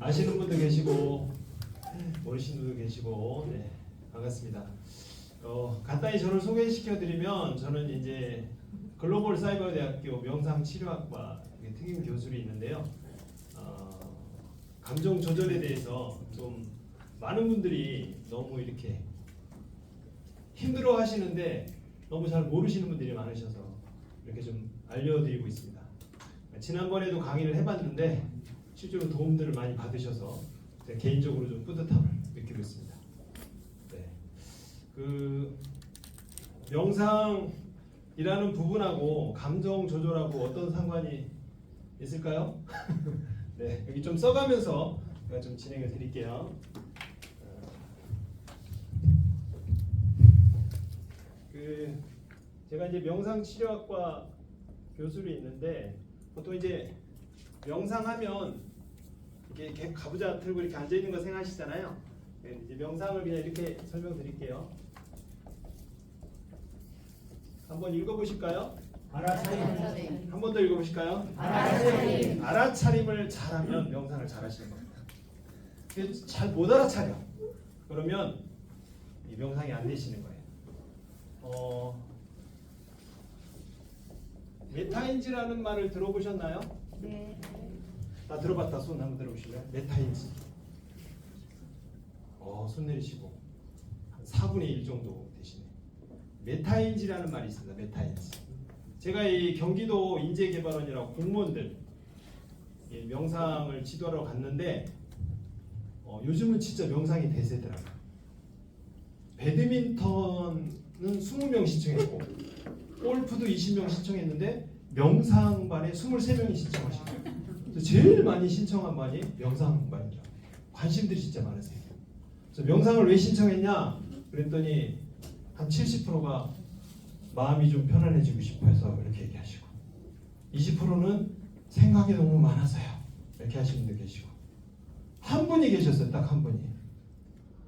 아시는 분도 계시고 모르시는 분도 계시고 네, 반갑습니다. 간단히 저를 소개시켜드리면 저는 이제 글로벌 사이버 대학교 명상치료학과 특임 교수로 있는데요. 감정 조절에 대해서 좀 많은 분들이 너무 이렇게 힘들어 하시는데 너무 잘 모르시는 분들이 많으셔서 이렇게 좀 알려드리고 있습니다. 지난번에도 강의를 해봤는데 실제로 도움들을 많이 받으셔서 제가 개인적으로 좀 뿌듯함을 느끼고 있습니다. 네. 그 명상이라는 부분하고 감정 조절하고 어떤 상관이 있을까요? 네, 여기 좀 써가면서 제가 좀 진행을 드릴게요. 제가 이제 명상치료학과 교수로 있는데 보통 이제 명상하면 이렇게 가부좌 틀고 이렇게 앉아 있는 거 생각하시잖아요. 이제 명상을 그냥 이렇게 설명드릴게요. 한번 읽어보실까요? 알아차림. 한 번 더 읽어보실까요? 알아차림. 알아차림을 잘하면 명상을 잘하시는 겁니다. 잘 못 알아차려. 그러면 이 명상이 안 되시는 거예요. 메타인지라는 말을 들어보셨나요? 네. 다 들어봤다. 손 한번 들어보실래요? 메타인지. 손 내리시고 한 4분의 1 정도 되시네. 메타인지라는 말이 있습니다. 메타인지. 제가 이 경기도 인재개발원이라고 공무원들 명상을 지도하러 갔는데 요즘은 진짜 명상이 대세더라고요. 배드민턴은 20명 신청했고 골프도 20명 신청했는데 명상반에 23명이 신청하신 거예요. 제일 많이 신청한 반이 명상반이죠. 관심들이 진짜 많으세요. 그래서 명상을 왜 신청했냐 그랬더니 한 70%가 마음이 좀 편안해지고 싶어서 이렇게 얘기하시고 20%는 생각이 너무 많아서요 이렇게 하시는 분도 계시고 한 분이 계셨어요. 딱 한 분이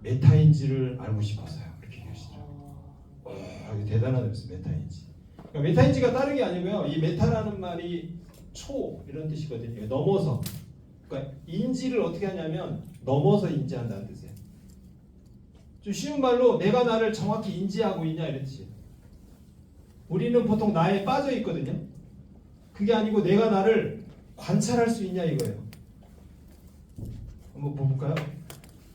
메타인지를 알고 싶어서요 이렇게 얘기하시더라고요. 대단하다 그랬어요. 메타인지. 그러니까 메타인지가 다른 게 아니고요. 이 메타라는 말이 초 이런 뜻이거든요. 넘어서. 그러니까 인지를 어떻게 하냐면 넘어서 인지한다는 뜻이에요. 좀 쉬운 말로 내가 나를 정확히 인지하고 있냐 이런 뜻이에요. 우리는 보통 나에 빠져 있거든요. 그게 아니고 내가 나를 관찰할 수 있냐 이거예요. 한번 볼까요?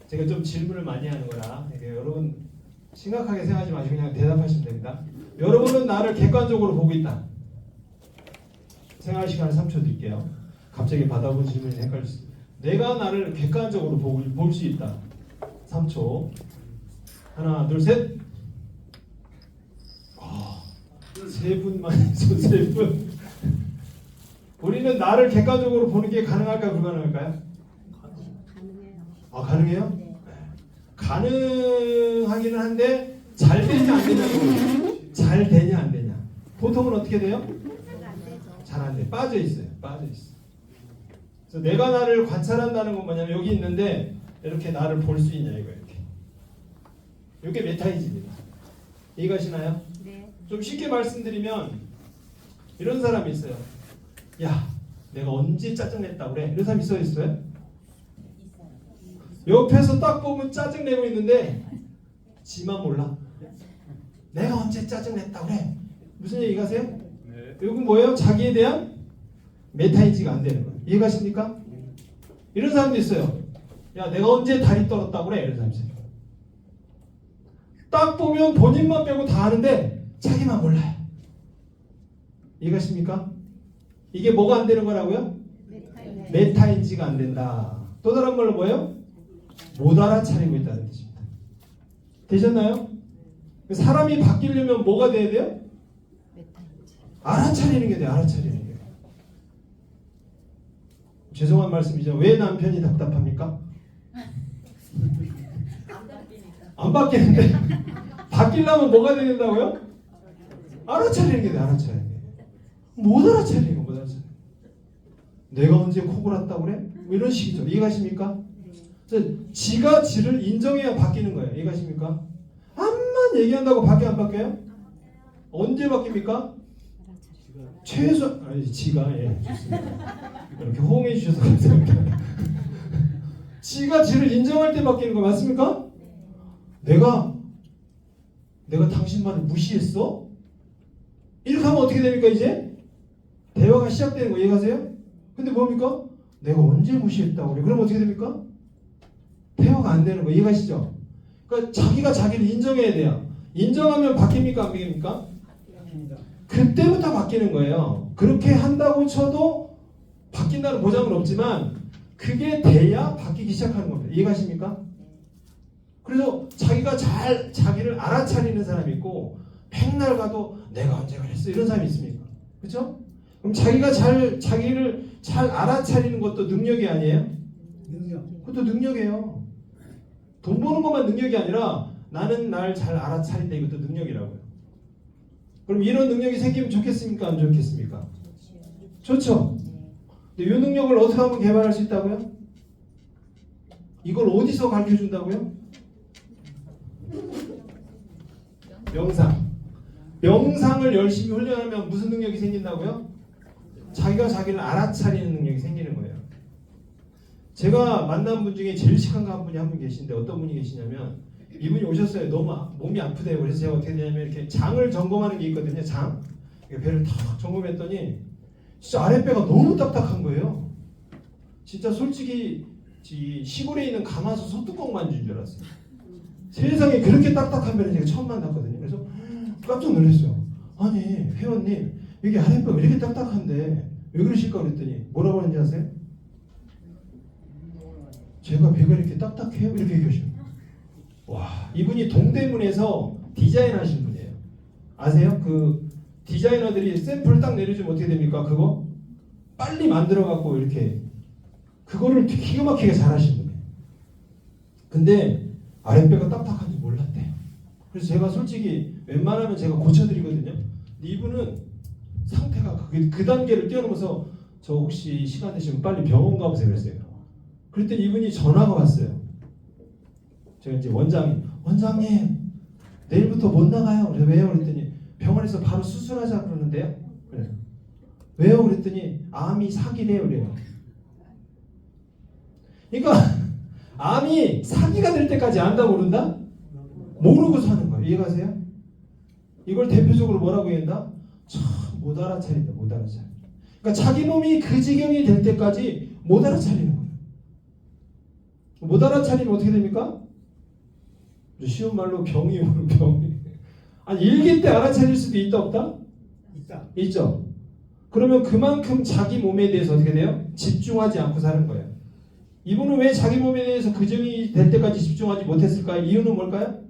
제가 좀 질문을 많이 하는 거라 여러분 심각하게 생각하지 마시고 그냥 대답하시면 됩니다. 여러분은 나를 객관적으로 보고 있다. 생활 시간 3초 드릴게요. 갑자기 받아본 질문이 헷갈렸어요. 내가 나를 객관적으로 볼 수 있다. 3초. 하나, 둘, 셋. 세 분만 있어, 세 분. 우리는 나를 객관적으로 보는 게 가능할까요, 불가능할까요? 가능해요. 가능해요? 네. 가능하기는 한데 잘 되냐 안 되냐 잘 되냐 안 되냐 보통은 어떻게 돼요? 안 되죠. 잘 안 돼. 빠져 있어요. 그래서 내가 나를 관찰한다는 건 뭐냐면 여기 있는데 이렇게 나를 볼 수 있냐 이거 이렇게. 이게 메타인지입니다. 이해가시나요? 네. 좀 쉽게 말씀드리면 이런 사람이 있어요. 야, 내가 언제 짜증냈다 그래? 이런 사람 있어요? 있어요. 옆에서 딱 보면 짜증내고 있는데 지만 몰라. 내가 언제 짜증냈다 그래? 무슨 얘기 가세요? 네. 이건 뭐예요? 자기에 대한 메타인지가 안 되는 거예요. 이해가십니까? 이런 사람도 있어요. 야, 내가 언제 다리 떨었다 그래? 이런 사람 있어요. 딱 보면 본인만 빼고 다 아는데 자기만 몰라요. 이해가십니까? 이게 뭐가 안 되는 거라고요? 메타인지가 안 된다. 또 다른 말로 뭐예요? 못 알아차리고 있다는 뜻입니다. 되셨나요? 사람이 바뀌려면 뭐가 돼야 돼요? 알아차리는 게 돼요. 알아차리는 게. 죄송한 말씀이죠. 왜 남편이 답답합니까? 안 바뀌는데 바뀌려면 뭐가 돼야 된다고요? 알아차리는 게 돼요. 알아차리는 게. 못 알아차리는 거 못 알아차리는 거. 내가 언제 코 골았다고 그래? 뭐 이런 식이죠. 이해가십니까? 지가 지를 인정해야 바뀌는 거예요. 이해가십니까? 암만 얘기한다고 바뀌어 안 바뀌어요? 언제 바뀝니까? 최소 지가 좋습니다. 이렇게 호응해 주셔서 감사합니다. 지가 지를 인정할 때 바뀌는 거 맞습니까? 내가 당신만을 무시했어? 이렇게 하면 어떻게 됩니까 이제? 대화가 시작되는 거 이해가세요? 근데 뭡니까? 내가 언제 무시했다고 그래? 그럼 어떻게 됩니까? 대화가 안 되는 거 이해가시죠? 그러니까 자기가 자기를 인정해야 돼요. 인정하면 바뀝니까 안 바뀝니까? 그때부터 바뀌는 거예요. 그렇게 한다고 쳐도 바뀐다는 보장은 없지만 그게 돼야 바뀌기 시작하는 겁니다. 이해가십니까? 그래서 자기가 잘 자기를 알아차리는 사람이 있고 백날 가도 내가 언제 그랬어 이런 사람이 있습니까? 그렇죠? 그럼 자기가 자기를 잘 알아차리는 것도 능력이 아니에요? 능력. 그것도 능력이에요. 돈 버는 것만 능력이 아니라 나는 날 잘 알아차린다 이것도 능력이라고요. 그럼 이런 능력이 생기면 좋겠습니까? 안 좋겠습니까? 좋죠. 근데 이 능력을 어떻게 하면 개발할 수 있다고요? 이걸 어디서 가르쳐 준다고요? 명상. 명상을 열심히 훈련하면 무슨 능력이 생긴다고요? 자기가 자기를 알아차리는 능력이 생기는 거예요. 제가 만난 분 중에 제일 시간가 분이 한 분 계신데 어떤 분이 계시냐면 이분이 오셨어요. 너무 몸이 아프대요. 그래서 제가 어떻게 되냐면 이렇게 장을 점검하는 게 있거든요. 장. 배를 탁 점검했더니 진짜 아랫배가 너무 딱딱한 거예요. 진짜 솔직히 시골에 있는 가마솥 소뚜껑 만진 줄 알았어요. 세상에 그렇게 딱딱한 배는 제가 처음 만났거든요. 그래서 깜짝 놀랐어요. 아니 회원님 여기 아랫배가 이렇게 딱딱한데 왜 그러실까 그랬더니 뭐라고 하는지 아세요? 제가 배가 이렇게 딱딱해요? 이렇게 얘기하셔요. 와, 이분이 동대문에서 디자인 하신 분이에요. 아세요? 그 디자이너들이 샘플 딱 내려주면 어떻게 됩니까? 그거 빨리 만들어 갖고 이렇게 그거를 기가 막히게 잘 하신 분이에요. 근데 아랫배가 딱딱한지 몰랐대요. 그래서 제가 솔직히 웬만하면 제가 고쳐드리거든요. 근데 이분은 상태가 그 단계를 뛰어넘어서 저 혹시 시간 되시면 빨리 병원 가보세요 그랬어요. 그랬더니 이분이 전화가 왔어요. 제가 이제 원장님 내일부터 못 나가요. 그래서 왜요? 그랬더니 병원에서 바로 수술하자 그러는데요. 그래. 왜요? 그랬더니 암이 사기래요. 그래요. 그러니까 암이 사기가 될 때까지 안다고 그런다? 모르고 사는 거예요. 이해가세요? 이걸 대표적으로 뭐라고 해야 한다? 참 못 알아차린다. 못 알아차린다. 그러니까 자기 몸이 그 지경이 될 때까지 못 알아차리는 거예요. 못 알아차리면 어떻게 됩니까? 쉬운 말로 병이 오는 병이. 아니 일기 때 알아차릴 수도 있다 없다? 있다. 있죠. 그러면 그만큼 자기 몸에 대해서 어떻게 돼요? 집중하지 않고 사는 거예요. 이분은 왜 자기 몸에 대해서 그 정이 될 때까지 집중하지 못했을까요? 이유는 뭘까요?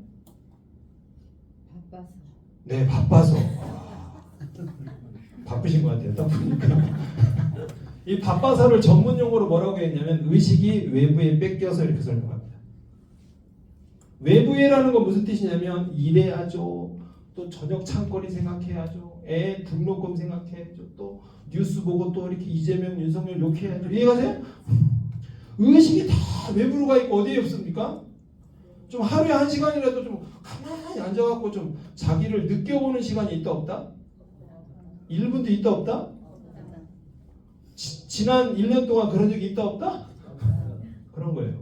바빠서. 네, 바빠서. 바쁘신 것 같아요. 딱 보니까. 이 바빠서를 전문 용어로 뭐라고 했냐면 의식이 외부에 뺏겨서 이렇게 설명합니다. 외부에라는 건 무슨 뜻이냐면 일해야죠. 또 저녁 창거리 생각해야죠. 애 등록금 생각해야죠. 또 뉴스 보고 또 이렇게 이재명, 윤석열 욕해야죠. 이해가세요? 의식이 다 외부로 가 있고 어디에 없습니까? 좀 하루에 1시간이라도 좀 가만히 앉아갖고 좀 자기를 느껴보는 시간이 있다 없다? 1분도 있다 없다? 지난 1년 동안 그런 적이 있다 없다? 그런 거예요.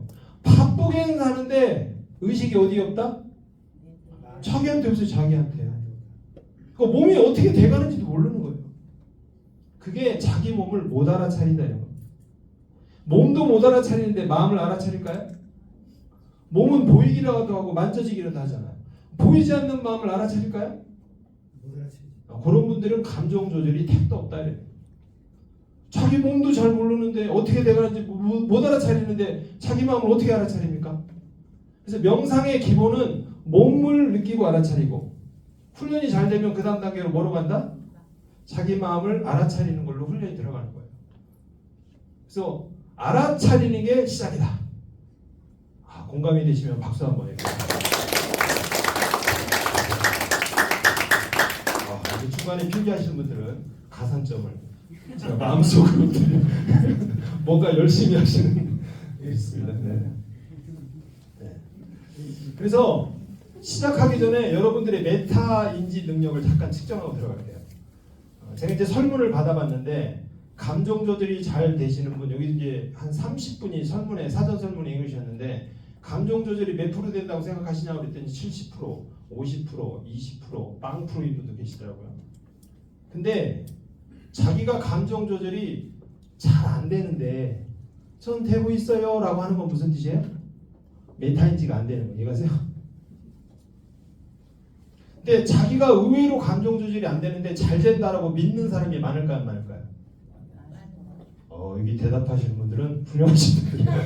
바쁘게는 사는데 의식이 어디에 없다? 자기한테 없어요. 자기한테. 그 몸이 어떻게 돼가는지도 모르는 거예요. 그게 자기 몸을 못 알아차린다 이런 겁니다. 몸도 못 알아차리는데 마음을 알아차릴까요? 몸은 보이기라도 하고 만져지기라도 하잖아요. 보이지 않는 마음을 알아차릴까요? 못 알아채지. 그런 분들은 감정 조절이 택도 없다 이래요. 자기 몸도 잘 모르는데 어떻게 돼가는지 못 알아차리는데 자기 마음을 어떻게 알아차립니까? 그래서 명상의 기본은 몸을 느끼고 알아차리고 훈련이 잘 되면 그 다음 단계로 뭐로 간다? 자기 마음을 알아차리는 걸로 훈련이 들어가는 거예요. 그래서 알아차리는 게 시작이다. 공감이 되시면 박수 한번 해주세요. 중간에 필기하시는 분들은 가산점을 제가 마음속으로 뭔가 열심히 하시는 게 있습니다. 네. 네. 그래서 시작하기 전에 여러분들의 메타 인지 능력을 잠깐 측정하고 들어갈게요. 제가 이제 설문을 받아봤는데 감정 조절이 잘 되시는 분 여기 이제 한 30분이 설문에 사전 설문에 읽으셨는데 감정 조절이 몇 프로 된다고 생각하시냐고 그랬더니 70%, 50%, 20%, 빵 프로인 분도 계시더라고요. 근데 자기가 감정 조절이 잘 안 되는데 전 되고 있어요 라고 하는 건 무슨 뜻이에요? 메타인지가 안 되는 거 이해가세요? 근데 자기가 의외로 감정 조절이 안 되는데 잘 된다라고 믿는 사람이 많을까요? 안 많을까요? 여기 대답하시는 분들은 훌륭하신 분들이에요.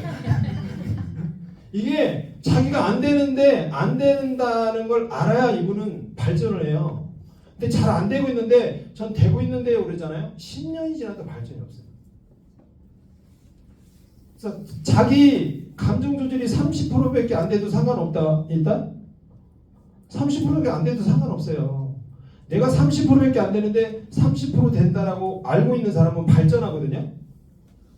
이게 자기가 안 되는데 안 된다는 걸 알아야 이분은 발전을 해요. 근데 잘 안 되고 있는데 전 되고 있는데요 그러잖아요. 10년이 지나도 발전이 없어요. 그래서 자기 감정 조절이 30%밖에 안 돼도 상관없다. 일단 30%밖에 안 돼도 상관없어요. 내가 30%밖에 안 되는데 30% 된다라고 알고 있는 사람은 발전하거든요.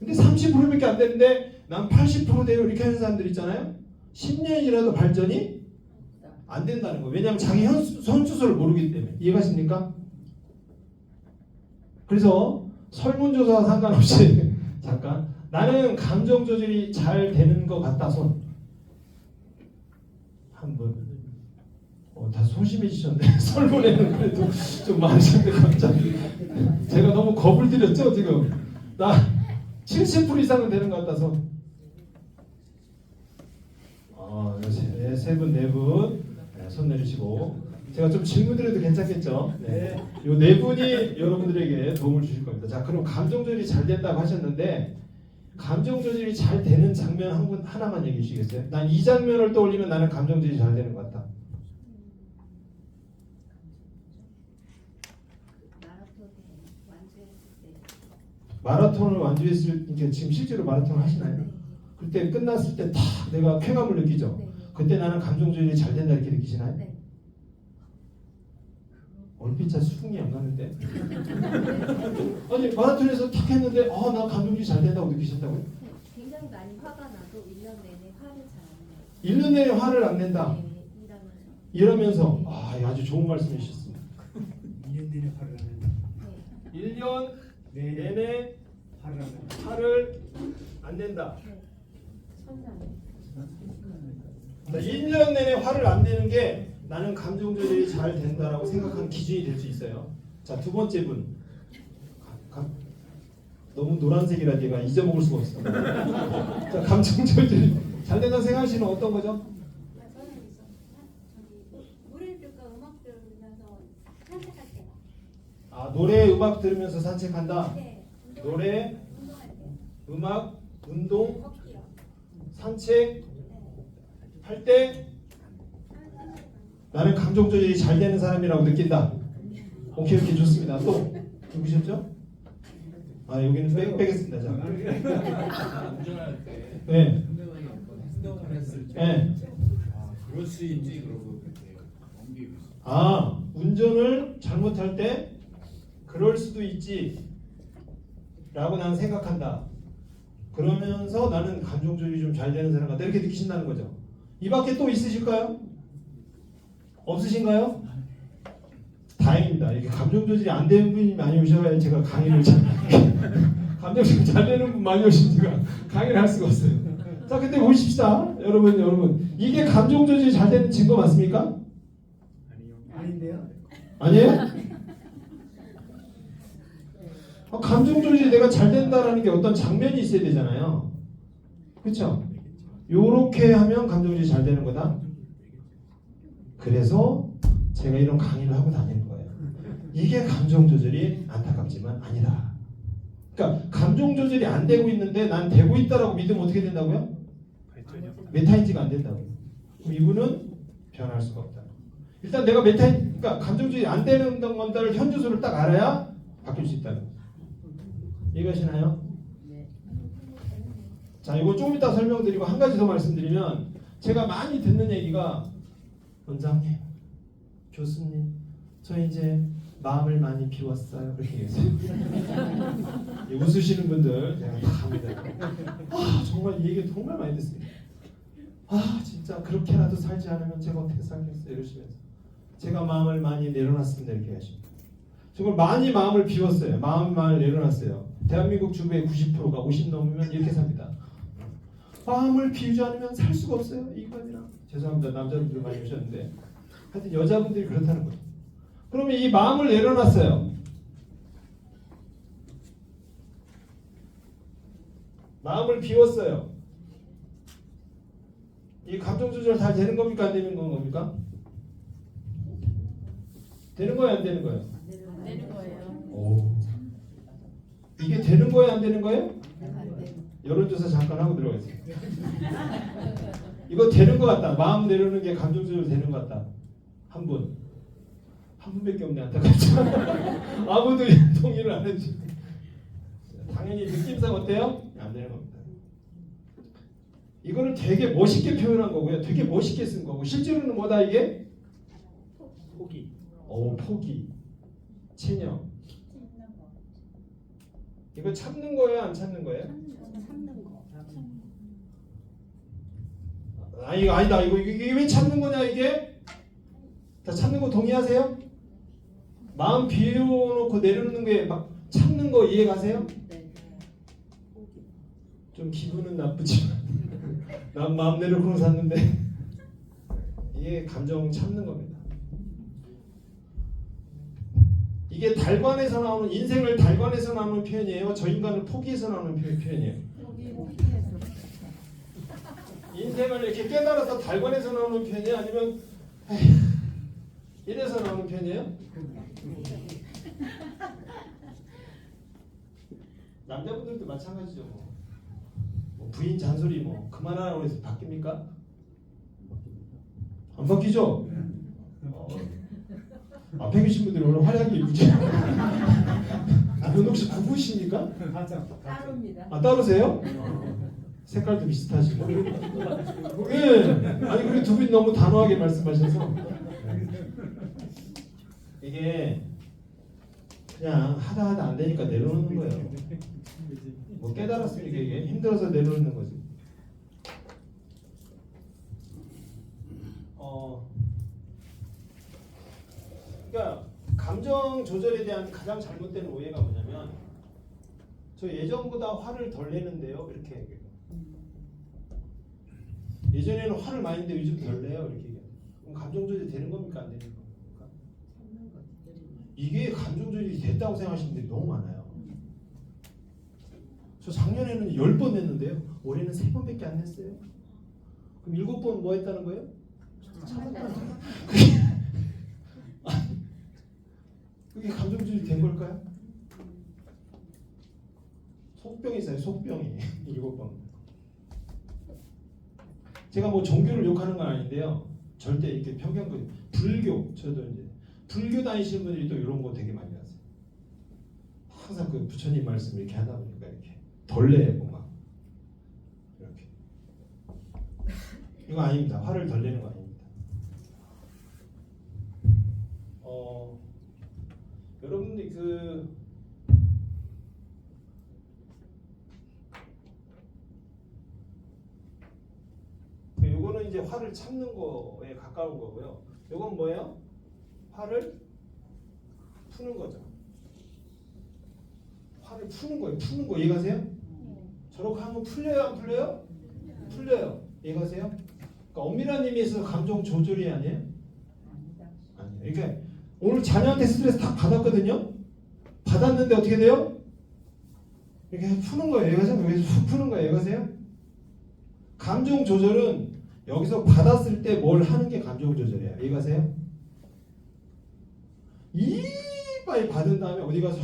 근데 30%밖에 안 되는데 난 80% 돼요 이렇게 하는 사람들 있잖아요. 10년이라도 발전이 안 된다는 거예요. 왜냐하면 자기 선수소를 모르기 때문에. 이해가십니까? 그래서 설문조사와 상관없이 잠깐 나는 감정 조절이 잘 되는 것 같다 손 한번 다 소심해지셨네. 설문에는 그래도 좀 많으신데 갑자기 제가 너무 겁을 드렸죠 지금. 나 70% 이상은 되는 것 같아서 세 분, 네 분 손 내주시고 제가 좀 질문 드려도 괜찮겠죠? 네. 요 네 분이 여러분들에게 도움을 주실 겁니다. 자, 그럼 감정 조절이 잘 된다고 하셨는데 감정 조절이 잘 되는 장면 한 분 하나만 얘기해 주시겠어요? 난 이 장면을 떠올리면 나는 감정 조절이 잘 되는 것 같다. 마라톤을 완주했을 때 지금 실제로 마라톤을 하시나요? 그때 끝났을 때 다 내가 쾌감을 느끼죠. 네. 그때 나는 감정 조절이 잘 된다 이렇게 느끼시나요? 네. 얼핏 잘 수긍이 안 가는데. 아니 마라톤에서 탁 했는데 나 감정 조절이 잘 된다고 느끼셨다고요? 굉장히 많이 화가 나도 1년 내내 화를 잘 안 내요. 1년 내내 화를 안 낸다. 네, 이러면서 네. 아주 좋은 말씀 해주셨습니다. 2년 내내 화를 안 낸다. 1년 내내 화를 안 낸다. 화를 안 낸다. 네. 천사네. 1년 내내 화를 안 내는 게 나는 감정 조절이 잘 된다라고 생각하는 기준이 될 수 있어요. 자, 두 번째 분. 너무 노란색이라 내가 잊어먹을 수가 없어. 자, 감정 조절이 잘 된다고 생각하시는 어떤 거죠? 저는 노래 듣고 음악 들으면서 산책할 때. 노래 음악 들으면서 산책한다. 네. 노래, 운동할 때. 음악, 운동, 걷기요. 산책 할 때 나는 감정 조절이 잘 되는 사람이라고 느낀다. 오케이 좋습니다. 또 누구셨죠? 여기는 빼겠습니다. 자. 운전할 때 네. 상대방이 행동을 했을 때 네. 그럴 수 있지 그러고 그렇게 넘기고 있어요. 운전을 잘못할 때 그럴 수도 있지 라고 나는 생각한다. 그러면서 나는 감정 조절이 좀 잘 되는 사람 같다 이렇게 느끼신다는 거죠. 이 밖에 또 있으실까요? 없으신가요? 다행입니다. 이렇게 감정 조절이 안 되는 분이 많이 오셔야 제가 강의를 감정 조절이 잘 되는 분 많이 오신 제가 강의를 할 수가 없어요. 자, 근데 보십시다. 여러분 이게 감정 조절이 잘 되는 증거 맞습니까? 아닌데요? 아니에요? 감정 조절이 내가 잘 된다라는 게 어떤 장면이 있어야 되잖아요. 그렇죠? 요렇게 하면 감정 조절이 잘 되는 거다. 그래서 제가 이런 강의를 하고 다니는 거예요. 이게 감정 조절이 안타깝지만 아니다. 그러니까 감정 조절이 안 되고 있는데 난 되고 있다라고 믿으면 어떻게 된다고요? 메타인지가 안 된다고. 그럼 이분은 변할 수가 없다. 일단 내가 그러니까 감정 조절이 안 되는 건다를 현주소를 딱 알아야 바뀔 수 있다는 거예요. 이해가시나요? 자, 이거 조금 이따 설명드리고 한 가지 더 말씀드리면 제가 많이 듣는 얘기가 원장님, 교수님, 저 이제 마음을 많이 비웠어요. 그렇게 얘기했어요. 웃으시는 분들 제가 다 합니다. 정말 이 얘기 정말 많이 듣습니다. 진짜 그렇게라도 살지 않으면 제가 어떻게 살겠어요. 이러시면서 제가 마음을 많이 내려놨습니다. 이렇게 하십니다. 정말 많이 마음을 비웠어요. 마음을 내려놨어요. 대한민국 주부의 90%가 50 넘으면 이렇게 삽니다. 마음을 비우지 않으면 살 수가 없어요. 이관이랑 죄송합니다. 남자분들 많이 오셨는데 하여튼 여자분들이 그렇다는 거죠. 그러면 이 마음을 내려놨어요. 마음을 비웠어요. 이 감정 조절 잘 되는 겁니까? 안 되는 겁니까? 되는 거예요? 안 되는 거예요? 되는 거예요. 오. 이게 되는 거예요? 안 되는 거예요? 여론조사 잠깐 하고 들어가겠습니다. 이거 되는 것 같다. 마음 내려놓는 게 감정 조절 되는 것 같다. 한 분. 한 분밖에 없네. 안타깝죠. 아무도 동의를 안 해주죠. 당연히 느낌상 어때요? 안 되는 겁니다. 이거는 되게 멋있게 표현한 거고요. 되게 멋있게 쓴 거고 실제로는 뭐다 이게? 포기. 포기. 체념. 이거 참는 거예요? 안 참는 거예요? 참는 거. 아 이거 아니다. 이게 왜 참는 거냐 이게? 다 참는 거 동의하세요? 마음 비워놓고 내려놓는 게 막 참는 거 이해 가세요? 좀 기분은 나쁘지만 난 마음 내려놓고 샀는데 이게 감정 참는 겁니다. 이게 달관에서 나오는 인생을 달관에서 나오는 표현이에요. 저 인간을 포기해서 나오는 표현이에요. 인생을 이렇게 깨달아서 달관에서 나오는 표현이 아니면 이래서 나오는 표현이에요? 남자분들도 마찬가지죠. 뭐 부인 잔소리 뭐 그만하라고 해서 바뀝니까? 안 바뀌죠? 앞에 계신 분들이 오늘 화려하게 입으죠? 이분 혹시 부부십니까? 따로입니다. 아 따로세요? 색깔도 비슷하시고. 예. 아니 그리고 두 분이 너무 단호하게 말씀하셔서 이게 그냥 하다 안 되니까 내려놓는 거예요. 뭐 깨달았으니까 이게 힘들어서 내려놓는 거지. 그러니까 감정 조절에 대한 가장 잘못된 오해가 뭐냐면 저 예전보다 화를 덜 내는데요 이렇게 얘기해요. 예전에는 화를 많이 내는데 요즘 덜 내요 이렇게 얘기해요. 그럼 감정 조절이 되는 겁니까 안 되는 겁니까? 이게 감정 조절이 됐다고 생각하시는 분들이 너무 많아요. 저 작년에는 10번 냈는데요 올해는 3번밖에 안 냈어요. 그럼 7번 뭐 했다는 거예요? 참았다는 거예요. 그게 감정 조절이 된 걸까요? 속병이 있어요. 속병이 7번. 제가 뭐 종교를 욕하는 건 아닌데요. 절대 이렇게 편견 불교 저도 이제 불교 다니시는 분들이 또 이런 거 되게 많이 하세요. 항상 그 부처님 말씀 이렇게 하다 보니까 이렇게 덜내고 막 이렇게 이거 아닙니다. 화를 덜 내는 거 아닙니다. 여러분들 요거는 이제 화를 참는 거에 가까운 거고요. 요건 뭐예요? 화를 푸는 거죠. 화를 푸는 거예요. 푸는 거 이해가세요? 저렇게 하면 풀려요, 안 풀려요? 풀려요. 이해가세요? 그러니까 엄밀한 의미에서 감정 조절이 아니에요? 아니에요. 그러니까 오늘 자녀한테 스트레스 다 받았거든요. 받았는데 어떻게 돼요? 이렇게 푸는 거예요. 이해가세요? 여기서 푸는 거예요. 이해가세요? 감정 조절은 여기서 받았을 때 뭘 하는 게 감정 조절이에요. 이해가세요? 이빨 받은 다음에 어디 가서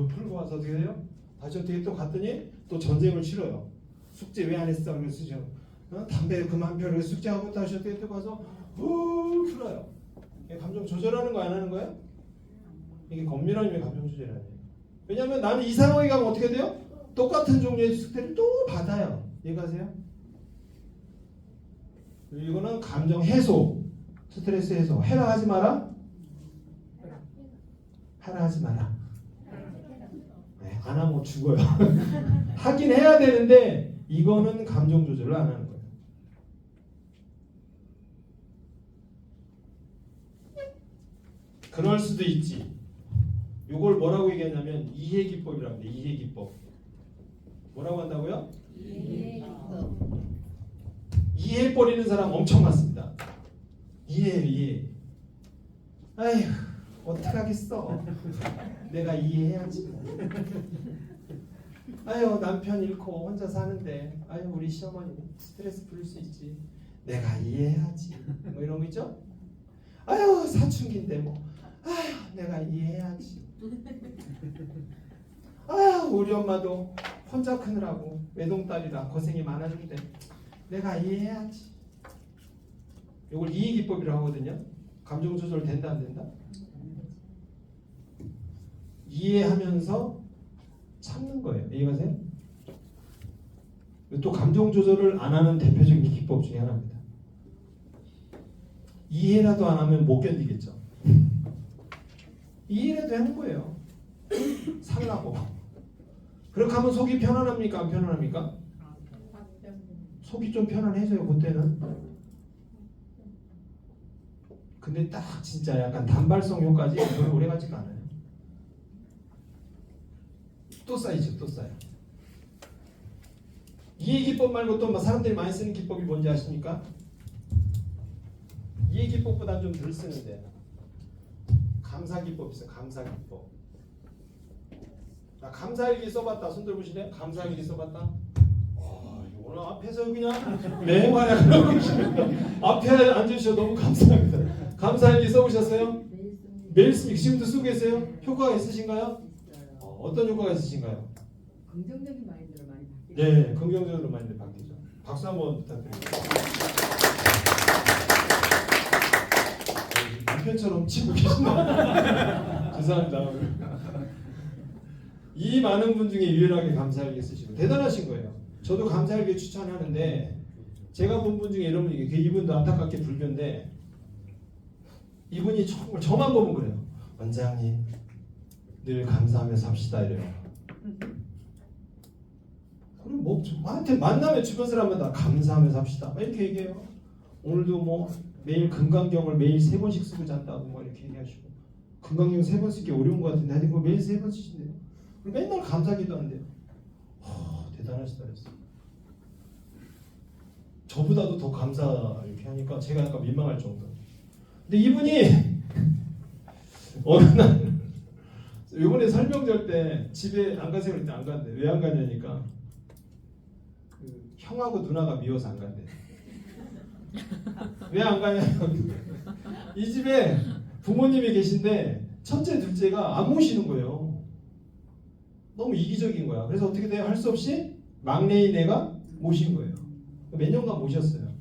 풀고 와서 어떻게 돼요? 다시 어떻게 또 갔더니 또 전쟁을 치러요. 숙제 왜 안 했어? 그래서 담배 그만 펴고 숙제하고 다시 어떻게 또 가서 풀어요. 이게 감정 조절하는 거 안 하는 거예요? 이게 엄밀한 의미의 감정 조절이 아니에요. 왜냐하면 나는 이 상황에 가면 어떻게 돼요? 똑같은 종류의 숙제를 또 받아요. 이해가세요? 이거는 감정 해소, 스트레스 해소. 해라 하지 마라. 하라 하지 마라. 네, 안 하면 죽어요. 하긴 해야 되는데 이거는 감정 조절을 안 하는 거예요. 그럴 수도 있지. 이걸 뭐라고 얘기하냐면 이해기법이라고 합니다. 이해기법. 뭐라고 한다고요? 예. 이해해버리는 사람 엄청 많습니다. 이해. 아휴, 어떡하겠어. 내가 이해해야지. 아유, 남편 잃고 혼자 사는데, 아유, 우리 시어머니 스트레스 풀릴 수 있지. 내가 이해해야지. 뭐 이런 거 있죠? 아유, 사춘기인데 뭐, 아유, 내가 이해해야지. 아유, 우리 엄마도 혼자 크느라고 외동딸이라 고생이 많았는데 내가 이해해야지. 이걸 이해기법이라고 하거든요. 감정 조절 된다 안 된다? 이해하면서 참는 거예요. 이해가세요? 또 감정 조절을 안 하는 대표적인 기법 중에 하나입니다. 이해라도 안 하면 못 견디겠죠. 이해라도 하는 거예요. 살라고. 그렇게 하면 속이 편안합니까? 안 편안합니까? 속이 좀 편안해져요. 그때는. 근데 딱 진짜 약간 단발성 효과지 별로 오래 가지가 않아요. 또 쌓이죠. 또 쌓여. 이해 기법 말고 또 사람들이 많이 쓰는 기법이 뭔지 아십니까? 이해 기법보다 좀 덜 쓰는데 감사 기법 있어요. 감사 기법. 나 감사일기 써봤다. 손 들어보시네. 감사일기 써봤다. 오늘 앞에서 그냥 맹활약 앞에 앉으셔 너무 감사합니다. 감사일기 써보셨어요? 매일 씁니까? 지금도 쓰고 계세요? 효과가 있으신가요? 어떤 효과가 있으신가요? 긍정적인 마인드로 많이 바뀌죠. 네, 긍정적으로 마인드 바뀌죠. 박수 한번 부탁드립니다. 남편처럼 치고 계신다. 죄송합니다. 이 많은 분 중에 유일하게 감사일기 쓰시고 대단하신 거예요. 저도 감사일기 추천하는데 제가 본 분 중에 이런 분이 이분도 안타깝게 불교인데 이분이 정말 저만 보면 그래요. 원장님 늘 감사하며 삽시다 이래요. 그럼 뭐 나한테 만나면 주변 사람마다 감사하며 삽시다 이렇게 얘기해요. 오늘도 뭐 매일 금강경을 매일 3번씩 쓰고 잔다고 뭐 이렇게 얘기하시고 금강경 3번 쓰기 어려운 것 같은데 하여튼 그거 매일 3번 쓰신대요. 그리고 맨날 감사기도 한대요. 대단하시다 그랬어요. 저보다도 더 감사 이렇게 하니까 제가 약간 민망할 정도. 근데 이분이 어느 날 이번에 설명절 때 집에 안 가세요 그랬더니 안 간대. 왜 안 가냐니까 그 형하고 누나가 미워서 안 간대. 왜 안 가냐? 이 집에 부모님이 계신데 첫째 둘째가 안 모시는 거예요. 너무 이기적인 거야. 그래서 어떻게 돼요? 할 수 없이 막내인 애가 모신 거예요. 몇 년간 모셨어요.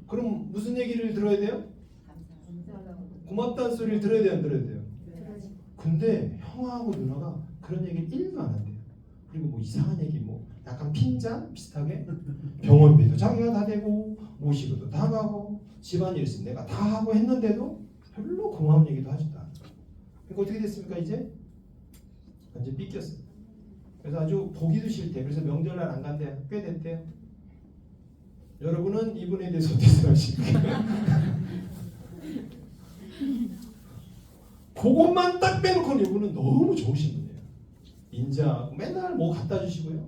그럼 무슨 얘기를 들어야 돼요? 고맙다는 소리를 들어야 돼요? 안 들어야 돼요? 근데 형하고 누나가 그런 얘기를 1도 안 한대요. 그리고 뭐 이상한 얘기 뭐 약간 핀잔 비슷하게 병원비도 자기가 다 대고 모시고도 다 가고 집안일 있으면 내가 다 하고 했는데도 별로 고마운 얘기도 하지도 않아요. 그러니까 어떻게 됐습니까 이제? 완전 삐꼈어요. 그래서 아주 보기도 싫대. 그래서 명절날 안 간대요. 꽤 됐대요. 여러분은 이분에 대해서 어떻게 생각하십니까? 그것만 딱 빼놓고는 이분은 너무 좋으신 분이에요. 인자하고 맨날 뭐 갖다 주시고요.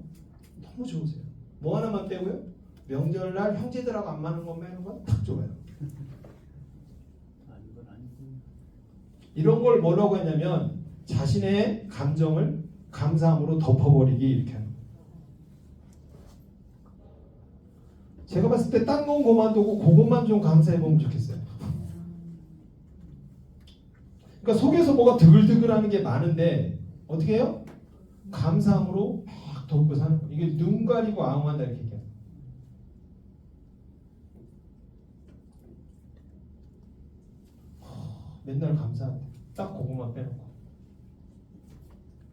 너무 좋으세요. 뭐 하나만 빼고요. 명절날 형제들하고 안 맞는 거 빼는 건 딱 좋아요. 이런 걸 뭐라고 했냐면 자신의 감정을 감사함으로 덮어버리기 이렇게 하는 거예요. 제가 봤을 때 딴 건 그만두고 그것만 좀 감사해보면 좋겠어요. 그러니까 속에서 뭐가 드글드글하는 게 많은데 어떻게 해요? 감사함으로 막 덮고 사는 거예요. 이게 눈 가리고 아웅한다 이렇게 얘기해요. 맨날 감사한다. 딱 그것만 빼놓고.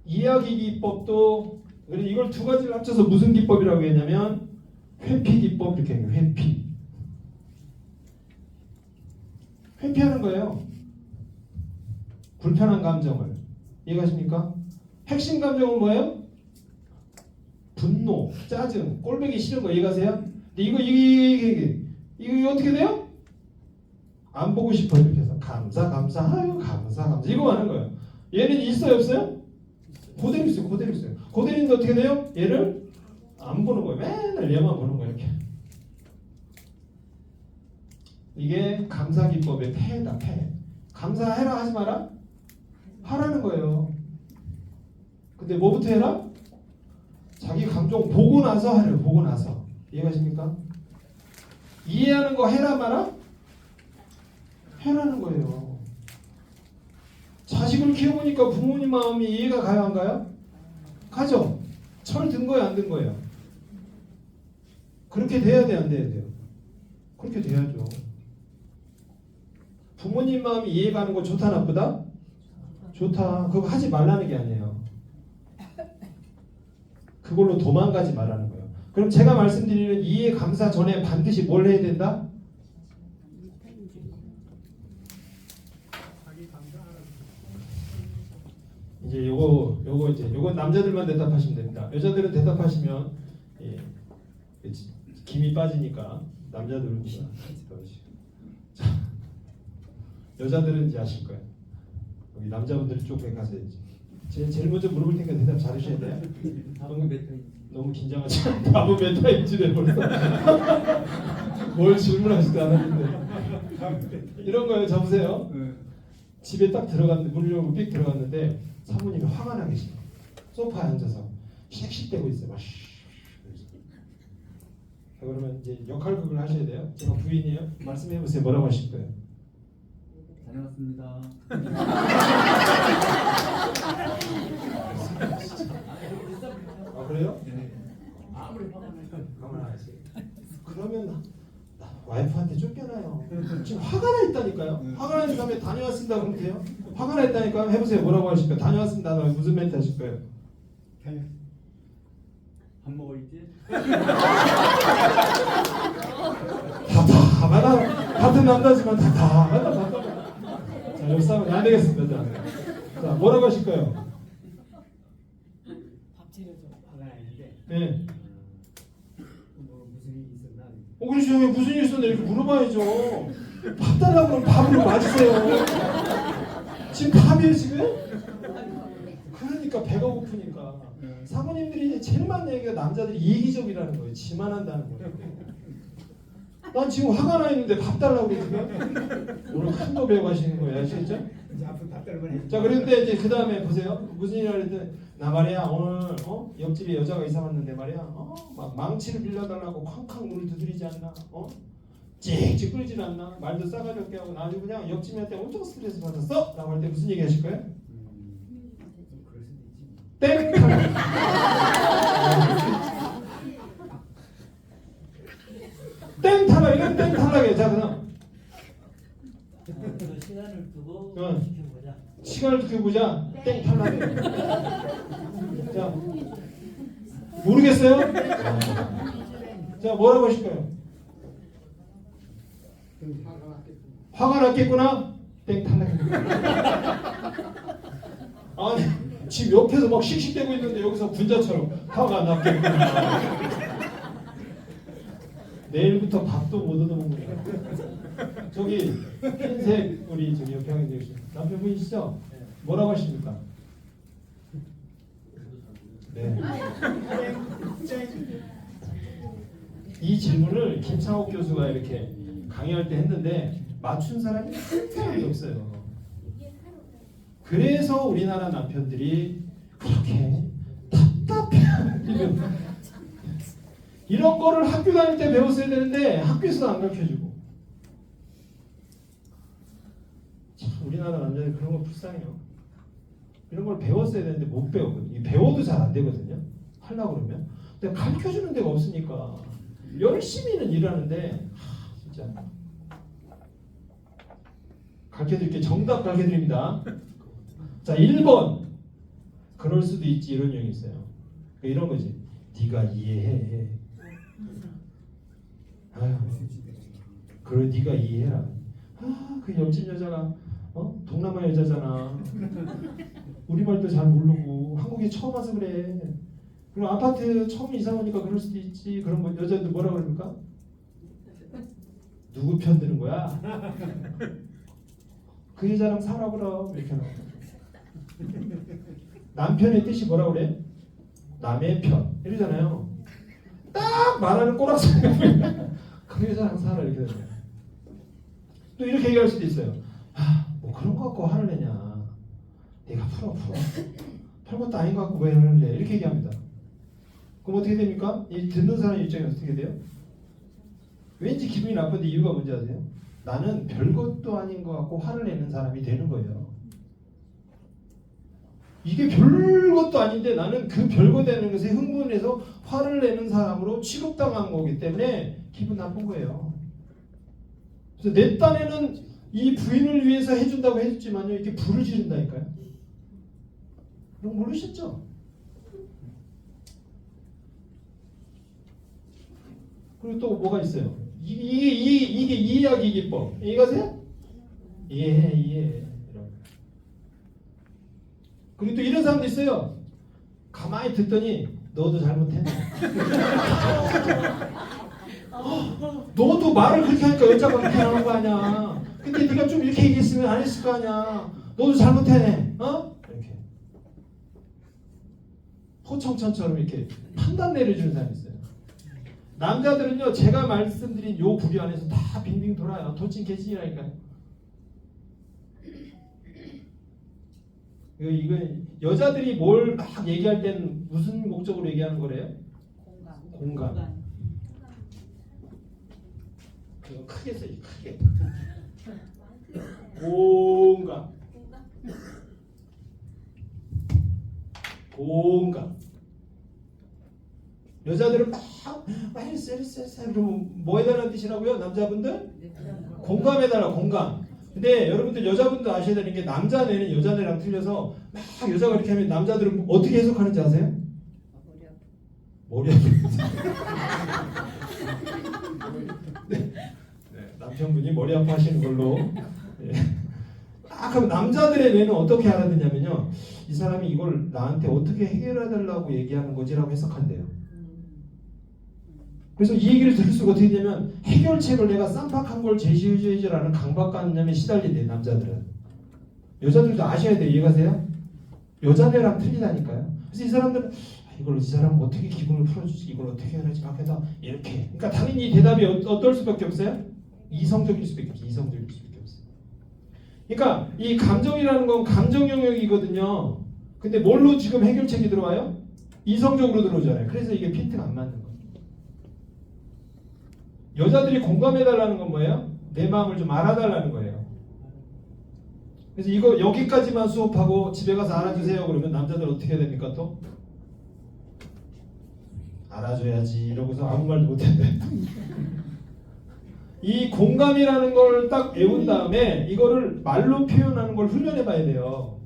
이야기 기법도 이걸 두 가지를 합쳐서 무슨 기법이라고 했냐면 회피 기법 이렇게 해요. 회피. 회피하는 거예요. 불편한 감정을. 이해가십니까? 핵심 감정은 뭐예요? 분노, 짜증, 꼴보기 싫은 거 이해가세요? 근데 이거 어떻게 돼요? 안 보고 싶어 이렇게 해서 감사 아유 감사 이거 하는 거예요. 얘는 있어요 없어요? 그대로 있어요. 그대로 있어요. 그대로 있는데 어떻게 돼요? 얘를 안 보는 거예요. 맨날 얘만 보는 거예요. 이렇게. 이게 감사기법의 폐다. 폐. 감사해라 하지 마라? 하라는 거예요. 근데 뭐부터 해라? 자기 감정 보고 나서 하래요. 보고 나서. 이해가십니까? 이해하는 거 해라 마라? 해라는 거예요. 자식을 키워보니까 부모님 마음이 이해가 가요 안 가요? 가죠. 철 든 거예요 안 든 거예요? 그렇게 돼야 돼 안 돼야 돼요? 그렇게 돼야죠. 부모님 마음이 이해가는 거 좋다 나쁘다? 좋다. 그거 하지 말라는 게 아니에요. 그걸로 도망가지 말라는 거예요. 그럼 제가 말씀드리는 이해 감사 전에 반드시 뭘 해야 된다? 이제 요거 남자들만 대답하시면 됩니다. 여자들은 대답하시면 김이 빠지니까 남자들은 자, 여자들은 이제 아실 거예요. 여기 남자분들이 쪽에 가서 제일 먼저 물어볼 테니까 대답 잘하셔야 돼요. 너무 긴장하지 않고 답은 몇 타임쯤에 벌써 뭘 질문하지도 않았는데 이런 거예요. 잡으세요. 집에 딱 들어갔는데 문을 열고 삑 들어갔는데 사모님이 화가 나 계시고 소파에 앉아서 씩씩대고 있어요. 막 그러면 이제 역할극을 하셔야 돼요. 제가 부인이에요. 말씀해 보세요. 뭐라고 하실 거예요? 다녀왔습니다. 아 그래요? 네. 가만 안 하세요. 그러면 와이프한테 쫓겨나요. 지금 화가 나 있다니까요. 화가 나 있는 다음에 다녀왔습니다 그러면 돼요? 화가 나 있다니까요. 해보세요. 뭐라고 하실 거예요? 다녀왔습니다. 무슨 멘트 하실 거예요? 밥 먹어 있지? 답답하다. 같은 남자지만 답답하다. 자, 여기 싸우면 안 되겠습니다. 자, 뭐라고 하실 거예요? 밥 차려서 화가 나는데 네. 뭐 무슨 일이 있었나? 그렇죠. 왜 무슨 일 있었는데 이렇게 물어봐야죠. 밥 달라고 그러면 밥으로 맞으세요. 지금 밥이에요 지금? 그러니까 배가 고프니까. 사모님들이 제일 많은 얘기가 남자들이 이기적이라는 거예요. 지만 한다는 거예요. 난 지금 화가 나 있는데 밥 달라고 그래 지금? 오늘 큰 거 배워가시는 거예요. 아시겠죠? 이제 앞으로 밥 달라고 해. 자 그런데 이제 그 다음에 보세요. 무슨 일을 하는데 나 말이야 오늘 옆집에 여자가 이사 왔는데 말이야 막 망치를 빌려달라고 쾅쾅 문을 두드리지 않나? 찍찍 끌질 않나? 말도 싸가지 없게 하고 나 아주 그냥 옆집한테 엄청 스트레스 받았어? 라고 할 때 무슨 얘기 하실 거예요? 그럴 수도 있지. 땡! 땡 탈락! 이건 땡 탈락이에요. 자 그럼 그 시간을 두고 응. 지켜보자. 시간을 두고 보자. 땡 탈락이에요. 자 모르겠어요? 자 뭐라고 하실 거예요? 화가 났겠구나? 땡 탈락입니다. 아니 지금 옆에서 막 씩씩대고 있는데 여기서 군자처럼 화가 났겠구나. 내일부터 밥도 못 얻어먹는다. 저기 흰색 우리 저기 옆에 앉아 계신 남편분이시죠? 뭐라고 하십니까? 네. 이 질문을 김창옥 교수가 이렇게 강의할 때 했는데 맞춘 사람이 한 사람이 없어요. 그래서 우리나라 남편들이 그렇게 답답해하는 이런 거를 학교 다닐 때 배웠어야 되는데 학교에서도 안 가르쳐주고. 참 우리나라 남자들 그런 거 불쌍해요. 이런 걸 배웠어야 되는데 못 배우거든요. 배워도 잘 안 되거든요. 하려고 그러면. 근데 가르쳐주는 데가 없으니까 열심히는 일하는데 진짜 가르쳐드릴게요. 정답 가르쳐드립니다. 자 1번 그럴 수도 있지 이런 유형이 있어요. 이런 거지. 네가 이해해. 아유, 그래 네가 이해해라. 그 옆집 여자가 동남아 여자잖아. 우리 말도 잘 모르고 한국에 처음 와서 그래. 그리고 아파트 처음 이사 오니까 그럴 수도 있지. 그런 거 여자들 뭐라 그럽니까? 누구 편 드는 거야? 그 여자랑 살아 그럼 이렇게 나와. 남편의 뜻이 뭐라 그래? 남의 편 이러잖아요. 딱 말하는 꼬락서리 그 여자랑 살아 이렇게 되는 거예요. 또 이렇게 얘기할 수도 있어요. 뭐 그런 거 갖고 화를 내냐. 내가 풀어. 별것도 아닌 것 같고 왜 화를 내. 이렇게 얘기합니다. 그럼 어떻게 됩니까? 이 듣는 사람 입장에 어떻게 돼요? 왠지 기분이 나쁜데 이유가 뭔지 아세요? 나는 별것도 아닌 것 같고 화를 내는 사람이 되는 거예요. 이게 별것도 아닌데 나는 그 별거 되는 것에 흥분해서 화를 내는 사람으로 취급당한 거기 때문에 기분 나쁜 거예요. 그래서 내 딴에는 이 부인을 위해서 해준다고 해줬지만요, 이렇게 불을 지른다니까요. 그럼 모르셨죠? 그리고 또 뭐가 있어요? 이게 이해하기 기법. 이해가세요? 이해. 그리고 또 이런 사람도 있어요. 가만히 듣더니 너도 잘못했네. 너도 말을 그렇게 하니까 여자가 그렇게 하는 거 아니야. 근데 네가 좀 이렇게 얘기했으면 안 했을 거 아니야. 너도 잘못했네. 이렇게 호청천처럼 이렇게 판단 내려주는 사람이 있어요. 남자들은요, 제가 말씀드린 요 부류 안에서 다 빙빙 돌아요. 도찐 개찐이라니까요. 이건 여자들이 뭘 막 얘기할 때는 무슨 목적으로 얘기하는 거래요? 공감. 그거 크게 써요. 크게. 공감. 여자들은 막 했어. 그러면 뭐 해달라는 뜻이라고요? 남자분들? 공감해달라. 공감. 근데 여러분들 여자분들 아셔야 되는 게 남자 뇌는 여자 뇌랑 틀려서 막 여자가 이렇게 하면 남자들은 어떻게 해석하는지 아세요? 머리 아프다. 네, 남편분이 머리 아파하시는 걸로. 네. 딱 하면 남자들의 뇌는 어떻게 알아듣냐면요, 이 사람이 이걸 나한테 어떻게 해결해달라고 얘기하는 거지라고 해석한대요. 그래서 이 얘기를 들을 수가 어떻게 되냐면 해결책을 내가 쌈박한 걸 제시해줘야지라는 강박관념에 시달린대요. 남자들은. 여자들도 아셔야 돼요. 이해가세요? 여자들랑 틀리다니까요. 그래서 이 사람들은 이 사람은 어떻게 기분을 풀어주지, 이걸 어떻게 해야지 막 해다 이렇게. 그러니까 당연히 대답이 어떨 수밖에 없어요? 이성적일 수밖에 없어요. 이성적일 수밖에 없어요. 그러니까 이 감정이라는 건 감정 영역이거든요. 근데 뭘로 지금 해결책이 들어와요? 이성적으로 들어오잖아요. 그래서 이게 핀트가 안 맞는 거예요. 여자들이 공감해달라는 건 뭐예요? 내 마음을 좀 알아달라는 거예요. 그래서 이거 여기까지만 수업하고 집에 가서 알아주세요 그러면 남자들 어떻게 해야 됩니까 또? 알아줘야지 이러고서 아무 말도 못했네. 이 공감이라는 걸 딱 외운 다음에 이거를 말로 표현하는 걸 훈련해 봐야 돼요.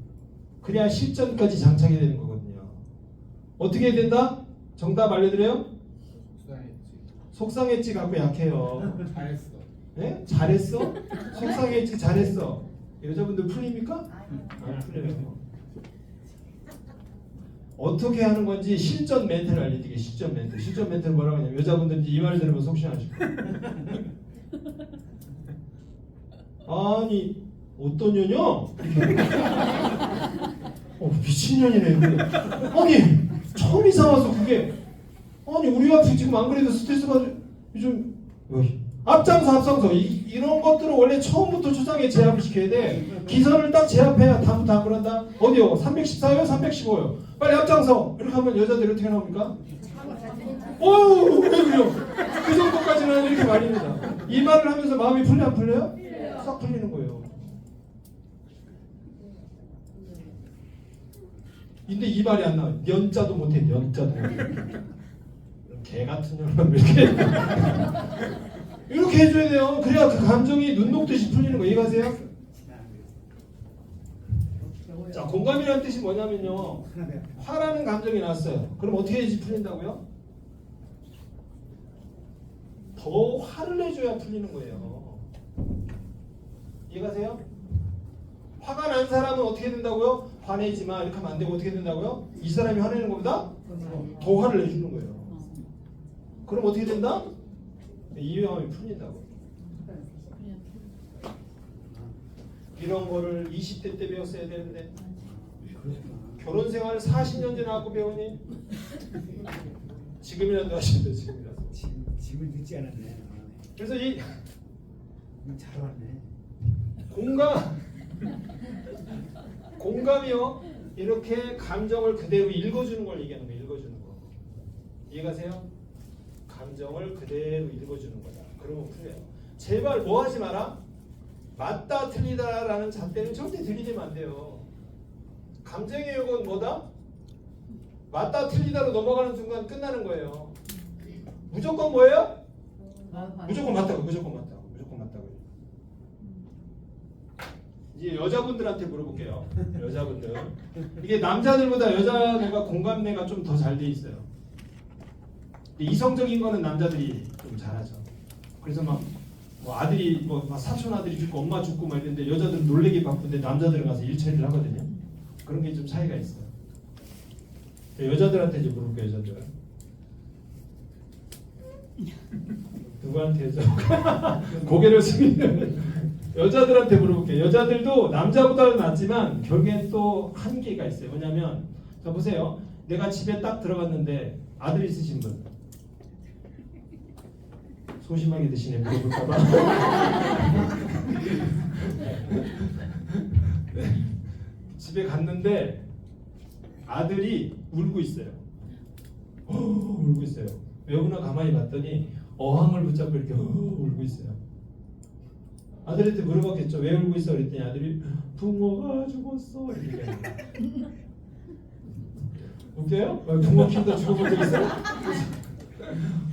그래야 실전까지 장착이 되는 거거든요. 어떻게 해야 된다? 정답 알려드려요? 속상했지 갖고 약해요. 잘했어. 네? 잘했어? 속상했지 잘했어. 여자분들 풀립니까? 안 풀려요. 어떻게 하는 건지 실전 멘트를 알려드릴게요. 실전 멘트. 실전 멘트는 뭐라고 하냐면 여자분들 이 말 들으면 속시하실 거예요. 아니 어떤 년이요? 미친년이네. 아니 처음 이사 와서 그게 아니 우리 와이프 지금 안 그래도 스트레스 받을 요즘 앞장서 이런 것들은 원래 처음부터 초장에 제압을 시켜야 돼. 기선을 딱 제압해야 다음부터 안 그런다. 어디요? 314요? 315요? 빨리 앞장서. 이렇게 하면 여자들이 어떻게 나옵니까? 오, 왜 그래요? 그 정도까지는 이렇게 말입니다. 이 말을 하면서 마음이 풀려 안 풀려요? 싹 풀리는 거예요. 근데 이 말이 안 나와. 연자도 못해. 연자도 못해. 개 같은 년은 이렇게 이렇게 해줘야 돼요. 그래야 그 감정이 눈 녹듯이 풀리는 거 이해가세요? 자, 공감이라는 뜻이 뭐냐면요, 화라는 감정이 났어요. 그럼 어떻게 해야지 풀린다고요? 더 화를 내줘야 풀리는 거예요. 이해가세요? 화가 난 사람은 어떻게 된다고요? 화내지 마 이렇게 하면 안 되고 어떻게 된다고요? 이 사람이 화내는 것보다 더 화를 내주는 거예요. 그럼 어떻게 된다? 이 마음이 풀린다고. 이런 거를 20대 때 배웠어야 되는데 결혼 생활 40년 전에 하고 배우니 지금이라도 하셔야 돼요. 지금이라도. 집을 늦지 않았네. 그래서 이 잘 왔네. 공감이요. 이렇게 감정을 그대로 읽어주는 걸 얘기하는 거예요. 읽어주는 거. 이해가세요? 감정을 그대로 읽어주는 거다. 그러면 풀려요. 제발 뭐 하지 마라. 맞다 틀리다라는 잣대는 절대 들이대면 안 돼요. 감정의 요건 뭐다? 맞다 틀리다로 넘어가는 순간 끝나는 거예요. 무조건 뭐예요? 무조건 맞다고. 무조건 맞다고. 무조건 맞다고. 이제 여자분들한테 물어볼게요. 여자분들. 이게 남자들보다 여자들과 공감대가 좀 더 잘 돼 있어요. 이성적인 거는 남자들이 좀 잘하죠. 그래서 막 뭐 아들이 막 사촌 아들이 죽고 엄마 죽고 막 이랬는데 여자들은 놀래기 바쁜데 남자들은 가서 일 처리를 하거든요. 그런 게 좀 차이가 있어요. 여자들한테 이제 물어볼게요. 여자들. 누구한테 고개를 숙이는 여자들한테 물어볼게요. 여자들도 남자보다는 낫지만 결국엔 또 한계가 있어요. 뭐냐면 자 보세요. 내가 집에 딱 들어갔는데 아들 있으신 분 소심하게 드시네. 물어볼까봐. 네. 집에 갔는데 아들이 울고 있어요. 울고 있어요. 왜 우나 가만히 봤더니 어항을 붙잡고 이렇게 울고 있어요. 아들한테 물어봤겠죠. 왜 울고 있어? 그랬더니 아들이 붕어가 죽었어. 이렇게 얘기하는 거예요. 웃겨요? 붕어 키우다 죽어본 적 있어요?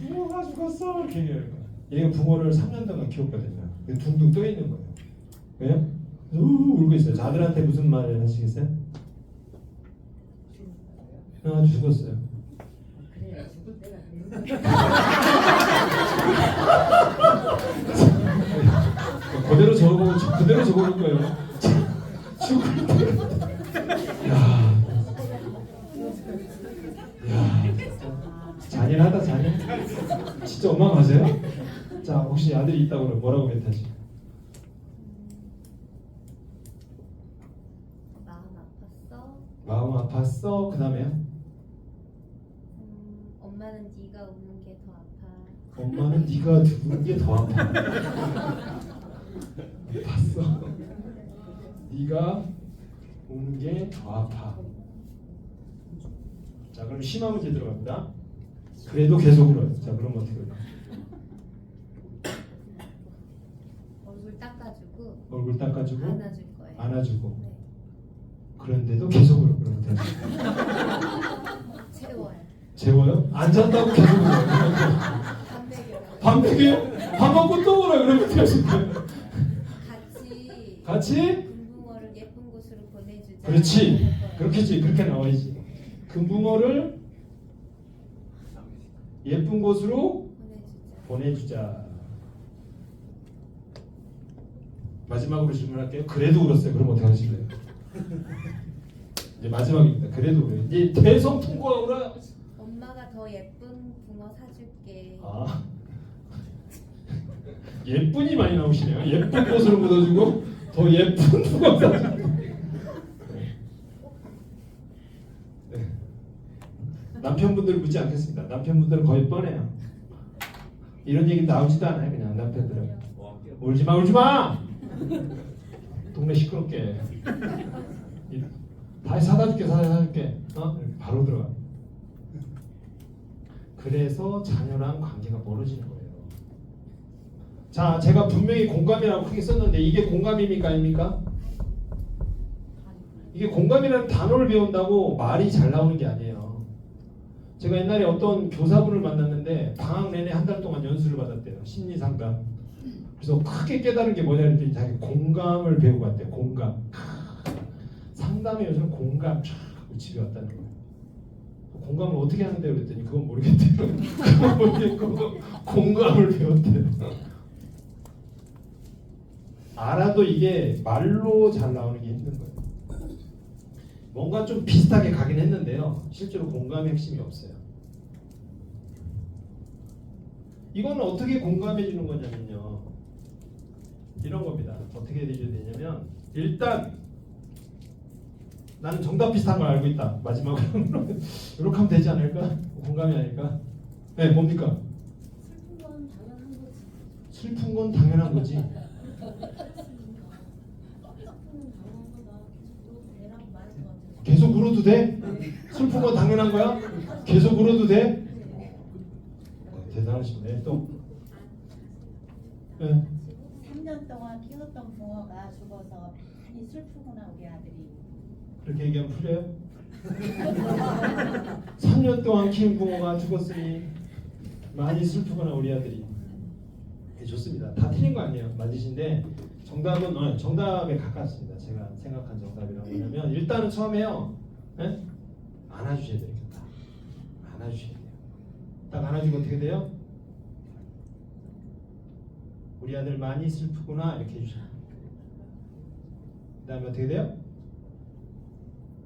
붕어가 죽었어. 이렇게 얘기하는 거예요. 얘가 붕어를 3년 동안 키웠거든요. 둥둥 떠 있는 거예요. 왜요? 울고 있어요. 자, 아들한테 무슨 말을 하시겠어요? 죽었어요. 그래 죽을 때가 되는 그대로 적어볼 거예요. 죽을 때. 야, 잔인하다 잔인. 진짜 엄마 맞아요? 자, 혹시 아들이 있다고 그러면 뭐라고 멘트하지? 마음 아팠어. 마음 아팠어. 그 다음에요? 엄마는 네가 우는 게 더 아파. 엄마는 네가 우는 게 더 아파. 봤어. 네가 우는 게 더 아파. 자, 그럼 심화 문제 들어갑니다. 그래도 계속 울어요. 자, 그럼 어떻게 해요? 얼굴 닦아주고 얼굴 닦아주고 안아줄 거예요. 안아주고. 네. 그런데도 계속 울어. 그럼 어떻게 해요? 채워요. 재워요? 안 잔다고 계속 울어요. 밥 먹여요. 밥 먹여요? 밥 먹고 또 울어요. 그럼 어떻게 하실 거예요? 같이? 금붕어를 예쁜 곳으로 보내주자. 그렇지. 그렇겠지. 그렇게 나와야지. 금붕어를 예쁜 곳으로 보내주자. 마지막으로 질문할게요. 그래도 울었어요. 그럼 어떻게 하실래요? 이제 마지막입니다. 그래도 울어요. 이제 대성통곡가 울어요. 엄마가 더 예쁜 붕어 사줄게. 아, 예쁜이 많이 나오시네요. 예쁜 곳으로 묻어주고 더 예쁜 붕어 사줄게. 네. 남편분들 묻지 않겠습니다. 남편분들은 거의 뻔해요. 이런 얘기 나오지도 않아요. 그냥 남편들은 울지마 울지마. 동네 시끄럽게. 다 사다 줄게 사다 줄게. 이렇게 바로 들어가. 그래서 자녀랑 관계가 멀어지는 거예요. 자, 제가 분명히 공감이라고 크게 썼는데 이게 공감입니까 아닙니까? 이게 공감이라는 단어를 배운다고 말이 잘 나오는 게 아니에요. 제가 옛날에 어떤 교사분을 만났는데 방학 내내 한 달 동안 연수를 받았대요. 심리 상담. 그래서 크게 깨달은 게 뭐냐 했더니 자기 공감을 배우고 갔대요. 공감. 상담의 요즘 공감 쫙 하고 집에 왔다는 거예요. 공감을 어떻게 하는데요? 그랬더니 그건 모르겠대요. 그건 모르겠고 공감을 배웠대요. 알아도 이게 말로 잘 나오는 게 힘든 거예요. 뭔가 좀 비슷하게 가긴 했는데요. 실제로 공감의 핵심이 없어요. 이거는 어떻게 공감해 주는 거냐면요. 이런 겁니다. 어떻게 해줘야 되냐면 일단 나는 정답 비슷한 걸 알고 있다. 마지막으로 이렇게 하면 되지 않을까? 공감이 아닐까? 네, 뭡니까? 슬픈 건 당연한 거지. 슬픈 건 당연한 거지. 계속 울어도 돼? 슬픈 건 당연한 거야? 계속 울어도 돼? 대단하시네. 또. 네. 3년 동안 키웠던 붕어가 죽어서 많이 슬프구나 우리 아들이. 그렇게 얘기하면 풀려요? 3년 동안 키운 붕어가 죽었으니 많이 슬프구나 우리 아들이. 네, 좋습니다. 다 틀린 거 아니에요. 맞으신데 정답은 정답에 가깝습니다. 제가 생각한 정답이란 뭐냐면 일단은 처음에요. 네? 안아주셔야 되겠다. 안아주셔야 돼요. 딱 안아주면 어떻게 돼요? 우리 아들 많이 슬프구나 이렇게 해주셔야 돼요. 그 다음에 어떻게 돼요?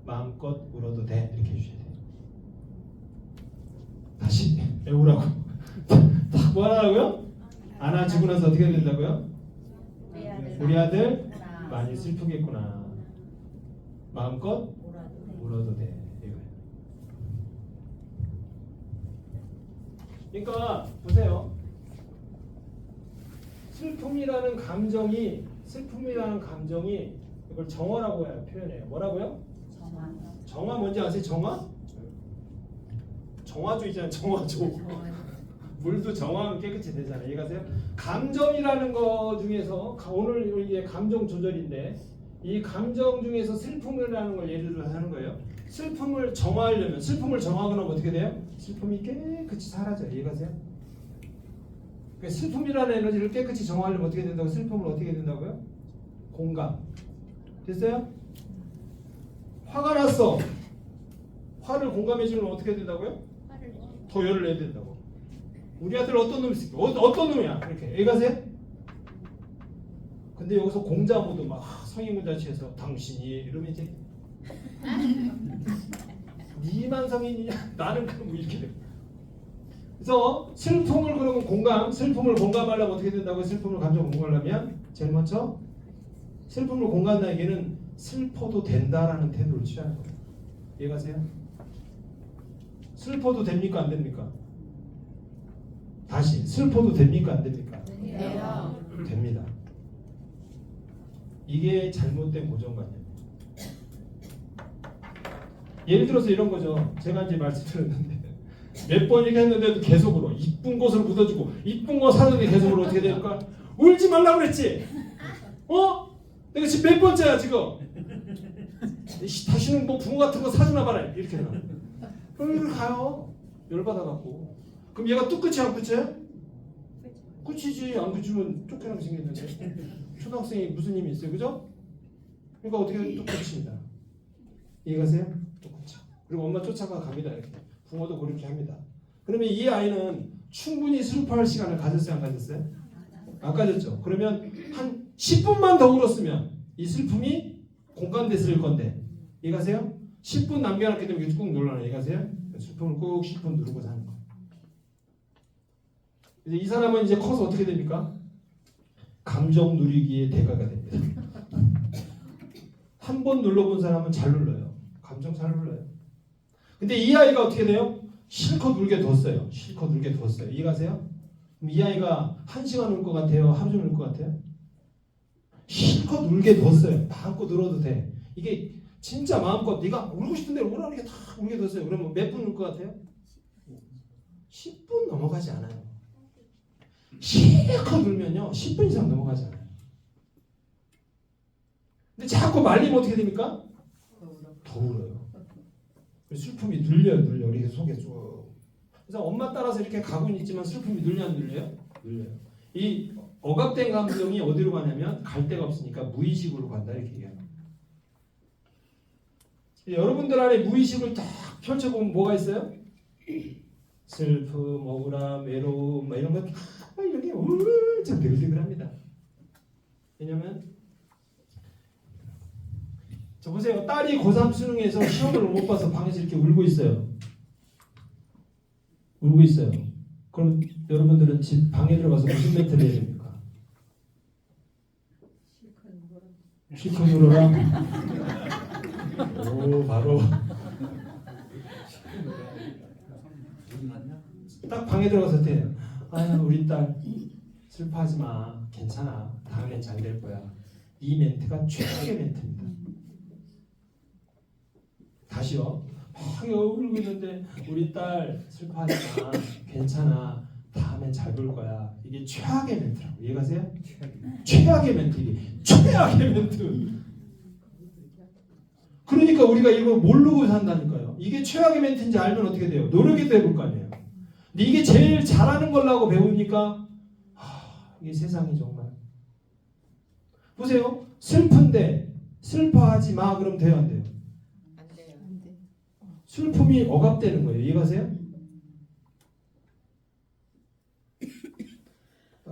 마음껏 울어도 돼 이렇게 해주셔야 돼요. 다시 외우라고. 딱 뭐 하라고요? 안아주고 나서 어떻게 된다고요? 우리 아들 많이 슬프겠구나. 마음껏 울어도 돼. 이거예요. 그러니까 보세요. 슬픔이라는 감정이 이걸 정화라고 해요. 표현해요. 뭐라고요? 정화 뭔지 아세요? 정화? 정화조 있잖아요. 정화조. 물도 정화하면 깨끗이 되잖아요. 이해가세요? 감정이라는 거 중에서 오늘 이게 감정 조절인데 이 감정 중에서 슬픔이라는 걸 예를 들어서 하는 거예요. 슬픔을 정화하려면 슬픔을 정화하고 나면 어떻게 돼요? 슬픔이 깨끗이 사라져요. 이해가세요? 그러니까 슬픔이라는 에너지를 깨끗이 정화하려면 어떻게 된다고? 슬픔을 어떻게 된다고요? 공감. 됐어요? 화가 났어. 화를 공감해 주면 어떻게 된다고요? 더 열을 내야 된다고. 우리 아들 어떤 놈이 있을까? 어떤 놈이야? 이렇게 이해가세요? 근데 여기서 공자모도 막 성인군자치에서 당신이 이러면 이제 니만 성인이냐? 나는 그럼 뭐 이렇게 돼. 그래서 슬픔을 그러면 슬픔을 공감하려면 어떻게 된다고? 슬픔을 감정 공감하려면 제일 먼저 슬픔을 공감한다는 얘기는 슬퍼도 된다라는 태도를 취하는 거예요. 이해가세요? 슬퍼도 됩니까? 안 됩니까? 다시 슬퍼도 됩니까? 안 됩니까? 돼요. 됩니다. 이게 잘못된 고정관념이에요. 예를 들어서 이런 거죠. 제가 이제 말씀드렸는데 몇 번 이렇게 했는데도 계속 울어. 이쁜 곳을 묻어주고 이쁜 거 사는데 계속 울어. 어떻게 될까? 울지 말라고 그랬지? 내가 지금 몇 번째야 지금? 다시는 뭐 붕어 같은 거 사주나 봐라. 이렇게 해요. 그럼 이렇게 가요. 열받아갖고. 그럼 얘가 뚝 끝이 안 끝이야? 끝이지. 안 끝이면 쫓겨나게 생겼는데. 초등학생이 무슨 힘이 있어요, 그죠? 그러니까 어떻게 뚝 끝입니다. 이해가세요? 뚝 끝이. 그리고 엄마 쫓아가 갑니다. 이렇게. 부모도 그렇게 합니다. 그러면 이 아이는 충분히 슬퍼할 시간을 가졌어요, 안 가졌어요? 안 가졌죠. 그러면 한 10분만 더 울었으면 이 슬픔이 공감됐을 건데. 이해가세요? 10분 남겨놨기 때문에 꾹 눌러놔요. 이해가세요? 슬픔을 꾹 10분 누르고 사는 거예요. 이제 이 사람은 이제 커서 어떻게 됩니까? 감정 누리기의 대가가 됩니다. 한 번 눌러본 사람은 잘 눌러요. 감정 잘 눌러요. 근데 이 아이가 어떻게 돼요? 실컷 울게 뒀어요. 실컷 울게 뒀어요. 이해가세요? 그럼 이 아이가 1시간 울 것 같아요? 하루 종일 울 것 같아요? 실컷 울게 뒀어요. 마음껏 울어도 돼. 이게 진짜 마음껏 네가 울고 싶은 대로 울라는 게 다 울게 뒀어요. 그러면 몇 분 울 것 같아요? 10분 넘어가지 않아요. 실컷 울면요 10분 이상 넘어가지 않아요. 근데 자꾸 말리면 어떻게 됩니까? 더 울어요. 슬픔이 눌려요. 이렇게 속에 쭉. 그래서 엄마 따라서 이렇게 가고는 있지만 슬픔이 눌려 안 눌려요? 눌려요. 이 억압된 감정이 어디로 가냐면 갈 데가 없으니까 무의식으로 간다 이렇게 얘기합니다. 여러분들 안에 무의식을 딱 펼쳐보면 뭐가 있어요? 슬픔, 억울함, 외로움 이런 거 이런 게 엄청 드글드글합니다. 왜냐면 저 보세요. 딸이 고3 수능에서 시험을 못 봐서 방에서 이렇게 울고 있어요. 울고 있어요. 그럼 여러분들은 집 방에 들어가서 무슨 멘트를 해야 됩니까? 실컷 울어라. 오 바로 딱 방에 방에 들어가서 어때요? 아유 우리 딸 슬퍼하지 마. 괜찮아. 다음엔 잘 될 거야. 이 멘트가 최악의 멘트입니다. 다시요. 막 울고 있는데 우리 딸 슬퍼하지 마. 괜찮아. 다음엔 잘 볼 거야. 이게 최악의 멘트라고. 이해가세요? 최악의 멘트. 이게 최악의 멘트. 그러니까 우리가 이거 모르고 산다니까요. 이게 최악의 멘트인지 알면 어떻게 돼요? 노력해도 해볼 거 아니에요. 근데 이게 제일 잘하는 걸라고 배우니까 이게 세상이 정말. 보세요. 슬픈데 슬퍼하지 마 그럼 돼요 안 돼요? 안 돼요. 슬픔이 억압되는 거예요. 이해가세요?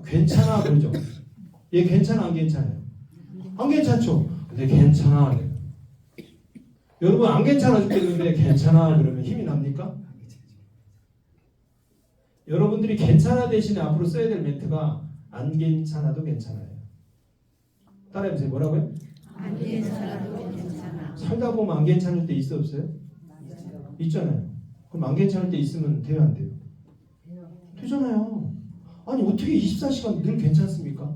괜찮아 그러죠. 얘 괜찮아 안 괜찮아요? 안 괜찮죠. 근데 괜찮아. 여러분 안 괜찮아 죽겠는데 괜찮아 그러면 힘이 납니까? 여러분들이 괜찮아 대신에 앞으로 써야 될 멘트가 안 괜찮아도 괜찮아요. 따라해보세요. 뭐라고요? 안 괜찮아도 괜찮아. 살다 보면 안 괜찮을 때 있어 없어요? 있잖아요. 그럼 안 괜찮을 때 있으면 돼요 안 돼요? 되잖아요. 아니 어떻게 24시간 늘 괜찮습니까?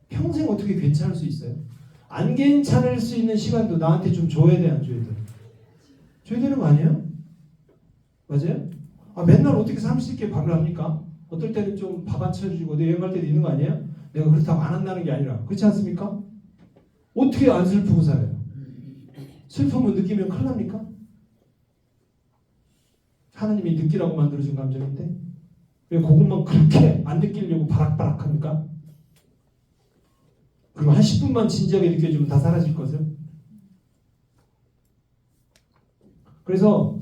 평생 어떻게 괜찮을 수 있어요? 안 괜찮을 수 있는 시간도 나한테 좀 줘야 돼 안 줘야 돼? 줘야 되는 거 아니에요? 맞아요? 맨날 어떻게 살 수 있게 밥을 합니까? 어떨 때는 좀 밥 안 차려주고 내 여행 갈 때도 있는 거 아니에요? 내가 그렇다고 안 한다는 게 아니라 그렇지 않습니까? 어떻게 안 슬프고 살아요? 슬픔을 느끼면 큰일 납니까? 하나님이 느끼라고 만들어준 감정인데 왜 그것만 그렇게 안 느끼려고 바락바락합니까? 그리고 한 10분만 진지하게 느껴주면 다 사라질 것을. 그래서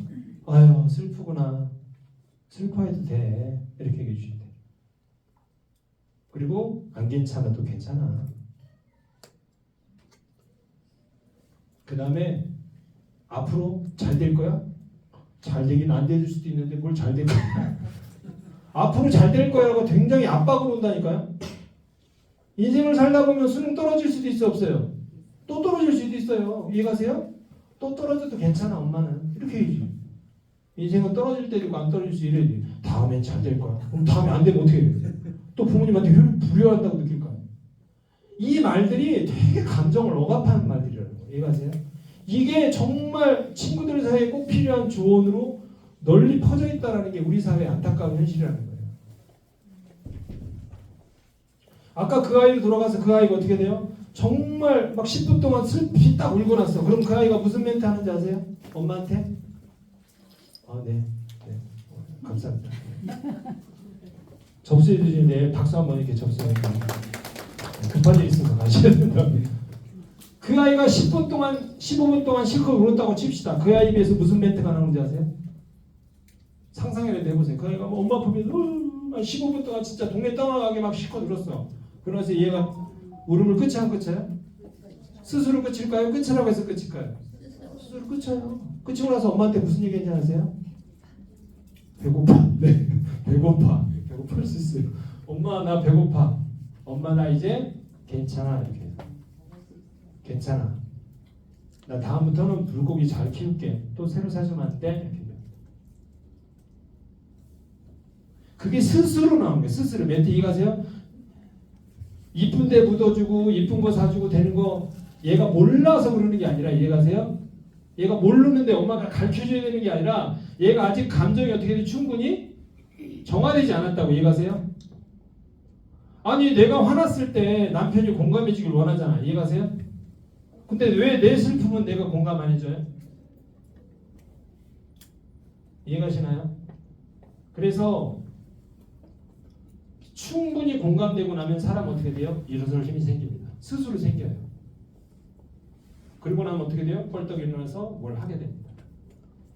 아유 슬프구나. 슬퍼해도 돼. 이렇게 얘기해 주시면 돼요. 그리고 안 괜찮아도 괜찮아. 그 다음에 앞으로 잘 될 거야? 잘 되긴 안 될 수도 있는데 뭘 잘 될 거야? 앞으로 잘 될 거야라고 굉장히 압박으로 온다니까요. 인생을 살다 보면 수능 떨어질 수도 있어 없어요? 또 떨어질 수도 있어요. 이해가세요? 또 떨어져도 괜찮아 엄마는. 이렇게 얘기지. 인생은 떨어질 때도 있고 안 떨어질 수 이래야 돼. 다음엔 잘 될 거야. 그럼 다음에 안 되면 어떻게 해요? 또 부모님한테 불효한다고 느낄 거야. 이 말들이 되게 감정을 억압하는 말들이라는 거예요. 이해가세요? 이게 정말 친구들 사이에 꼭 필요한 조언으로 널리 퍼져 있다는 게 우리 사회의 안타까운 현실이라는 거예요. 아까 그 아이로 돌아가서 그 아이가 어떻게 돼요? 정말 막 10분 동안 슬피 딱 울고 났어. 그럼 그 아이가 무슨 멘트 하는지 아세요? 엄마한테? 네. 감사합니다. 접수해 주시는데 박수 한번 이렇게 접수해 주세요. 급한 일 있어서 가셔야 된답니다. 그 아이가 10분 동안, 15분 동안 실컷 울었다고 칩시다. 그 아이에 비해서 무슨 멘트가 나오는지 아세요? 상상이라도 해보세요. 그 아이가 엄마 보면서 15분 동안 진짜 동네 떠나가게 막 실컷 울었어. 그러면서 얘가 울음을 끝이 안 끝이에요? 스스로 끝일까요? 끝이라고 해서 끝일까요? 스스로 끝이에요. 끝이고 나서 엄마한테 무슨 얘기 했는지 아세요? 배고파. 네, 배고파. 배고플 수 있어요. 엄마 나 배고파. 엄마 나 이제 괜찮아. 이렇게 해서. 괜찮아. 나 다음부터는 물고기 잘 키울게. 또 새로 사주면 안 돼? 이렇게. 그게 스스로 나온 거예요. 스스로. 멘트 이해가세요? 이쁜 데 묻어주고 이쁜 거 사주고 되는 거 얘가 몰라서 그러는 게 아니라 이해가세요? 얘가 모르는데 엄마가 가르쳐줘야 되는 게 아니라 얘가 아직 감정이 어떻게 돼 충분히 정화되지 않았다고. 이해가세요? 아니 내가 화났을 때 남편이 공감해 주길 원하잖아. 이해가세요? 근데 왜 내 슬픔은 내가 공감 안 해줘요? 이해가시나요? 그래서 충분히 공감되고 나면 사람 어떻게 돼요? 일어설 힘이 생깁니다. 스스로 생겨요. 그리고 나면 어떻게 돼요? 벌떡 일어나서 뭘 하게 됩니다.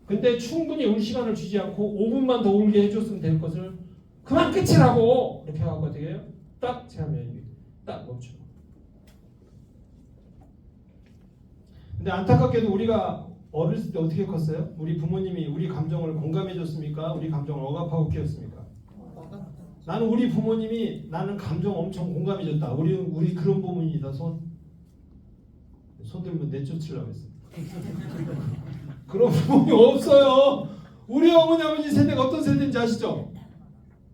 근데 충분히 울 시간을 주지 않고 5분만 더 울게 해줬으면 될 것을 그만 끝이라고 이렇게 하고 어떻게 해요? 딱 제하면 딱 멈추고. 근데 안타깝게도 우리가 어렸을 때 어떻게 컸어요? 우리 부모님이 우리 감정을 공감해줬습니까? 우리 감정을 억압하고 키웠습니까? 나는 우리 부모님이 나는 감정 엄청 공감해줬다. 우리 그런 부모입니다. 손 들면 내쫓으려고 했어. 그런 부모님 없어요. 우리 어머니 아버지 세대가 어떤 세대인지 아시죠?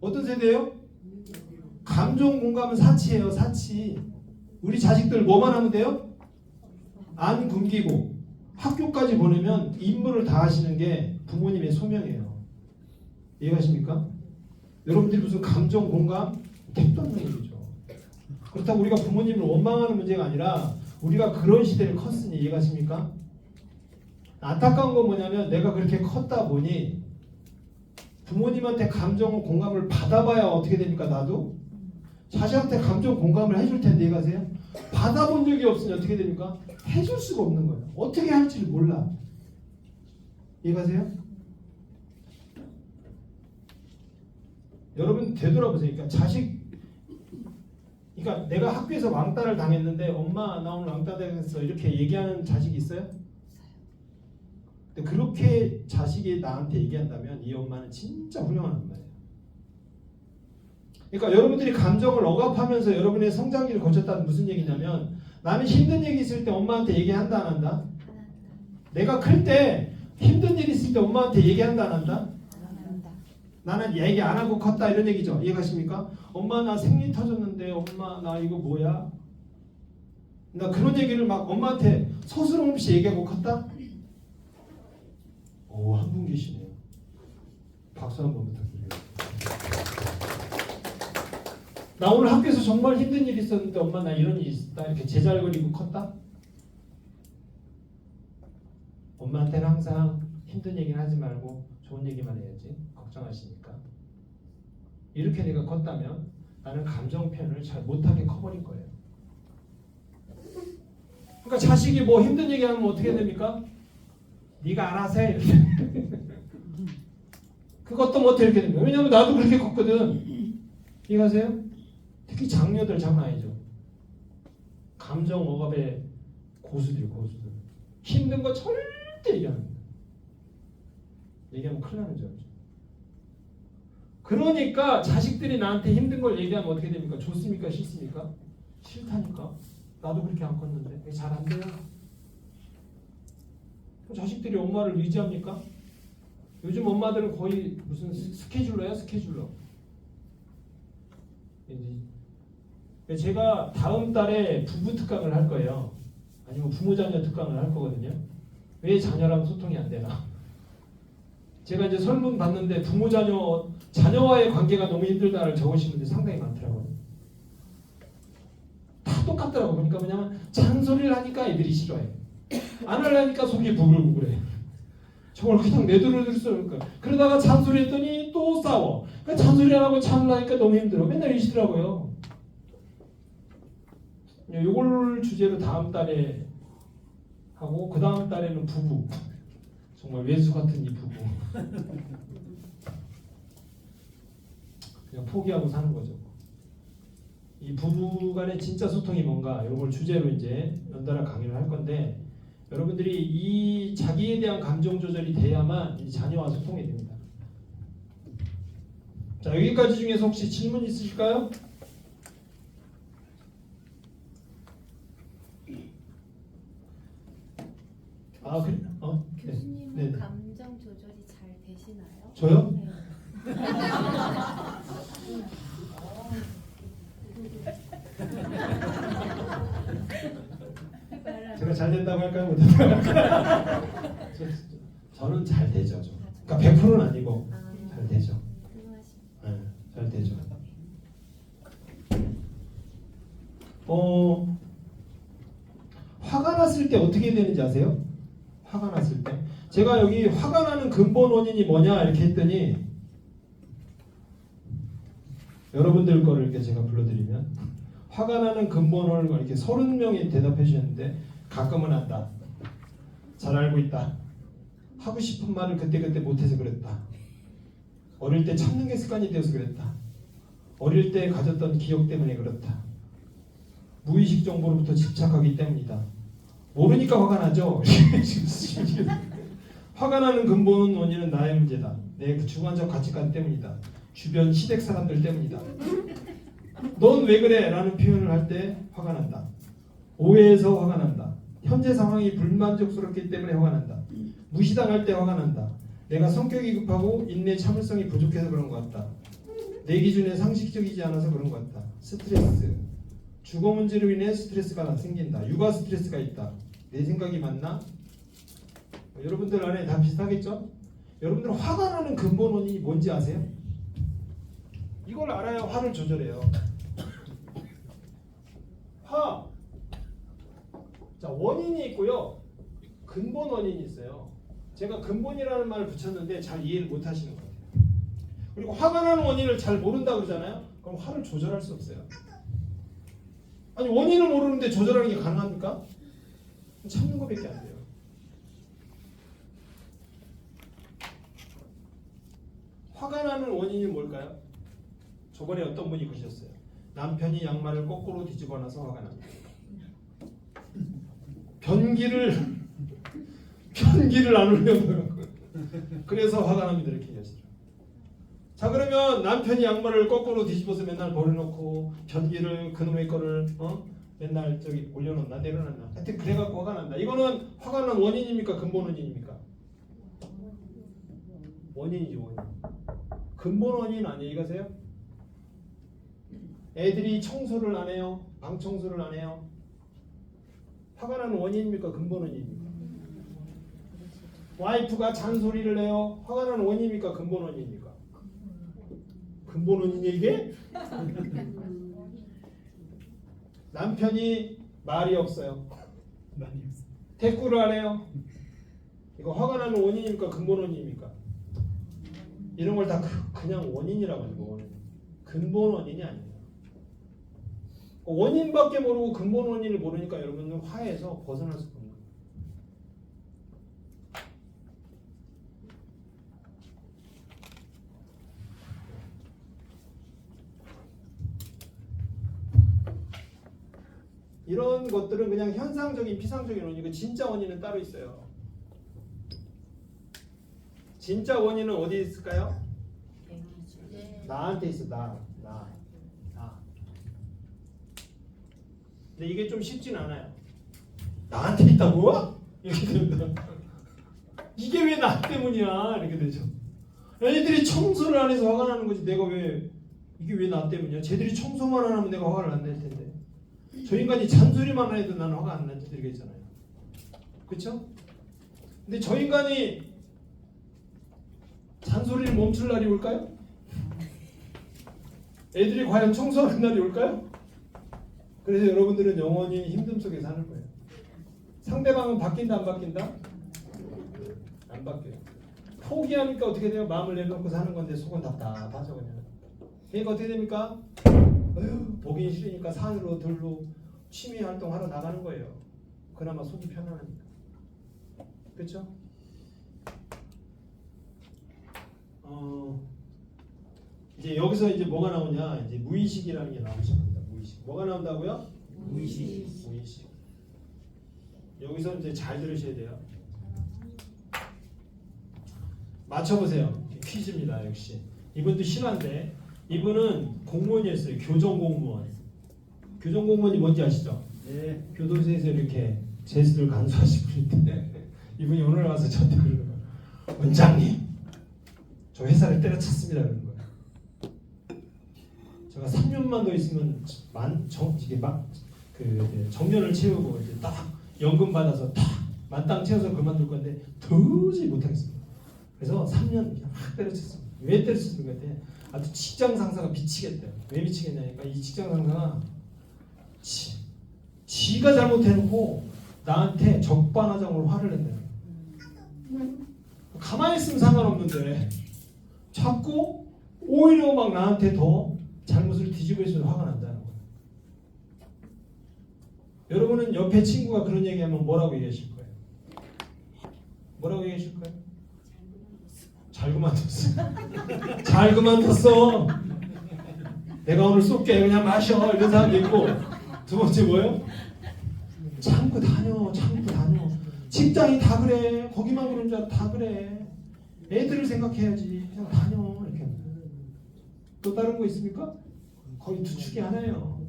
어떤 세대예요? 감정 공감은 사치예요. 사치. 우리 자식들 뭐만 하면 돼요? 안 굶기고 학교까지 보내면 임무를 다 하시는 게 부모님의 소명이에요. 이해가십니까? 여러분들이 무슨 감정 공감? 택도 없는 얘기죠. 그렇다고 우리가 부모님을 원망하는 문제가 아니라 우리가 그런 시대를 컸으니 이해가십니까? 안타까운 건 뭐냐면 내가 그렇게 컸다 보니 부모님한테 감정 공감을 받아봐야 어떻게 됩니까? 나도 자식한테 감정 공감을 해줄 텐데 이해가세요? 받아본 적이 없으니 어떻게 됩니까? 해줄 수가 없는 거예요. 어떻게 할지를 몰라. 이해가세요? 여러분 되돌아보세요. 그러니까 자식, 그러니까 내가 학교에서 왕따를 당했는데 엄마 나 오늘 왕따 당했어 이렇게 얘기하는 자식이 있어요? 근데 그렇게 자식이 나한테 얘기한다면 이 엄마는 진짜 훌륭한 엄마예요. 그러니까 여러분들이 감정을 억압하면서 여러분의 성장기를 거쳤다는 무슨 얘기냐면 나는 힘든 얘기 있을 때 엄마한테 얘기한다 안 한다? 내가 클 때 힘든 일 있을 때 엄마한테 얘기한다 안 한다? 나는 얘기 안 하고 컸다 이런 얘기죠. 이해가십니까? 엄마 나 생리 터졌는데 엄마 나 이거 뭐야? 나 그런 얘기를 막 엄마한테 서스럼 없이 얘기하고 컸다? 오, 한 분 계시네요. 박수 한번 부탁드려요. 나 오늘 학교에서 정말 힘든 일이 있었는데 엄마 나 이런 일이 있었다 이렇게 제잘거리고 컸다? 엄마한테는 항상 힘든 얘기는 하지 말고 좋은 얘기만 해야지 걱정하시니까 이렇게 내가 컸다면 나는 감정 표현을 잘 못하게 커버린 거예요. 그러니까 자식이 뭐 힘든 얘기하면 어떻게 됩니까? 네가 알아서 해 이렇게. 그것도 못해 이렇게 됩니다. 왜냐면 나도 그렇게 컸거든. 이해가세요? 특히 장녀들 장난 아니죠. 감정 억압의 고수들. 힘든 거 절대 얘기 안 합니다. 얘기하면 큰일 나는 줄 알죠. 그러니까 자식들이 나한테 힘든 걸 얘기하면 어떻게 됩니까? 좋습니까? 싫습니까? 싫다니까. 나도 그렇게 안 컸는데 잘 안 돼요. 자식들이 엄마를 의지합니까? 요즘 엄마들은 거의 무슨 스케줄러야 스케줄러. 제가 다음 달에 부부 특강을 할 거예요. 아니면 부모자녀 특강을 할 거거든요. 왜 자녀랑 소통이 안 되나? 제가 이제 설문 봤는데 자녀와의 관계가 너무 힘들다를 적으신 분들이 상당히 많더라고요. 다 똑같더라고요. 그러니까 뭐냐면 잔소리를 하니까 애들이 싫어해. 안 하려니까 속이 부글부글해. 정말 그냥 내두를 쓰니까. 그러다가 잔소리 했더니 또 싸워. 그러니까 잔소리 안 하고 참으려니까 너무 힘들어. 맨날 이러시더라고요. 요걸 주제로 다음 달에 하고 그 다음 달에는 부부. 정말 외수 같은 이 부부. 그냥 포기하고 사는 거죠. 이 부부 간의 진짜 소통이 뭔가 이걸 주제로 이제 연달아 강의를 할 건데 여러분들이 이 자기에 대한 감정 조절이 돼야만 이 자녀와 소통이 됩니다. 자, 여기까지 중에서 혹시 질문 있으실까요? 아, 그래? 교수님은 네. 감정 조절이 잘 되시나요? 저요? 네. 제가 잘 된다고 할까요? 못한다고 할까요? 저는 잘 되죠. 그러니까 100%는 아니고 잘 되죠. 네, 잘 되죠. 화가 났을 때 어떻게 되는지 아세요? 화가 났을 때 제가 여기 화가 나는 근본 원인이 뭐냐 이렇게 했더니 여러분들 거를 이렇게 제가 불러드리면 화가 나는 근본을 이렇게 30명이 대답해 주셨는데 가끔은 한다. 잘 알고 있다. 하고 싶은 말을 그때그때 못해서 그랬다. 어릴 때 참는 게 습관이 되어서 그랬다. 어릴 때 가졌던 기억 때문에 그렇다. 무의식 정보로부터 집착하기 때문이다. 모르니까 화가 나죠. 화가 나는 근본 원인은 나의 문제다. 내 주관적 가치관 때문이다. 주변 시댁 사람들 때문이다. 넌 왜 그래? 라는 표현을 할 때 화가 난다. 오해해서 화가 난다. 현재 상황이 불만족스럽기 때문에 화가 난다. 무시당할 때 화가 난다. 내가 성격이 급하고 인내 참을성이 부족해서 그런 것 같다. 내 기준에 상식적이지 않아서 그런 것 같다. 스트레스. 주거 문제로 인해 스트레스가 생긴다. 육아 스트레스가 있다. 내 생각이 맞나? 여러분들 안에 다 비슷하겠죠? 여러분들 화가 나는 근본 원인이 뭔지 아세요? 이걸 알아야 화를 조절해요. 화. 자, 원인이 있고요. 근본 원인이 있어요. 제가 근본이라는 말을 붙였는데 잘 이해를 못 하시는 것 같아요. 그리고 화가 나는 원인을 잘 모른다 그러잖아요. 그럼 화를 조절할 수 없어요. 아니 원인을 모르는데 조절하는 게 가능합니까? 참는 것밖에 안 돼요. 화가 나는 원인이 뭘까요? 저번에 어떤 분이 그러셨어요. 남편이 양말을 거꾸로 뒤집어 놔서 화가 납니다. 변기를 안 올려놓은 그래서 화가 납니다. 이렇게 얘기하시죠. 자, 그러면 남편이 양말을 거꾸로 뒤집어서 맨날 버려놓고 변기를 그놈의 거를 맨날 저기 올려놓나 내려놨나 하여튼 그래갖고 화가 난다. 이거는 화가 난 원인입니까? 근본 원인입니까? 원인이죠. 원인. 근본 원인 아니에요? 이거세요? 애들이 청소를 안 해요? 방 청소를 안 해요? 화가 나는 원인입니까? 근본 원인입니까? 와이프가 잔소리를 해요? 화가 나는 원인입니까? 근본 원인입니까? 근본 원인이 이게? 남편이 말이 없어요. 많이 없어. 대꾸를 안 해요. 이거 화가 나는 원인입니까? 근본 원인입니까? 이런 걸 다 그냥 원인이라고 하는 거. 근본 원인이 아니에요. 원인밖에 모르고 근본 원인을 모르니까 여러분은 화에서 벗어날 수 없는 거예요. 이런 것들은 그냥 현상적인 피상적인 원인이고 진짜 원인은 따로 있어요. 진짜 원인은 어디 있을까요? 나한테 있어. 나. 근데 이게 좀 쉽진 않아요. 나한테 있다고? 이렇게 됩니다. 이게 왜 나 때문이야? 이렇게 되죠. 애들이 청소를 안 해서 화가 나는 거지. 내가 왜 이게 왜 나 때문이야? 쟤들이 청소만 안 하면 내가 화를 안 낼 텐데. 저 인간이 잔소리만 해도 나는 화가 안 나지 되겠잖아요. 그렇죠? 근데 저 인간이 잔소리를 멈출 날이 올까요? 애들이 과연 청소하는 날이 올까요? 그래서 여러분들은 영원히 힘듦 속에 사는 거예요. 상대방은 바뀐다 안 바뀐다? 안 바뀌어요. 포기하니까 어떻게 돼요? 마음을 내놓고 사는 건데 속은 답답하죠 그냥. 그러니까 어떻게 됩니까? 보기 싫으니까 산으로 들로 취미 활동하러 나가는 거예요. 그나마 속이 편안하니까. 그렇죠? 이제 여기서 이제 뭐가 나오냐? 이제 무의식이라는 게 나오고 싶습니다. 무의식. 뭐가 나온다고요? 무의식. 무의식. 여기서 이제 잘 들으셔야 돼요. 맞춰보세요. 퀴즈입니다. 역시 이분도 심한데 이분은 공무원이었어요. 교정공무원. 교정공무원이 뭔지 아시죠? 네. 교도소에서 이렇게 제수를 간수하신 분인데 이분이 오늘 와서 저한테 그러는 거예요. 원장님, 저 회사를 때려쳤습니다. 그러는 거예요. 제가 3년만 더 있으면 정년을 채우고 이제 딱 연금 받아서 딱 만땅 채워서 그만둘 건데 도저히 못하겠습니다. 그래서 3년 그냥 확 때려쳤습니다. 왜 때려쳤는 것 같아? 아주 직장 상사가 미치겠대요. 왜 미치겠냐니까 이 직장 상사가 지가 잘못해놓고 나한테 적반하장으로 화를 낸대요. 가만히 있으면 상관없는데 자꾸 오히려 막 나한테 더 잘못을 뒤집어 있으면 화가 난다는 거예요. 여러분은 옆에 친구가 그런 얘기하면 뭐라고 얘기하실 거예요? 뭐라고 얘기하실 거예요? 잘 그만뒀어. 잘 그만뒀어. 내가 오늘 쏠게. 그냥 마셔. 이런 사람도 있고. 두 번째 뭐예요? 참고 다녀. 직장이 다 그래. 거기만 그런 줄 알아. 다 그래. 애들을 생각해야지. 그냥 다녀. 이렇게. 또 다른 거 있습니까? 거의 두 축이 하나예요.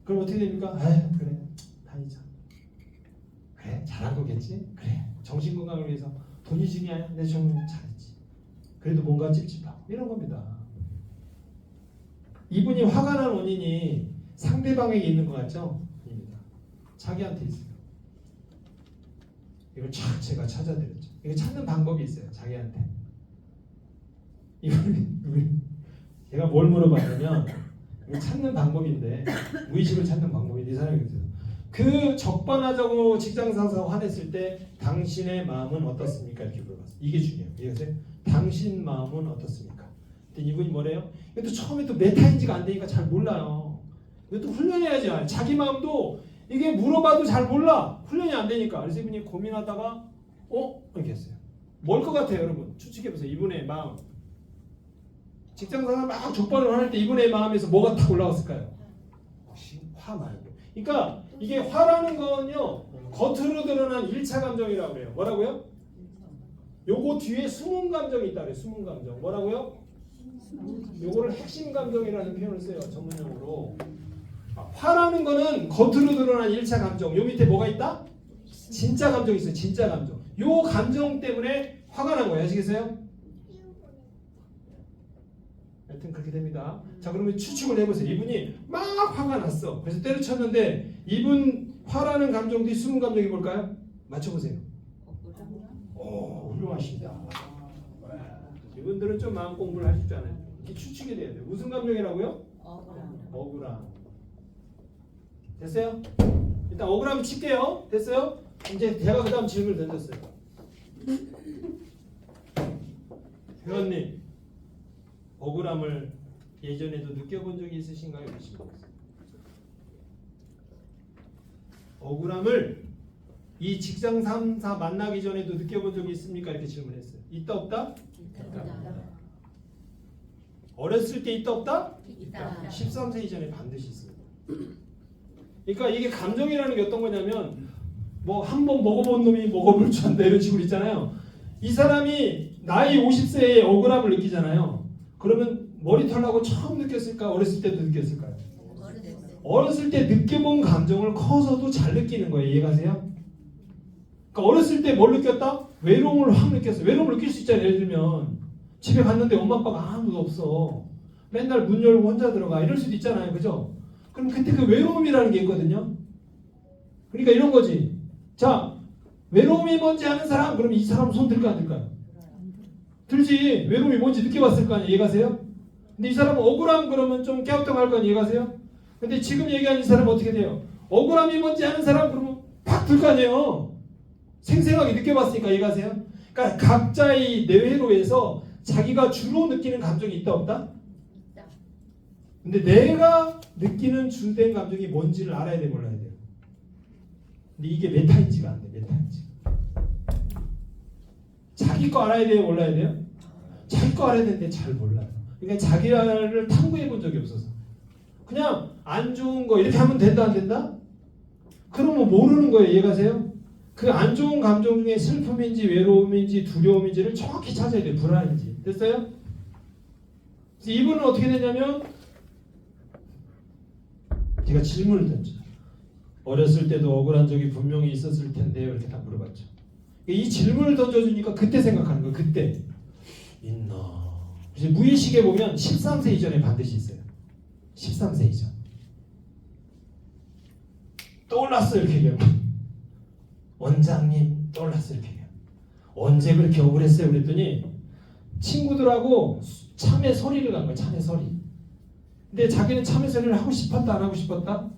그럼 어떻게 됩니까? 아휴 그래. 다니자. 그래. 잘한 거겠지? 그래. 정신건강을 위해서. 돈이 중요해. 내 정신 잘했지. 그래도 뭔가 찝찝하고 이런 겁니다. 이분이 화가 난 원인이 상대방에게 있는 것 같죠? 아닙니다. 자기한테 있어요. 이걸 쫙 제가 찾아드렸죠. 이거 찾는 방법이 있어요. 자기한테. 이걸 제가 뭘 물어봤냐면 이거 찾는 방법인데 무의식을 찾는 방법인데 이 사람이 그랬어요. 그 적반하장으로 직장 상사가 화냈을 때 당신의 마음은 어떻습니까? 이렇게 물어봤어요. 이게 중요해요. 이해하세요? 당신 마음은 어떻습니까? 근데 이분이 뭐래요? 이것도 처음에 또 메타인지가 안 되니까 잘 몰라요. 이것도 훈련해야지. 자기 마음도 이게 물어봐도 잘 몰라. 훈련이 안 되니까. 그래서 이분이 고민하다가 이렇게 했어요. 뭘 것 같아요, 여러분? 추측해보세요. 이분의 마음. 직장상사 막 족발을 화낼 때 이분의 마음에서 뭐가 탁 올라왔을까요? 혹시 화 말고. 그러니까 이게 화라는 거는요, 겉으로 드러난 1차 감정이라고 그래요. 뭐라고요? 요거 뒤에 숨은 감정이 있다 그래요. 숨은 감정. 뭐라고요? 요거를 핵심 감정이라는 표현을 써요. 전문용어로. 화라는 거는 겉으로 드러난 1차 감정. 요 밑에 뭐가 있다? 진짜 감정이 있어요. 진짜 감정. 요 감정 때문에 화가 난 거예요. 아시겠어요? 하여튼 그렇게 됩니다. 자, 그러면 추측을 해보세요. 이분이 막 화가 났어. 그래서 때려쳤는데 이분 화라는 감정 뒤 숨은 감정이 뭘까요? 맞춰보세요. 오, 훌륭하십니다. 이분들은 좀 마음 공부를 하실 줄 아나요? 이게 추측이 돼야 돼요. 무슨 감정이라고요? 억울함. 됐어요? 일단 억울함 칠게요. 됐어요? 이제 제가 그 다음 질문을 던졌어요. 회원님, 억울함을 예전에도 느껴본 적이 있으신가요? 억울함을 이 직장 3사 만나기 전에도 느껴본 적이 있습니까? 이렇게 질문했어요. 있다 없다? 있다. 어렸을 때 있다 없다? 있다. 13세 이전에 반드시 있습니다. 그러니까 이게 감정이라는 게 어떤 거냐면 뭐 한 번 먹어본 놈이 먹어볼 줄 안다 이런 식으로 있잖아요. 이 사람이 나이 50세에 억울함을 느끼잖아요. 그러면 머리털 나고 처음 느꼈을까? 어렸을 때도 느꼈을까요? 어렸을 때 느껴본 감정을 커서도 잘 느끼는 거예요. 이해가세요? 그러니까 어렸을 때 뭘 느꼈다? 외로움을 확 느꼈어요. 외로움을 느낄 수 있잖아요. 예를 들면 집에 갔는데 엄마 아빠가 아무도 없어. 맨날 문 열고 혼자 들어가. 이럴 수도 있잖아요. 그죠? 그럼 그때 그 외로움이라는 게 있거든요. 그러니까 이런 거지. 자, 외로움이 뭔지 아는 사람? 그럼 이 사람 손 들까 안 들까요? 들지. 외로움이 뭔지 느껴봤을 거 아니에요. 이해가세요? 근데 이 사람은 억울함 그러면 좀 깨우뚱할 거 아니에요. 이해가세요? 근데 지금 얘기하는 이 사람은 어떻게 돼요? 억울함이 뭔지 아는 사람 그러면 팍 들 거 아니에요. 생생하게 느껴봤으니까. 이해가세요? 그러니까 각자의 뇌회로에서 자기가 주로 느끼는 감정이 있다 없다? 근데 내가 느끼는 주된 감정이 뭔지를 알아야 돼 몰라야 돼요. 근데 이게 메타인지가 안 돼. 메타인지. 자기 거 알아야 돼요 몰라야 돼요? 자기 거 알아야 되는데 잘 몰라요. 그러니까 자기를 탐구해 본 적이 없어서 그냥 안 좋은 거 이렇게 하면 된다 안 된다? 그러면 모르는 거예요. 이해가세요? 그 안 좋은 감정 중에 슬픔인지 외로움인지 두려움인지를 정확히 찾아야 돼요. 불안인지. 됐어요? 그래서 이분은 어떻게 되냐면 제가 질문을 던져요. 어렸을 때도 억울한 적이 분명히 있었을 텐데요. 이렇게 다 물어봤죠. 이 질문을 던져주니까 그때 생각하는 거예요. 그때 있나. 그래서 무의식에 보면 13세 이전에 반드시 있어요. 13세 이전. 떠올랐어요. 이렇게 얘기해요. 원장님 떠올랐어요. 이렇게 얘기해요. 언제 그렇게 억울했어요? 그랬더니 친구들하고 참외 서리를 간 거예요. 참외 서리. 근데 자기는 참외 서리를 하고 싶었다 안 하고 싶었다?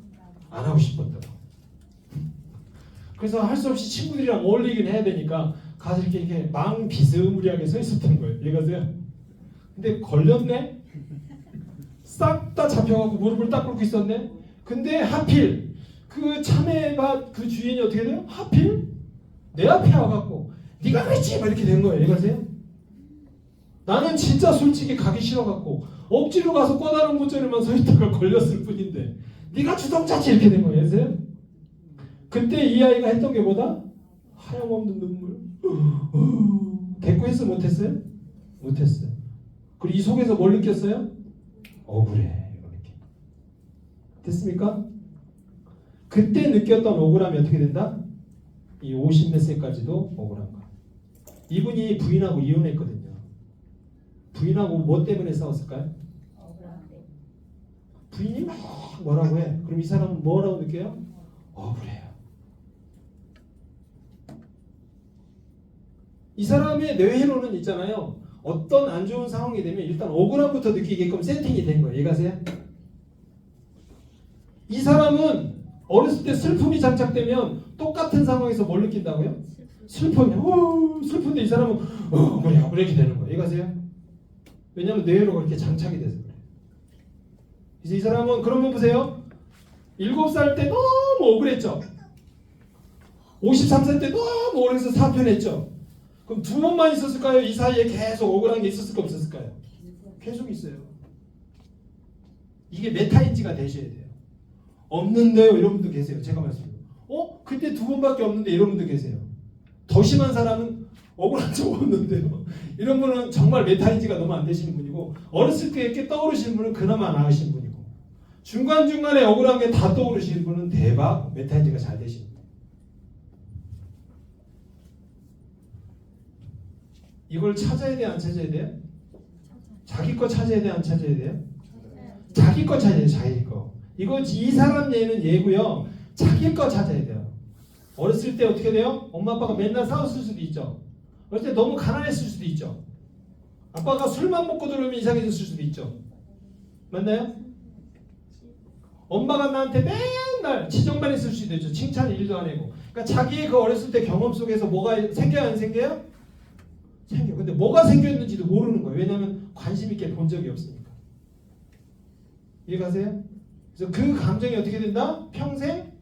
안 하고 싶었다. 그래서 할 수 없이 친구들이랑 어울리긴 해야 되니까 가서 이렇게 망 비스무리하게 서 있었던 거예요. 이해가세요? 근데 걸렸네? 싹 다 잡혀가고 무릎을 딱 꿇고 있었네? 근데 하필 그 참외밭 그 주인이 어떻게 돼요? 하필 내 앞에 와갖고 네가 그랬지! 막 이렇게 된 거예요. 이해가세요? 나는 진짜 솔직히 가기 싫어갖고 억지로 가서 꼬다른 문자리만 서 있다가 걸렸을 뿐인데 네가 주동자지 이렇게 된 거예요. 아세요? 그때 이 아이가 했던 게 뭐다? 하염없는 눈물. 대꾸했어 못했어요? 못했어요. 그리고 이 속에서 뭘 느꼈어요? 억울해. 이렇게. 됐습니까? 그때 느꼈던 억울함이 어떻게 된다? 이 50몇 세까지도 억울한 거야. 이분이 부인하고 이혼했거든요. 부인하고 뭐 때문에 싸웠을까요? 부인이 막 뭐라고 해. 그럼 이 사람은 뭐라고 느껴요? 억울해요. 이 사람의 뇌회로는 있잖아요. 어떤 안 좋은 상황이 되면 일단 억울함부터 느끼게끔 세팅이 된 거예요. 이해가세요? 이 사람은 어렸을 때 슬픔이 장착되면 똑같은 상황에서 뭘 느낀다고요? 슬픔이요. 슬픈데 이 사람은 억울해 이렇게 되는 거예요. 이해가세요? 왜냐하면 뇌회로가 이렇게 장착이 돼서 그래요. 그래서 이 사람은 그런 거 보세요. 7살 때 너무 억울했죠. 53살 때 너무 억울해서 사표냈죠. 그럼 2번만 있었을까요? 이 사이에 계속 억울한 게 있었을까 없었을까요? 계속 있어요. 이게 메타인지가 되셔야 돼요. 없는데요 이런 분도 계세요. 제가 말씀드려요. 그때 2번밖에 없는데 이런 분도 계세요. 더 심한 사람은 억울한 적 없는데요. 이런 분은 정말 메타인지가 너무 안 되시는 분이고, 어렸을 때 이렇게 떠오르시는 분은 그나마 나으신 분이고, 중간중간에 억울한 게 다 떠오르시는 분은 대박 메타인지가 잘 되시는 분이에요. 이걸 찾아야 돼요? 안 찾아야 돼요? 자기 거 찾아야 돼요? 안 찾아야 돼요? 자기 거 찾아야 돼요. 자기 거. 이거 이 사람 예는 예고요. 자기 거 찾아야 돼요. 어렸을 때 어떻게 돼요? 엄마 아빠가 맨날 싸웠을 수도 있죠. 어렸을 때 너무 가난했을 수도 있죠. 아빠가 술만 먹고 들어오면 이상해졌을 수도 있죠. 맞나요? 엄마가 나한테 맨날 지적만 했을 수도 있죠. 칭찬 일도 안 하고. 그러니까 자기의 그 어렸을 때 경험 속에서 뭐가 생겨요? 안 생겨요? 생겨. 근데 뭐가 생겼는지도 모르는 거예요. 왜냐하면 관심 있게 본 적이 없으니까. 이해가세요? 그래서 그 감정이 어떻게 된다? 평생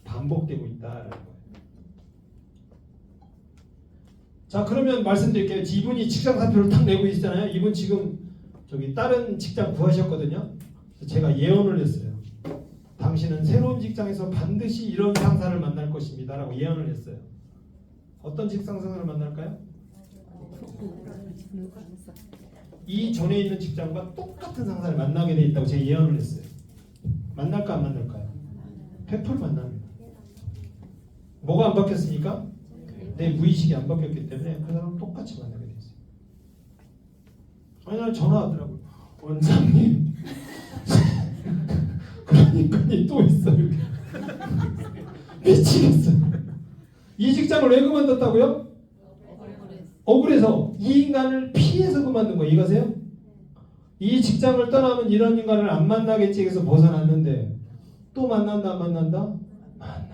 반복되고 있다라는 거예요. 자, 그러면 말씀드릴게요. 이분이 직장 사표를 탁 내고 있잖아요. 이분 지금 저기 다른 직장 구하셨거든요. 그래서 제가 예언을 했어요. 당신은 새로운 직장에서 반드시 이런 상사를 만날 것입니다라고 예언을 했어요. 어떤 직장 상사를 만날까요? 이 전에 있는 직장과 똑같은 상사를 만나게 돼 있다고 제가 예언을 했어요. 만날까 안 만날까요? 100% 만납니다. 뭐가 안 바뀌었습니까? 내 무의식이 안 바뀌었기 때문에 그 사람은 똑같이 만나게 돼 있어요. 아니, 날 전화 왔더라고요. 원장님 그런 인간이 또 있어요. 미치겠어요. 이 직장을 왜 그만뒀다고요? 억울해서. 이 인간을 피해서 그만둔 거예요. 이거세요? 이 직장을 떠나면 이런 인간을 안 만나겠지 해서 벗어났는데 또 만난다 안 만난다? 만난다.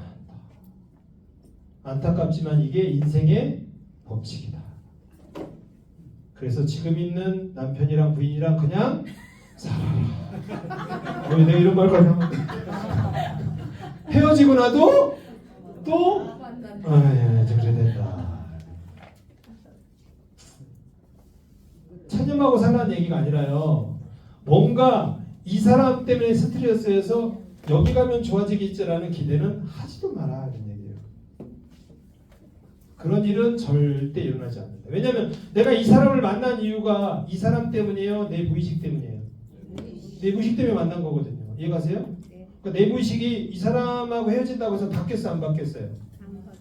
안타깝지만 이게 인생의 법칙이다. 그래서 지금 있는 남편이랑 부인이랑 그냥 살아라. 왜 내가 이런 말까지 하면 헤어지고 나도 또 그래 된다. 차념하고 살라는 얘기가 아니라요. 뭔가 이 사람 때문에 스트레스에서 여기 가면 좋아지겠지라는 기대는 하지도 마라 이런 얘기예요. 그런 일은 절대 일어나지 않는다. 왜냐하면 내가 이 사람을 만난 이유가 이 사람 때문이에요? 내 무의식 때문이에요? 내 무의식 때문에 만난 거거든요. 이해가세요? 그러니까 내 무의식이 이 사람하고 헤어진다고 해서 바뀌었어요? 안 바뀌었어요?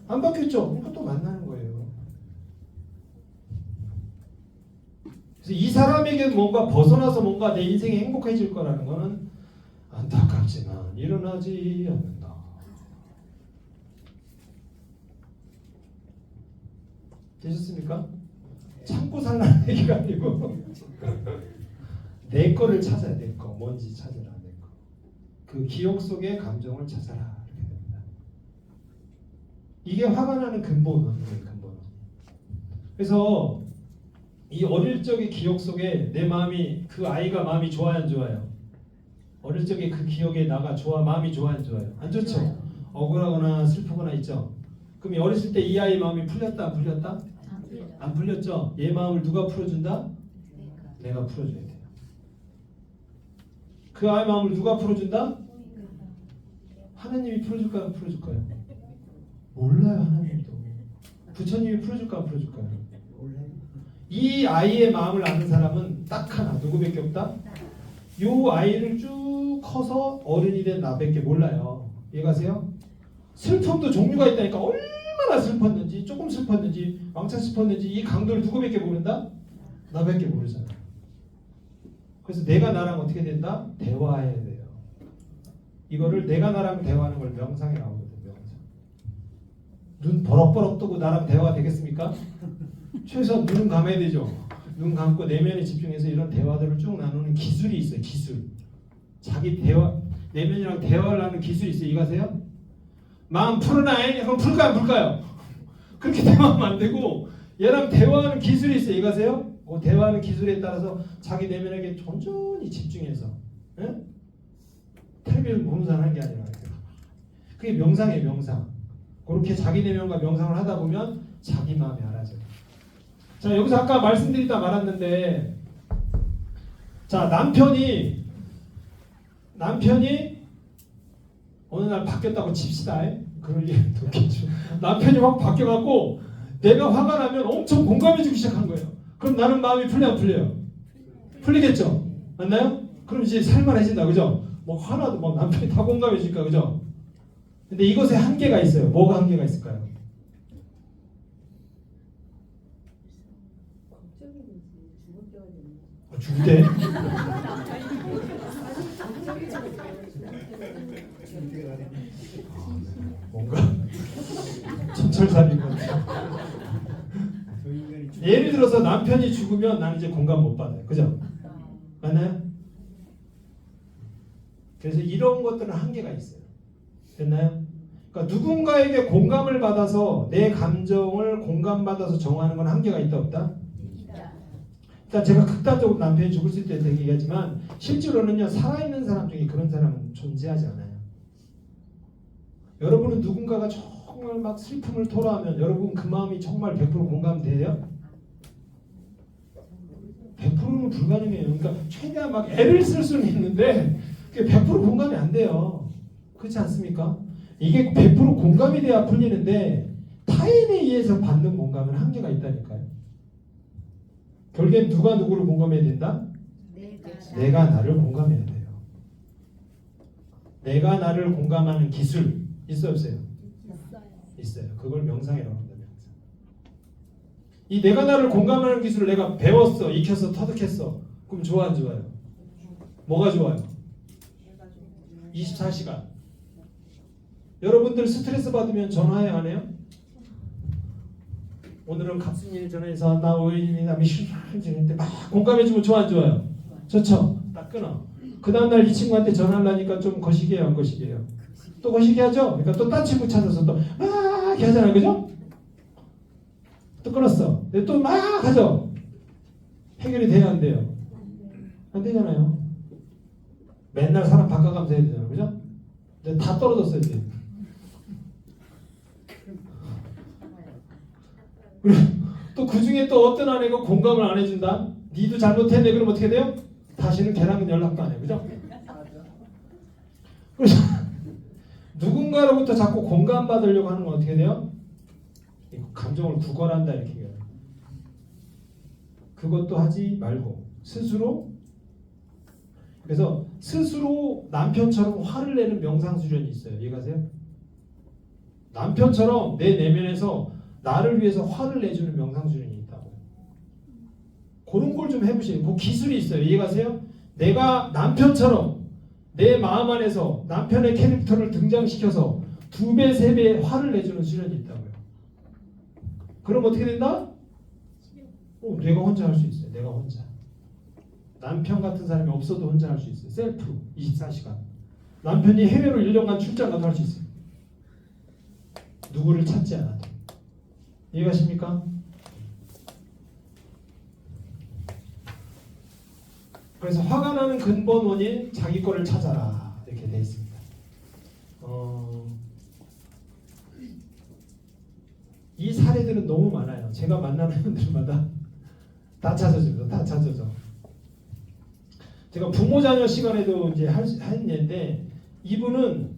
안 바뀌었죠? 그러니까 또 만나는 거예요. 그래서 이 사람에게 뭔가 벗어나서 뭔가 내 인생이 행복해질 거라는 거는 안타깝지만 일어나지 않는다. 되셨습니까? 참고 살라는 얘기가 아니고 내 거를 찾아야 내 거. 뭔지 찾아라. 내 거. 그 기억 속의 감정을 찾아라. 이렇게 됩니다. 이게 화가 나는 근본원이에요. 근본원. 그래서 이 어릴 적의 기억 속에 내 마음이, 그 아이가 마음이 좋아요 안 좋아요? 어릴 적에 그 기억에 나가 마음이 좋아요 안 좋아요? 안 좋죠? 억울하거나 슬프거나 있죠? 그럼 이 어렸을 때 이 아이 마음이 풀렸다 안 풀렸다? 안 풀렸죠? 얘 마음을 누가 풀어준다? 내가 풀어줘야 돼요. 그 아이 마음을 누가 풀어준다? 하나님이 풀어줄까요? 안 풀어줄까요? 몰라요. 하나님도. 부처님이 풀어줄까 안 풀어줄까요? 이 아이의 마음을 아는 사람은 딱 하나, 누구밖에 없다? 요 아이를 쭉 커서 어른이 된 나밖에 몰라요. 이해가세요? 슬픔도 종류가 있다니까. 얼마나 슬펐는지, 조금 슬펐는지, 왕창 슬펐는지 이 강도를 누구밖에 모른다? 나밖에 모르잖아요. 그래서 내가 나랑 어떻게 된다? 대화해야 돼요. 이거를 내가 나랑 대화하는 걸 명상이라고 하거든요. 명상. 눈 버럭버럭 뜨고 나랑 대화가 되겠습니까? 최소한 눈은 감아야 되죠. 눈 감고 내면에 집중해서 이런 대화들을 쭉 나누는 기술이 있어요. 기술. 자기 대화, 내면이랑 대화를 하는 기술이 있어요. 이거 아세요? 마음 풀어놔. 그럼 풀까요? 안 풀까요? 그렇게 대화하면 안 되고 얘랑 대화하는 기술이 있어요. 이거 아세요? 그 대화하는 기술에 따라서 자기 내면에게 천천히 집중해서 텔레비전 보면서 하는 게 아니라 그게 명상이에요. 명상. 그렇게 자기 내면과 명상을 하다 보면 자기 마음이 알아져요. 자, 여기서 아까 말씀드리다 말았는데, 자, 남편이 어느 날 바뀌었다고 칩시다. 그럴 일도 없겠죠. 남편이 확 바뀌어갖고 내가 화가 나면 엄청 공감해주기 시작한 거예요. 그럼 나는 마음이 풀려 안 풀려요? 풀리겠죠? 맞나요? 그럼 이제 살만해진다. 그죠? 뭐 하나도 막 남편이 다 공감해주니까. 그죠? 근데 이것에 한계가 있어요. 뭐가 한계가 있을까요? 죽을 때? 뭔가 천철살인 것 같아요. 예를 들어서 남편이 죽으면 나는 이제 공감 못 받아요. 그죠? 맞나요? 그래서 이런 것들은 한계가 있어요. 됐나요? 그러니까 누군가에게 공감을 받아서 내 감정을 공감받아서 정하는 건 한계가 있다 없다? 일단 제가 극단적으로 남편이 죽을 수 있다고 얘기하지만 실제로는요, 살아있는 사람 중에 그런 사람은 존재하지 않아요. 여러분은 누군가가 정말 막 슬픔을 토로하면 여러분 그 마음이 정말 100% 공감돼요? 100%는 불가능해요. 그러니까 최대한 막 애를 쓸 수는 있는데 그게 100% 공감이 안 돼요. 그렇지 않습니까? 이게 100% 공감이 돼야 풀리는데 타인에 의해서 받는 공감은 한계가 있다니까요. 결국엔 누가 누구를 공감해야 된다? 내가 나를 공감해야 돼요. 내가 나를 공감하는 기술 있어요 없어요? 있어요. 그걸 명상이라고 합니다. 명상. 이 내가 나를 공감하는 기술을 내가 배웠어, 익혔어, 터득했어. 그럼 좋아 안 좋아요? 뭐가 좋아요? 24시간. 여러분들 스트레스 받으면 전화해요 안 해요? 오늘은 갑순이 전화해서 나 오해입니다. 미슈한지는데 막 공감해주면 좋아 안 좋아요? 좋죠. 딱 끊어. 그 다음날 이 친구한테 전화를 하니까 좀 거시기해요 안 거시기해요? 또 거시기 하죠? 그러니까 또 딴 친구 찾아서 또 막 이렇게 하잖아요. 그죠? 또 끊었어. 또 막 하죠? 해결이 돼야 안 돼요? 안 되잖아요. 맨날 사람 바꿔가면서 해야 되잖아요. 그죠? 근데 다 떨어졌어요 이제. 또 그 중에 또 어떤 아내가 공감을 안 해준다? 니도 잘못했네. 그럼 어떻게 돼요? 다시는 걔랑은 연락도 안 해. 그죠? 그래서 누군가로부터 자꾸 공감받으려고 하는 건 어떻게 돼요? 감정을 구걸한다 이렇게 해요. 그것도 하지 말고 스스로, 그래서 스스로 남편처럼 화를 내는 명상 수련이 있어요. 이해가세요? 남편처럼 내 내면에서 나를 위해서 화를 내주는 명상 수련이 있다고. 그런 걸 좀 해보시는 그 기술이 있어요. 이해가세요? 내가 남편처럼 내 마음 안에서 남편의 캐릭터를 등장시켜서 2배, 3배 화를 내주는 수련이 있다고요. 그럼 어떻게 된다? 내가 혼자 할 수 있어요. 내가 혼자. 남편 같은 사람이 없어도 혼자 할 수 있어요. 셀프 24시간. 남편이 해외로 1년간 출장 가도 할 수 있어요. 누구를 찾지 않아도. 이해가십니까? 그래서 화가 나는 근본 원인 자기 거를 찾아라 이렇게 되어 있습니다. 이 사례들은 너무 많아요. 제가 만나는 분들마다 다 찾아져요. 다 찾아져. 제가 부모 자녀 시간에도 이제 한 예인데 이분은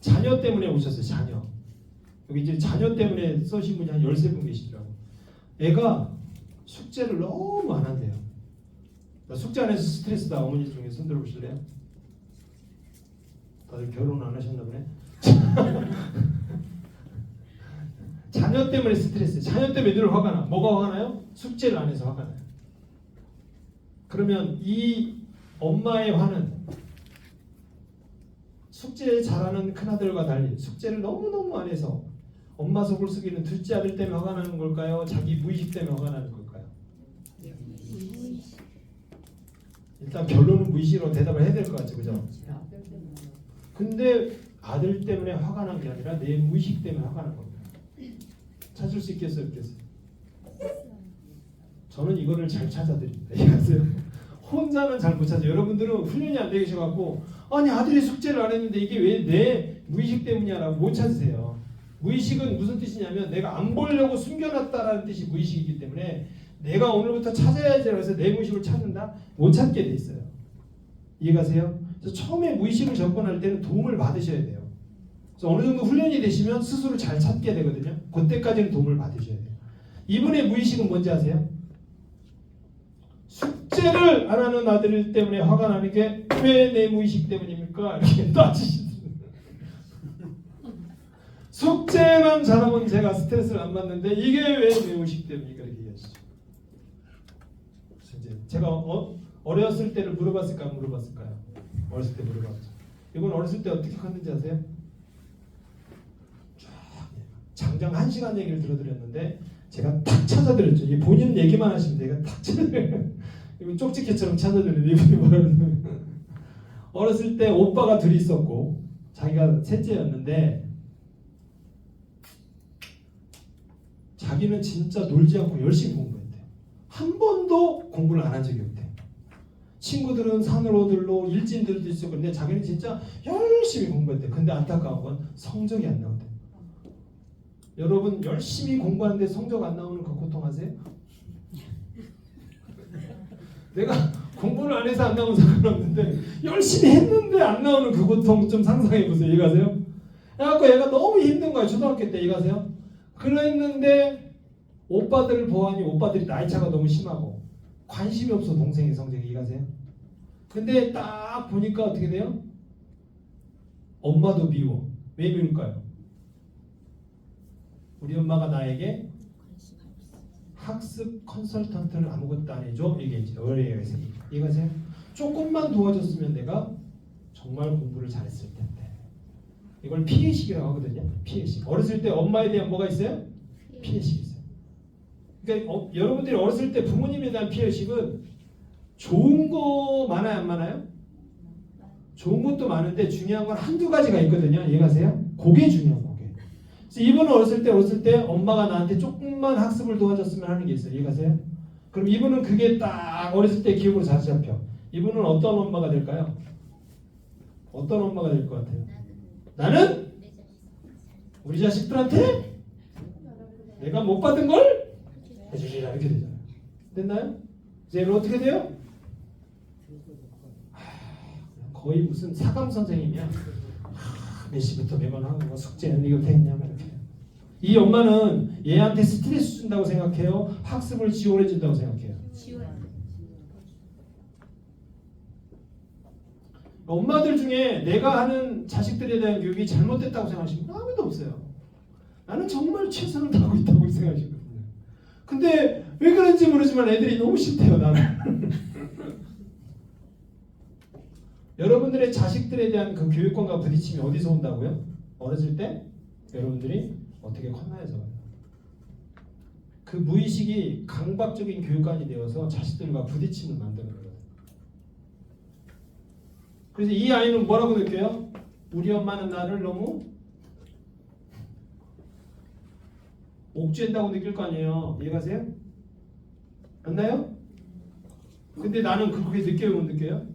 자녀 때문에 오셨어요. 자녀. 여기 이제 자녀 때문에 써신 분이 한 13분 계시더라고요. 애가 숙제를 너무 안 한대요. 숙제 안 해서 스트레스다. 어머니 중에 손 들어보실래요? 다들 결혼 안 하셨나 보네. 자녀 때문에 스트레스, 자녀 때문에 늘 화가 나. 뭐가 화가 나요? 숙제를 안 해서 화가 나요. 그러면 이 엄마의 화는 숙제 잘하는 큰아들과 달리 숙제를 너무너무 안 해서 엄마 속을 썩이는 둘째 아들 때문에 화가 나는 걸까요? 자기 무의식 때문에 화가 나는 걸까요? 일단 결론은 무의식으로 대답을 해야 될 것 같죠, 그죠? 근데 아들 때문에 화가 난 게 아니라 내 무의식 때문에 화가 난 겁니다. 찾을 수 있겠어요, 없겠어요? 저는 이거를 잘 찾아드립니다. 이해하세요? 혼자는 잘 못 찾아요. 여러분들은 훈련이 안 되셔갖고 아니 아들이 숙제를 안 했는데 이게 왜 내 무의식 때문이냐라고 못 찾으세요. 무의식은 무슨 뜻이냐면 내가 안 보려고 숨겨놨다라는 뜻이 무의식이기 때문에 내가 오늘부터 찾아야지라고 해서 내 무의식을 찾는다? 못 찾게 돼 있어요. 이해가세요? 그래서 처음에 무의식을 접근할 때는 도움을 받으셔야 돼요. 그래서 어느 정도 훈련이 되시면 스스로 잘 찾게 되거든요. 그때까지는 도움을 받으셔야 돼요. 이분의 무의식은 뭔지 아세요? 숙제를 안 하는 아들 때문에 화가 나는 게 왜 내 무의식 때문입니까? 이렇게 따지시더라고요. 숙제만 잘하면 제가 스트레스를 안 받는데 이게 왜 내 무의식 때문입니까? 이렇게 얘기하시죠. 이제 제가 어렸을 때를 물어봤을까 안 물어봤을까요? 어렸을 때 물어봤죠. 이건 어렸을 때 어떻게 컸는지 아세요? 장장 1시간 얘기를 들어드렸는데 제가 탁 찾아드렸죠. 이게 본인 얘기만 하시면 제가 탁 찾아드려요. 이거 쪽지게처럼 찾아드렸는데 이분이 뭐라는 어렸을 때 오빠가 둘이 있었고 자기가 셋째였는데 자기는 진짜 놀지 않고 열심히 공부했대요. 한 번도 공부를 안 한 적이 없대요. 친구들은 산으로들로 일진들도 있었고 근데 자기는 진짜 열심히 공부했대요. 근데 안타까운 건 성적이 안 나온대요. 여러분 열심히 공부하는데 성적 안 나오는 그 고통 아세요? 내가 공부를 안 해서 안 나오는 상관없는데 열심히 했는데 안 나오는 그 고통 좀 상상해 보세요. 이해가세요? 그래갖고 얘가 너무 힘든 거야. 초등학교 때 이해가세요? 그랬는데 오빠들을 보아하니 오빠들이 나이 차가 너무 심하고 관심이 없어 동생의 성적에. 이해가세요? 근데 딱 보니까 어떻게 돼요? 엄마도 미워. 왜 미울까요? 우리 엄마가 나에게 학습 컨설턴트를 아무것도 안 해줘. 이게 이제 어린이에서 이거세요. 조금만 도와줬으면 내가 정말 공부를 잘했을 텐데. 이걸 피해식이라고 하거든요. 피해식. 어렸을 때 엄마에 대한 뭐가 있어요? 피해식이 있어요. 그러니까 여러분들이 어렸을 때 부모님에 대한 피해식은 좋은 거 많아요, 안 많아요? 좋은 것도 많은데 중요한 건 한두 가지가 있거든요. 이해가세요? 그게 중요한 거. 그래서 이분은 어렸을 때 엄마가 나한테 조금만 학습을 도와줬으면 하는 게 있어요. 이해가세요? 그럼 이분은 그게 딱 어렸을 때 기억으로 자주 잡혀. 이분은 어떤 엄마가 될까요? 어떤 엄마가 될 것 같아요? 나는 우리 자식들한테 내가 못 받은 걸 해주리라 이렇게 되잖아요. 됐나요? 이제 어떻게 돼요? 거의 무슨 사감 선생님이야. 몇 시부터 매번 하는 거 숙제는 이거 됐냐면 이렇게. 이 엄마는 얘한테 스트레스 준다고 생각해요? 학습을 지원해 준다고 생각해요? 엄마들 중에 내가 하는 자식들에 대한 교육이 잘못됐다고 생각하시는 분 아무도 없어요. 나는 정말 최선을 다하고 있다고 생각하시거든요. 근데 왜 그런지 모르지만 애들이 너무 싫대요. 나는. 여러분들의 자식들에 대한 그 교육관과 부딪힘이 어디서 온다고요? 어렸을 때 여러분들이 어떻게 컸나에서 와요. 그 무의식이 강박적인 교육관이 되어서 자식들과 부딪힘을 만드는 거예요. 그래서 이 아이는 뭐라고 느껴요? 우리 엄마는 나를 너무 옥죄한다고 느낄 거 아니에요. 이해가세요? 맞나요? 근데 나는 그렇게 느껴요, 못 느껴요?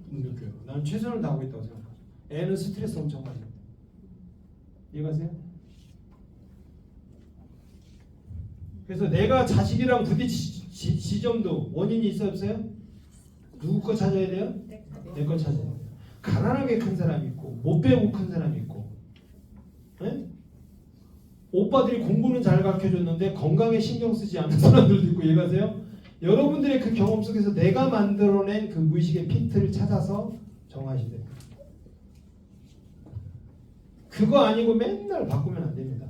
못 느껴요. 나는 최선을 다하고 있다고 생각해요. 애는 스트레스 엄청 많이 받아요. 이해가세요? 그래서 내가 자식이랑 부딪힌 지점도 원인이 있어요, 없어요? 누구 거 찾아야 돼요? 내 거 찾아야 돼요. 가난하게 큰 사람이 있고 못 배우고 큰 사람이 있고, 네? 오빠들이 공부는 잘 가르쳐줬는데 건강에 신경 쓰지 않는 사람들도 있고. 이해가세요? 여러분들의 그 경험 속에서 내가 만들어낸 그 무의식의 핀트를 찾아서 정하시면 돼요. 그거 아니고 맨날 바꾸면 안 됩니다.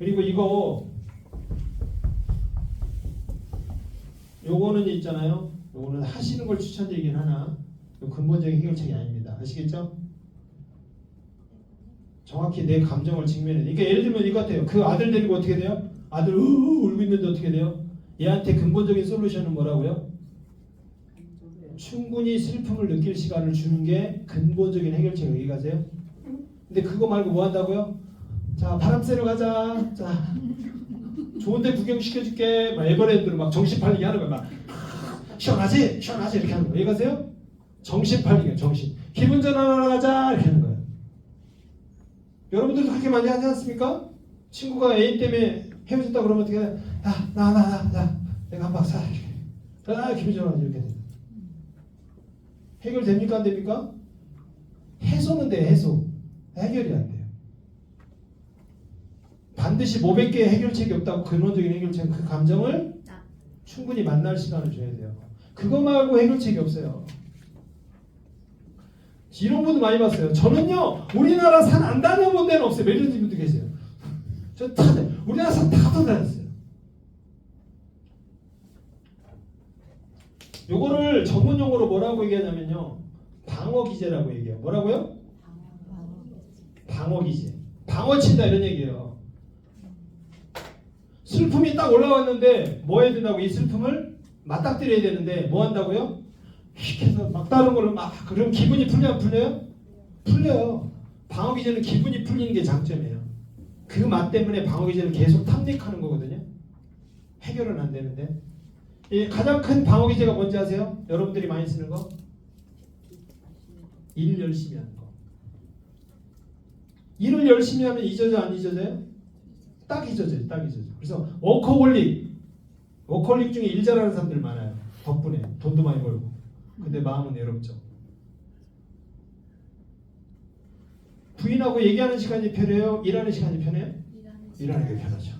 그리고 이거 요거는 있잖아요. 요거는 하시는 걸 추천드리긴 하나 요 근본적인 해결책이 아닙니다. 아시겠죠? 정확히 내 감정을 직면해. 그러니까 예를 들면 이거 같아요. 그 아들 데리고 어떻게 돼요? 아들 울고 있는데 어떻게 돼요? 얘한테 근본적인 솔루션은 뭐라고요? 충분히 슬픔을 느낄 시간을 주는 게 근본적인 해결책이에요. 여기 가세요? 근데 그거 말고 뭐 한다고요? 자, 바람 쐬러 가자. 자, 좋은데 구경시켜줄게. 막 에버랜드로 막 정신 팔리게 하는 거야. 막 시원하지? 시원하지? 이렇게 하는 거예요. 여기 가세요? 정신 팔리게, 정신. 기분 전환하러 가자. 이렇게 하는 거예요. 여러분들도 그렇게 많이 하지 않습니까? 친구가 애인 때문에 헤어졌다 그러면 어떻게 해? 야, 나, 내가 한 박사. 기분 전환하지. 이렇게 됩니다. 해결됩니까? 안 됩니까? 해소는 돼요. 해소. 해결이 안 돼요. 반드시 500개의 해결책이 없다고 근원적인 해결책은 그 감정을 충분히 만날 시간을 줘야 돼요. 그거 말고 해결책이 없어요. 이런 분도 많이 봤어요. 저는요 우리나라 산 안 다녀본 데는 없어요. 매니저 분도 계세요. 저 다 우리나라 산 다 다녔어요. 요거를 전문 용어로 뭐라고 얘기하냐면요 방어 기제라고 얘기해요. 뭐라고요? 방어 기제. 방어 친다 이런 얘기예요. 슬픔이 딱 올라왔는데 뭐 해야 된다고? 이 슬픔을 맞닥뜨려야 되는데 뭐 한다고요? 휙 해서 막 다른 걸로 막 그럼 기분이 풀려요? 풀려요? 풀려요. 방어 기제는 기분이 풀리는 게 장점이에요. 그 맛 때문에 방어 기제는 계속 탐닉하는 거거든요. 해결은 안 되는데 가장 큰 방어 기제가 뭔지 아세요? 여러분들이 많이 쓰는 거? 일 열심히 하는 거. 일을 열심히 하면 잊어져 안 잊어져요? 딱 잊어져요. 딱 잊어져. 그래서 워커홀릭 중에 일 잘하는 사람들 많아요. 덕분에 돈도 많이 벌고. 근데 마음은 외롭죠. 부인하고 얘기하는 시간이 편해요? 일하는 시간이 편해요? 일하는 게 편하죠.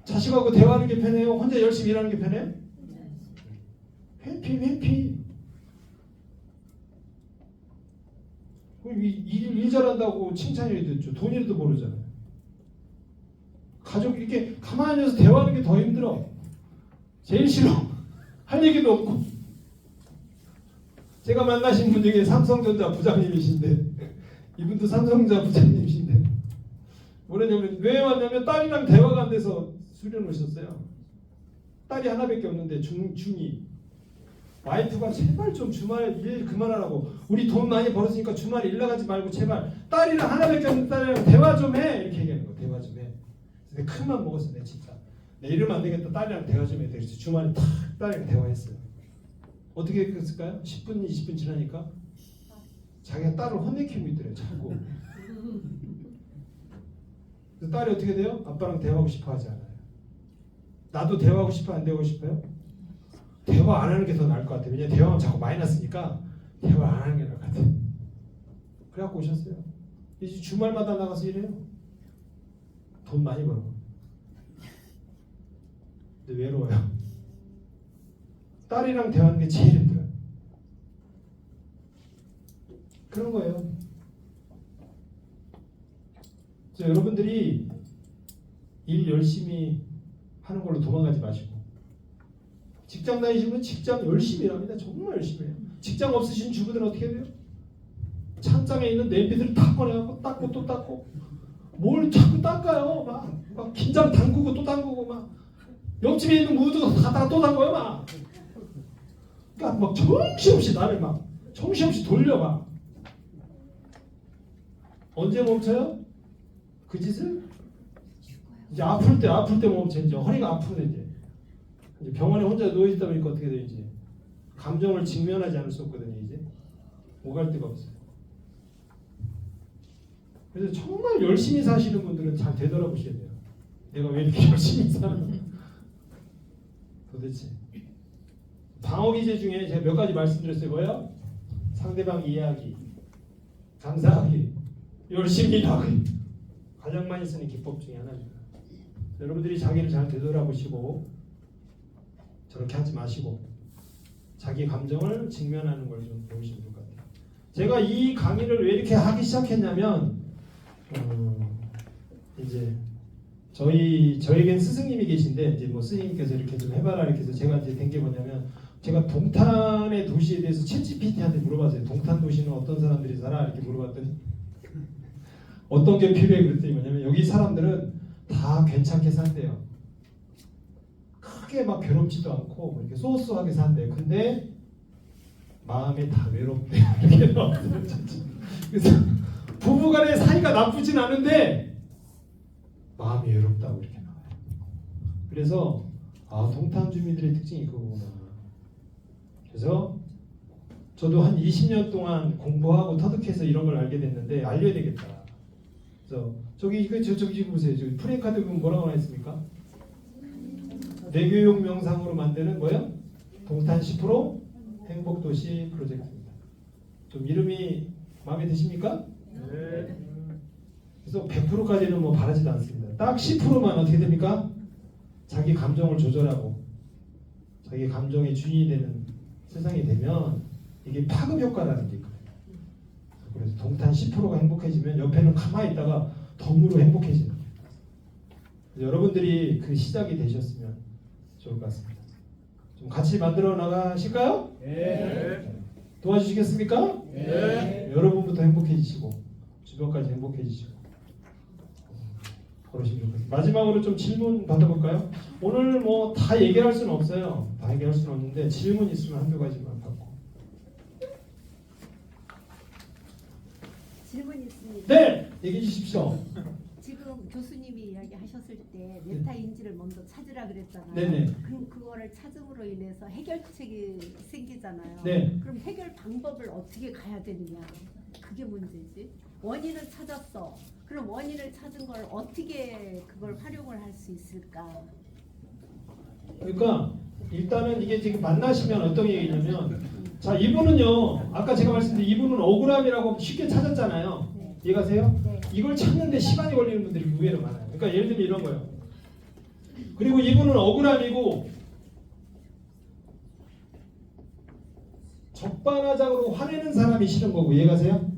자식하고 대화하는 게 편해요? 혼자 열심히 일하는 게 편해요? 회피. 일 잘한다고 칭찬이 됐죠. 돈이라도 모르잖아요. 가족 이렇게 가만히 앉아서 대화하는 게 더 힘들어. 제일 싫어. 할 얘기도 없고. 제가 만나신 분 중에 삼성전자 부장님이신데 이분도 삼성전자 부장님이신데 뭐냐면 왜 왔냐면 딸이랑 대화가 안 돼서 수련 오셨어요. 딸이 하나밖에 없는데 중2 와이프가 제발 좀 주말 일 그만하라고 우리 돈 많이 벌었으니까 주말에 일 나가지 말고 제발 딸이랑 하나밖에 없는 딸이랑 대화 좀 해 이렇게 얘기하는 거. 대화 좀 해. 근데 큰맘 먹었어. 내 진짜 내 이러면 안 되겠다. 딸이랑 대화 좀 해야 돼. 그래서 주말에 탁 딸이랑 대화했어요. 어떻게 했을까요? 10분 20분 지나니까 자기가 딸을 혼내키고 있더래요. 자꾸. 그래서 딸이 어떻게 돼요? 아빠랑 대화하고 싶어 하지 않아요. 나도 대화하고 싶어 안 대화하고 싶어요? 대화 안 하는 게 더 나을 것 같아요. 왜냐면 대화하면 자꾸 마이너스니까 대화 안 하는 게 나을 것 같아요. 그래갖고 오셨어요. 이제 주말마다 나가서 일해요. 돈 많이 벌고. 근데 외로워요. 딸이랑 대화하는 게 제일 힘들어요. 그런 거예요. 그래서 여러분들이 일 열심히 하는 걸로 도망가지 마시고 직장 다니시면 직장 열심히 일합니다. 정말 열심히 해요. 직장 없으신 주부들은 어떻게 해야 돼요? 찬장에 있는 냄비들을 다 꺼내갖고 닦고 또 닦고 뭘 자꾸 닦아요. 막 긴장 담그고 또 담그고 막 옆집에 있는 무드도 다 또 담궈요. 막 그러니까 막 정신없이 나를 막 정신없이 돌려 막 언제 멈춰요? 그 짓을 이제 아플 때 멈춰. 이제 허리가 아프네 이제 병원에 혼자 누워있다 보니까 어떻게 돼요? 이제 감정을 직면하지 않을 수 없거든요. 이제 오갈 데가 없어요. 그래서 정말 열심히 사시는 분들은 잘 되돌아보셔야 돼요. 내가 왜 이렇게 열심히 사는 도대체. 방어 기제 중에 제가 몇 가지 말씀드렸어요. 뭐예요? 상대방 이해하기, 감사하기, 열심히 일하기. 가장 많이 쓰는 기법 중에 하나입니다. 여러분들이 자기를 잘 되돌아보시고 저렇게 하지 마시고 자기 감정을 직면하는 걸 좀 배우시면 될 것 같아요. 제가 이 강의를 왜 이렇게 하기 시작했냐면 이제 저에겐 스승님이 계신데 이제 뭐 스님께서 이렇게 좀 해봐라 이렇게 해서 제가 이제 된 게 뭐냐면 제가 동탄의 도시에 대해서 챗GPT한테 물어봤어요. 동탄 도시는 어떤 사람들이 살아 이렇게 물어봤더니 어떤 게 필요해 그랬더니 뭐냐면 여기 사람들은 다 괜찮게 산대요. 크게 막 괴롭지도 않고 뭐 이렇게 소소하게 산대요. 근데 마음에 다 외롭대요. 이렇게 나왔어요. 진짜. 그래서 부부간의 사이가 나쁘진 않은데 마음이 외롭다고 이렇게 나와요. 그래서 동탄 주민들의 특징이 그거구나. 그래서 저도 한 20년 동안 공부하고 터득해서 이런 걸 알게 됐는데 알려야 되겠다. 그래서 저기 보세요. 저기 프레카드 보면 뭐라고 나와 있습니까? 내교육 명상으로 만드는 뭐요? 동탄 10% 행복도시 프로젝트입니다. 좀 이름이 마음에 드십니까? 네. 그래서 100%까지는 뭐 바라지도 않습니다. 딱 10%만 어떻게 됩니까? 자기 감정을 조절하고 자기 감정의 주인이 되는 세상이 되면 이게 파급 효과라는 게 있거든요. 그래서 동탄 10%가 행복해지면 옆에는 가만히 있다가 덤으로 행복해지는 거예요. 여러분들이 그 시작이 되셨으면 좋을 것 같습니다. 좀 같이 만들어 나가실까요? 네. 도와주시겠습니까? 네. 여러분부터 행복해지시고 주변까지 행복해지시고 그러시면 좋겠습니다. 마지막으로 좀 질문 받아볼까요? 오늘 뭐 다 얘기할 수는 없어요. 다 얘기할 수는 없는데 질문 있으면 한두 가지만 받고. 질문이 있습니다. 네! 얘기해 주십시오. 지금 교수님이 이야기하셨을 때 메타인지를 먼저 찾으라 그랬잖아요. 네네. 그럼 그거를 찾음으로 인해서 해결책이 생기잖아요. 네. 그럼 해결 방법을 어떻게 가야 되느냐? 그게 문제지. 원인을 찾았어. 그럼 원인을 찾은 걸 어떻게 그걸 활용을 할 수 있을까? 그러니까 일단은 이게 지금 만나시면 어떤 얘기냐면 자 이분은요 아까 제가 말씀드린 이분은 억울함이라고 쉽게 찾았잖아요. 네. 이해가세요? 네. 이걸 찾는데 시간이 걸리는 분들이 의외로 많아요. 그러니까 예를 들면 이런 거예요. 그리고 이분은 억울함이고 적반하장으로 화내는 사람이 싫은 거고 이해가세요?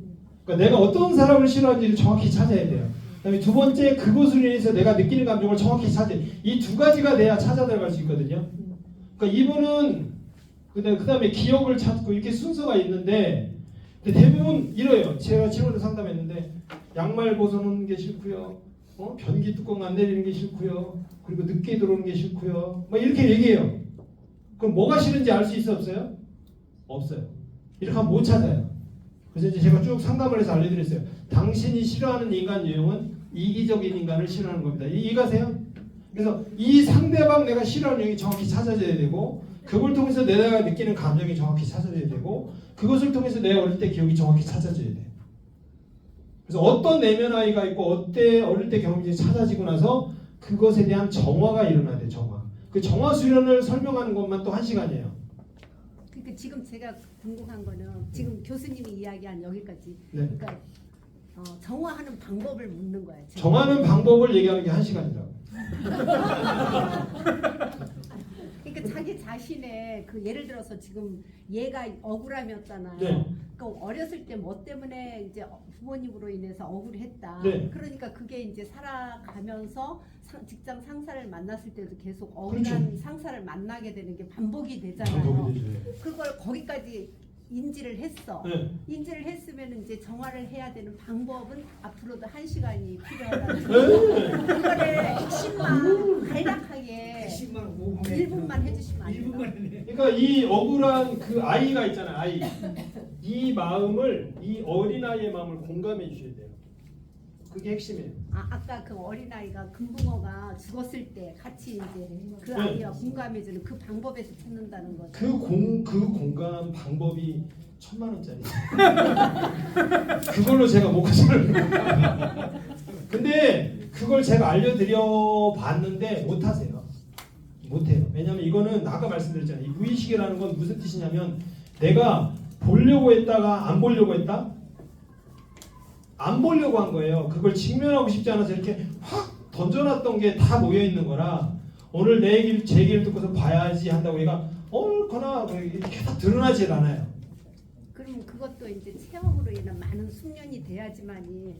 그러니까 내가 어떤 사람을 싫어하는지를 정확히 찾아야 돼요. 그다음에 두 번째 그것으로 인해서 내가 느끼는 감정을 정확히 찾아야 돼요. 이 두 가지가 돼야 찾아 들어갈 수 있거든요. 그러니까 이분은 그다음에 기억을 찾고 이렇게 순서가 있는데 근데 대부분 이래요. 제가 친구들 상담했는데 양말 벗어놓는 게 싫고요. 변기 뚜껑 안 내리는 게 싫고요. 그리고 늦게 들어오는 게 싫고요. 뭐 이렇게 얘기해요. 그럼 뭐가 싫은지 알 수 있어 없어요? 없어요. 이렇게 하면 못 찾아요. 그래서 이제 제가 쭉 상담을 해서 알려드렸어요. 당신이 싫어하는 인간 유형은 이기적인 인간을 싫어하는 겁니다. 이해가세요? 그래서 이 상대방 내가 싫어하는 유형이 정확히 찾아져야 되고 그걸 통해서 내가 느끼는 감정이 정확히 찾아져야 되고 그것을 통해서 내가 어릴 때 기억이 정확히 찾아져야 돼요. 그래서 어떤 내면 아이가 있고 어릴 때 경험이 찾아지고 나서 그것에 대한 정화가 일어나야 돼요. 정화. 그 정화 수련을 설명하는 것만 또 1시간이에요. 그러니까 지금 제가 궁금한 거는 지금 교수님이 이야기한 여기까지. 네. 그러니까 정화하는 방법을 묻는 거예요. 제가. 정하는 방법을 얘기하는 게 1시간이라고. 그러니까 자기 자신의 그 예를 들어서 지금 얘가 억울함이었잖아요. 네. 그러니까 어렸을 때 뭐 때문에 이제 부모님으로 인해서 억울했다. 네. 그러니까 그게 이제 살아가면서 직장 상사를 만났을 때도 계속 억울한 그렇죠. 상사를 만나게 되는 게 반복이 되잖아요. 반복이 되죠. 그걸 거기까지 인지를 했어. 네. 인지를 했으면 이제 정화를 해야 되는 방법은 앞으로도 1시간이 필요하다는 네. 그거를 핵심만 간략하게 10만 5분에 1분만 해주시면 안 돼요? 1분만 해. 그러니까 이 억울한 그 아이가 있잖아요. 아이. 이 마음을 이 어린아이의 마음을 공감해 주셔야 돼요. 그게 핵심이에요. 아까 그 어린아이가 금붕어가 죽었을 때 같이 이제 그 네. 아이와 공감해주는 그 방법에서 찾는다는 거죠. 그 공감 방법이 1000만 원짜리. 그걸로 제가 먹고 살는 거예요. 근데 그걸 제가 알려드려 봤는데 못하세요. 못해요. 왜냐면 이거는 아까 말씀드렸잖아요. 이 무의식이라는 건 무슨 뜻이냐면 내가 보려고 했다가 안 보려고 했다? 안 보려고 한 거예요. 그걸 직면하고 싶지 않아서 이렇게 확 던져놨던 게 다 모여있는 거라 오늘 제 얘기를 듣고서 봐야지 한다고 얘가 옳거나 이렇게 다 드러나질 않아요. 그럼 그것도 이제 체험으로 인한 많은 숙련이 돼야지만이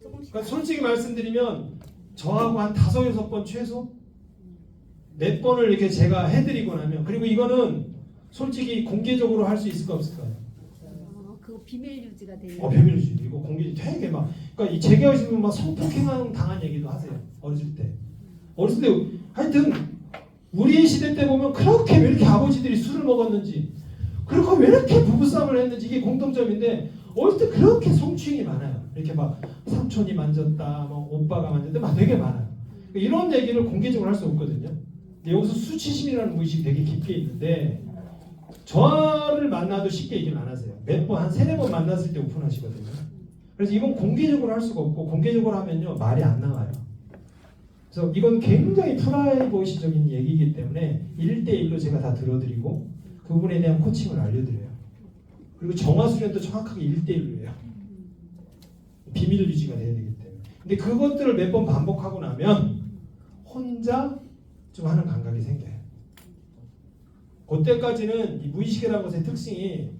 조금씩. 그러니까 솔직히 말씀드리면 저하고 한 5-6번 최소 몇 번을 이렇게 제가 해드리고 나면 그리고 이거는 솔직히 공개적으로 할 수 있을까 없을까요? 그거 비밀 유지가 되는. 비밀주의 이거 공개 되게 막 그러니까 이 제기하시면 막 성폭행 당한 얘기도 하세요 어렸을 때 하여튼 우리 시대 때 보면 그렇게 왜 이렇게 아버지들이 술을 먹었는지 그리고 왜 이렇게 부부싸움을 했는지 이게 공통점인데 어렸을 때 그렇게 성추행이 많아요. 이렇게 막 삼촌이 만졌다, 뭐 오빠가 만졌다, 막 되게 많아요. 이런 얘기를 공개적으로 할 수 없거든요. 근데 여기서 수치심이라는 무의식이 되게 깊게 있는데 저를 만나도 쉽게 얘기를 안 하세요. 몇 번, 한 3-4번 만났을 때 오픈하시거든요. 그래서 이건 공개적으로 할 수가 없고 공개적으로 하면요 말이 안 나와요. 그래서 이건 굉장히 프라이버시적인 얘기이기 때문에 1대1로 제가 다 들어드리고 그 부분에 대한 코칭을 알려드려요. 그리고 정화 수련도 정확하게 1대1로 해요. 비밀 유지가 돼야 되기 때문에. 근데 그것들을 몇 번 반복하고 나면 혼자 좀 하는 감각이 생겨요. 그때까지는 이 무의식이라는 것의 특징이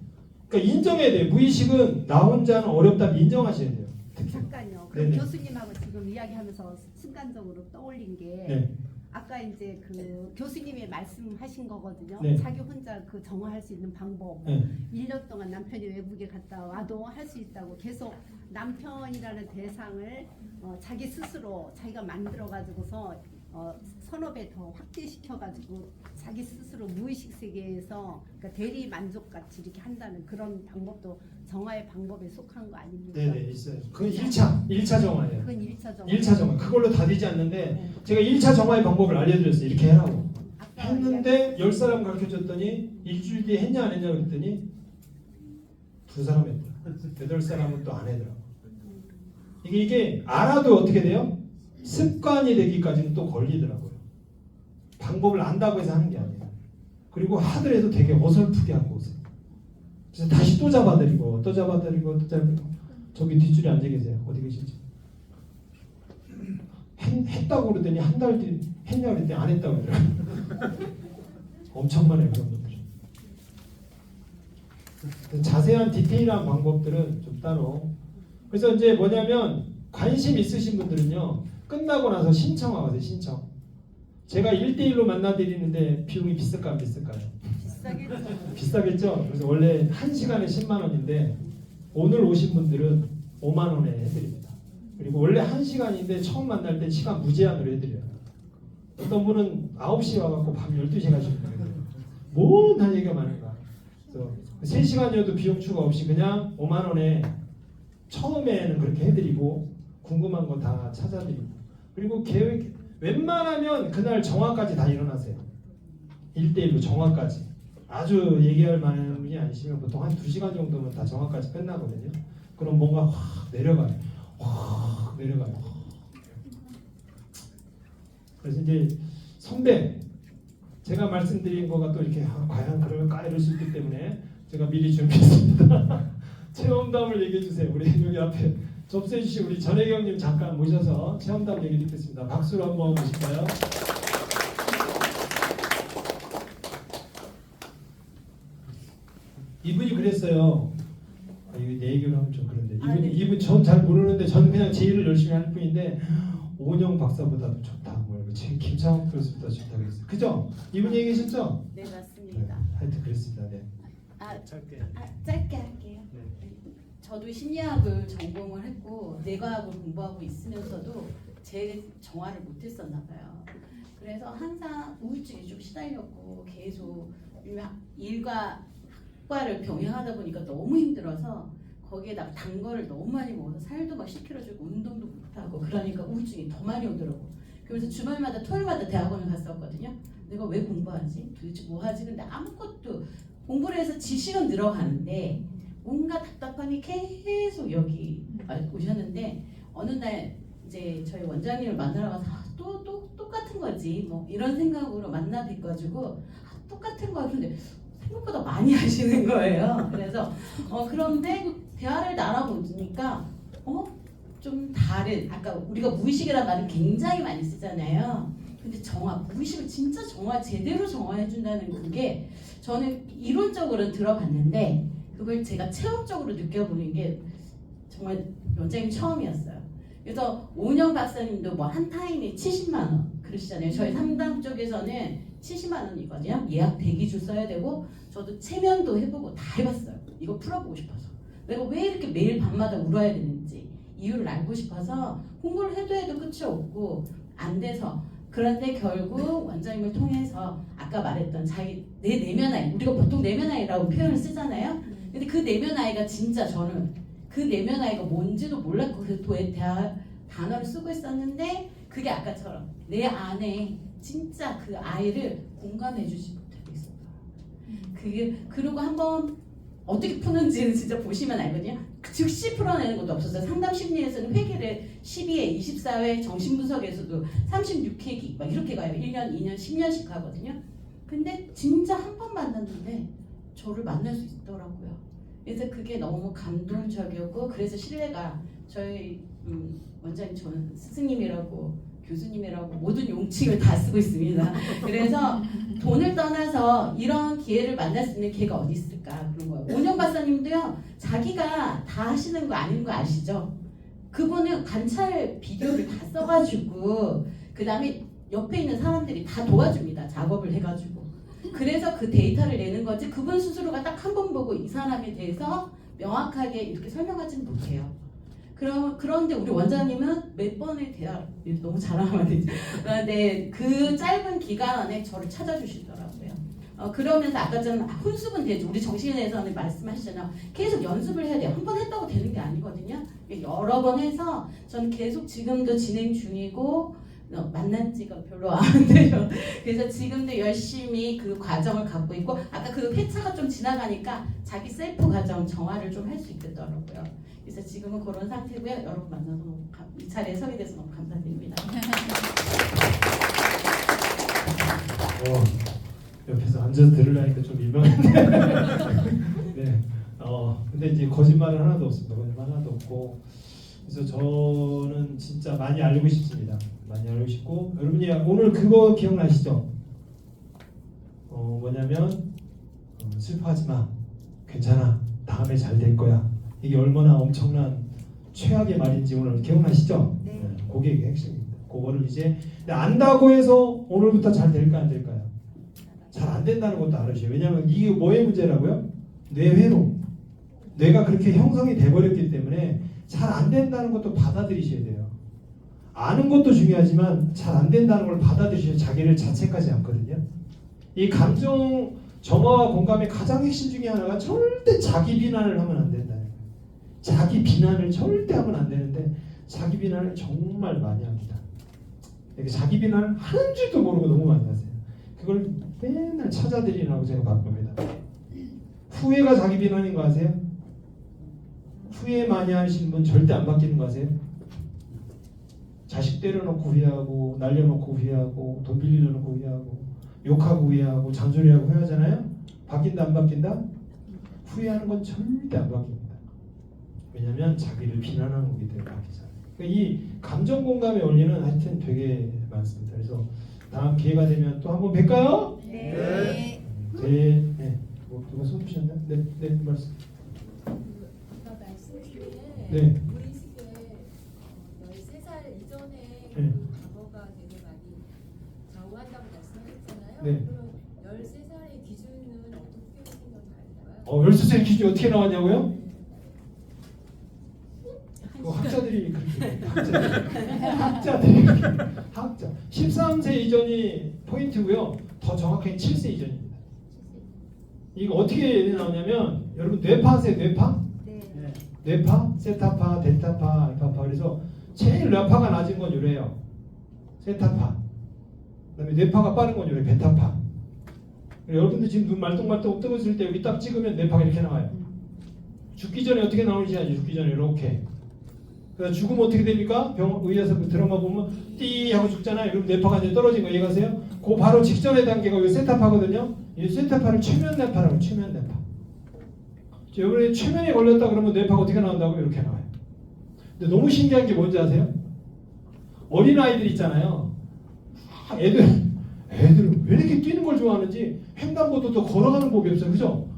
그러니까 인정해야 돼요. 무의식은 나 혼자는 어렵다면 인정하셔야 돼요. 잠깐요. 그럼 네네. 교수님하고 지금 이야기하면서 순간적으로 떠올린 게 네. 아까 이제 그 교수님이 말씀하신 거거든요. 네. 자기 혼자 그 정화할 수 있는 방법. 네. 1년 동안 남편이 외국에 갔다 와도 할 수 있다고 계속 남편이라는 대상을 자기 스스로 자기가 만들어 가지고서 선업에 더 확대시켜 가지고 자기 스스로 무의식 세계에서 그러니까 대리 만족 같이 이렇게 한다는 그런 방법도 정화의 방법에 속한 거 아닙니까? 네네 있어요. 그건 1차 정화예요. 그건 1차 정화. 1차 정화. 그걸로 다 되지 않는데 제가 1차 정화의 방법을 알려드렸어요. 이렇게 해라고. 했는데 10사람 가르쳐줬더니 일주일 뒤에 했냐 안 했냐 그랬더니 2사람 했더라. 8사람은 또 안 하더라고. 이게 알아도 어떻게 돼요? 습관이 되기까지는 또 걸리더라고요. 방법을 안다고 해서 하는 게 아니에요. 그리고 하더라도 되게 어설프게 하고 오세요. 그래서 다시 또 잡아드리고 저기 뒷줄에 앉아 계세요. 어디 계시지? 했다고 그러더니 한 달 뒤 했냐 그랬더니 안 했다고 그러더라고요. 엄청 많아요 그런 분들. 자세한 디테일한 방법들은 좀 따로. 그래서 이제 뭐냐면 관심 있으신 분들은요 끝나고 나서 신청하세요. 신청. 제가 1대1로 만나드리는데 비용이 비쌀까 안 비쌀까요? 비싸겠죠. 비싸겠죠? 그래서 원래 1시간에 10만 원인데 오늘 오신 분들은 5만 원에 해드립니다. 그리고 원래 1시간인데 처음 만날 때 시간 무제한으로 해드려요. 어떤 분은 9시에 와갖고 밤 12시에 가시는 거예요. 뭔 얘기가 많은가. 그래서 3시간이어도 비용 추가 없이 그냥 5만 원에 처음에는 그렇게 해드리고 궁금한 거 다 찾아드리고 그리고 계획 웬만하면 그날 정화까지 다 일어나세요. 1대1로 정화까지. 아주 얘기할 만한 분이 아니시면 보통 한 2시간 정도면 다 정화까지 끝나거든요. 그럼 뭔가 확 내려가요. 확 내려가요. 그래서 이제 선배 제가 말씀드린 거가 또 이렇게 과연 그럴까 이럴 수 있기 때문에 제가 미리 준비했습니다. 체험담을 얘기해 주세요. 우리 여기 앞에 접수해 주신 우리 전혜경님 잠깐 모셔서 체험담 얘기 듣겠습니다. 박수로 한번 보실까요? 이분이 그랬어요. 이거 내 얘기를 하면 좀 그런데 이분 전 잘 모르는데 전 그냥 제 일을 열심히 하는 뿐인데 오은영 박사보다도 좋다. 뭐 김창욱 교수보다 좋다고 했어요. 그죠? 이분 얘기하셨죠? 네 맞습니다. 하여튼 그랬습니다. 네. 짧게. 짧게 할게요. 저도 심리학을 전공을 했고 뇌과학을 공부하고 있으면서도 제 정화를 못했었나 봐요. 그래서 항상 우울증에 좀 시달렸고 계속 일과 학과를 병행하다 보니까 너무 힘들어서 거기에다 단 거를 너무 많이 먹어서 살도 막 10kg 찌고 운동도 못하고 그러니까 우울증이 더 많이 오더라고. 그래서 주말마다 토요일마다 대학원을 갔었거든요. 내가 왜 공부하지? 도대체 뭐 하지? 근데 아무것도 공부를 해서 지식은 늘어가는데 뭔가 답답함이 계속 여기 오셨는데 어느 날 이제 저희 원장님을 만나러 가서 또 똑같은 거지 뭐 이런 생각으로 만나 뵙가지고 똑같은 거 같은데 생각보다 많이 하시는 거예요. 그래서 그런데 대화를 나눠보니까 좀 다른 아까 우리가 무의식이라는 말을 굉장히 많이 쓰잖아요. 근데 정화 무의식을 진짜 제대로 정화해준다는 그게 저는 이론적으로는 들어봤는데 그걸 제가 체험적으로 느껴보는 게 정말 원장님 처음이었어요. 그래서 오은영 박사님도 뭐 한 타임에 70만 원 그러시잖아요. 저희 상담 쪽에서는 70만 원이거든요. 예약 대기줄 써야 되고 저도 체면도 해보고 다 해봤어요. 이거 풀어보고 싶어서. 내가 왜 이렇게 매일 밤마다 울어야 되는지 이유를 알고 싶어서 홍보를 해도 끝이 없고 안 돼서 그런데 결국 원장님을 통해서 아까 말했던 자기 내 내면 아이 우리가 보통 내면 아이라고 표현을 쓰잖아요. 근데 그 내면 아이가 진짜 저는 그 내면 아이가 뭔지도 몰랐고 그 단어를 쓰고 있었는데 그게 아까처럼 내 안에 진짜 그 아이를 공감해주지 못하고 있었다. 그게 그리고 한번 어떻게 푸는지는 진짜 보시면 알거든요. 즉시 풀어내는 것도 없었어요. 상담 심리에서는 회계를 12회, 24회, 정신분석에서도 36회기 막 이렇게 가요. 1년, 2년, 10년씩 가거든요. 근데 진짜 한 번 만났는데 저를 만날 수 있더라고요. 그래서 그게 너무 감동적이었고 그래서 신뢰가 저희 원장님 저는 스승님이라고 교수님이라고 모든 용칭을 다 쓰고 있습니다. 그래서 돈을 떠나서 이런 기회를 만날 수 있는 기회가 어디 있을까 그런 거예요. 오은영 박사님도요. 자기가 다 하시는 거 아닌 거 아시죠? 그분은 관찰 비디오를 다 써가지고 그 다음에 옆에 있는 사람들이 다 도와줍니다. 작업을 해가지고. 그래서 그 데이터를 내는 거지 그분 스스로가 딱 한 번 보고 이 사람에 대해서 명확하게 이렇게 설명하지는 못해요. 그런데 우리 원장님은 몇 번의 대화 너무 자랑하면 안 되지. 네, 그 짧은 기간 안에 저를 찾아주시더라고요. 그러면서 아까 전 훈수분 되죠. 우리 정신에서는 말씀하시잖아요. 계속 연습을 해야 돼요. 한 번 했다고 되는 게 아니거든요. 여러 번 해서 저는 계속 지금도 진행 중이고 만난 지가 별로 안 돼요. 그래서 지금도 열심히 그 과정을 갖고 있고 아까 그 회차가 좀 지나가니까 자기 셀프 과정 정화를 좀 할 수 있겠더라고요. 그래서 지금은 그런 상태고요. 여러분 만나서 너무 이 자리에 서게 돼서 너무 감사드립니다. 옆에서 앉아서 들으려니까 좀 민망한데. 네. 근데 이제 거짓말은 하나도 없습니다. 거짓말 하나도 없고. 그래서 저는 진짜 많이 알고 싶습니다. 많이 알고 싶고 여러분이 오늘 그거 기억나시죠? 뭐냐면 슬퍼하지 마. 괜찮아. 다음에 잘 될 거야. 이게 얼마나 엄청난 최악의 말인지 오늘 기억나시죠? 네. 그게 핵심입니다. 그거를 이제 안다고 해서 오늘부터 잘 될까 안 될까요? 잘 안 된다는 것도 알으셔요. 왜냐하면 이게 뭐의 문제라고요? 뇌회로. 뇌가 그렇게 형성이 돼버렸기 때문에 잘 안 된다는 것도 받아들이셔야 돼요. 아는 것도 중요하지만 잘 안 된다는 걸 받아들이셔야 자기를 자책하지 않거든요. 이 감정 점화와 공감의 가장 핵심 중에 하나가 절대 자기 비난을 하면 안 된다는 거예요. 자기 비난을 절대 하면 안 되는데 자기 비난을 정말 많이 합니다. 자기 비난을 하는 줄도 모르고 너무 많이 하세요. 그걸 맨날 찾아들이라고 제가 바쁩니다. 후회가 자기 비난인 거 아세요? 후회 많이 하시는 분 절대 안 바뀌는 거 아세요? 자식 때려놓고 후회하고 날려놓고 후회하고 돈 빌려놓고 후회하고 욕하고 후회하고 잔소리하고 후회하잖아요. 바뀐다 안 바뀐다? 후회하는 건 절대 안 바뀝니다. 왜냐하면 자기를 비난하는 거기 때문에 바뀌잖아요. 그러니까 이 감정 공감의 원리는 하여튼 되게 많습니다. 그래서 다음 기회가 되면 또 한번 뵐까요? 네. 누가 손 주셨나? 네, 말씀. 아까 말씀 중에 네. 무의식에 13살 이전에 네. 그 과거가 되게 많이 좌우한다고 말씀하셨잖아요. 네. 그럼 13살의 기준은 어떻게 생각하나요? 13살 기준이 어떻게 나왔냐고요? 그 학자들이 그렇게 학자들이 학자 13세 이전이 포인트고요. 더 정확하게 7세 이전입니다. 이거 어떻게 나오냐면 여러분 뇌파 아세요? 뇌파? 네. 뇌파, 세타파, 델타파, 알파파. 그래서 제일 뇌파가 낮은 건 요래요. 세타파. 그다음에 뇌파가 빠른 건 요래 베타파. 여러분들 지금 눈 말똥말똥 뜨고 있을 때 여기 딱 찍으면 뇌파가 이렇게 나와요. 죽기 전에 어떻게 나오는지 알죠? 죽기 전에 이렇게. 그래서 죽으면 어떻게 됩니까? 의에서 들어가 보면 띠 하고 죽잖아요. 그럼 뇌파가 이제 떨어진 거 이해가세요? 그 바로 직전의 단계가 이 세타파거든요. 이 세타파를 최면 뇌파라고 최면 뇌파. 여러분이 최면에 걸렸다 그러면 뇌파가 어떻게 나온다고? 이렇게 나와요. 근데 너무 신기한 게 뭔지 아세요? 어린아이들 있잖아요. 애들 왜 이렇게 뛰는 걸 좋아하는지 횡단보도도 걸어가는 법이 없어요. 그죠?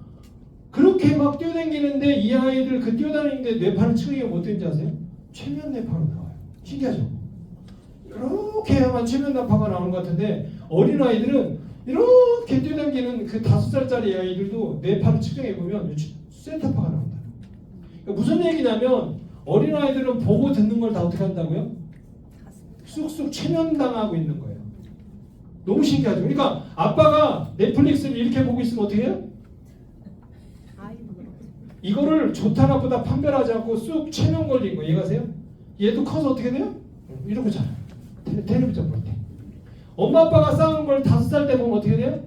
그렇게 막 뛰어다니는데 이 아이들 그 뛰어다니는데 뇌파를 치우기가 못 되는지 아세요? 최면 뇌파로 나와요. 신기하죠? 이렇게 해야만 체면 나파가 나오는 것 같은데 어린아이들은 이렇게 뛰어다니는 그 5살짜리 아이들도 뇌파를 측정해보면 세타파가 나온다. 그러니까 무슨 얘기냐면 어린아이들은 보고 듣는 걸 다 어떻게 한다고요? 쑥쑥 체면당하고 있는 거예요. 너무 신기하죠? 그러니까 아빠가 넷플릭스를 이렇게 보고 있으면 어떻게 해요? 이거를 좋다 나쁘다 판별하지 않고 쑥 체면 걸린 거 이해가세요? 얘도 커서 어떻게 돼요? 이러고 자요. 텔레비전 볼 때. 엄마 아빠가 싸우는 걸 5살 때 보면 어떻게 돼요?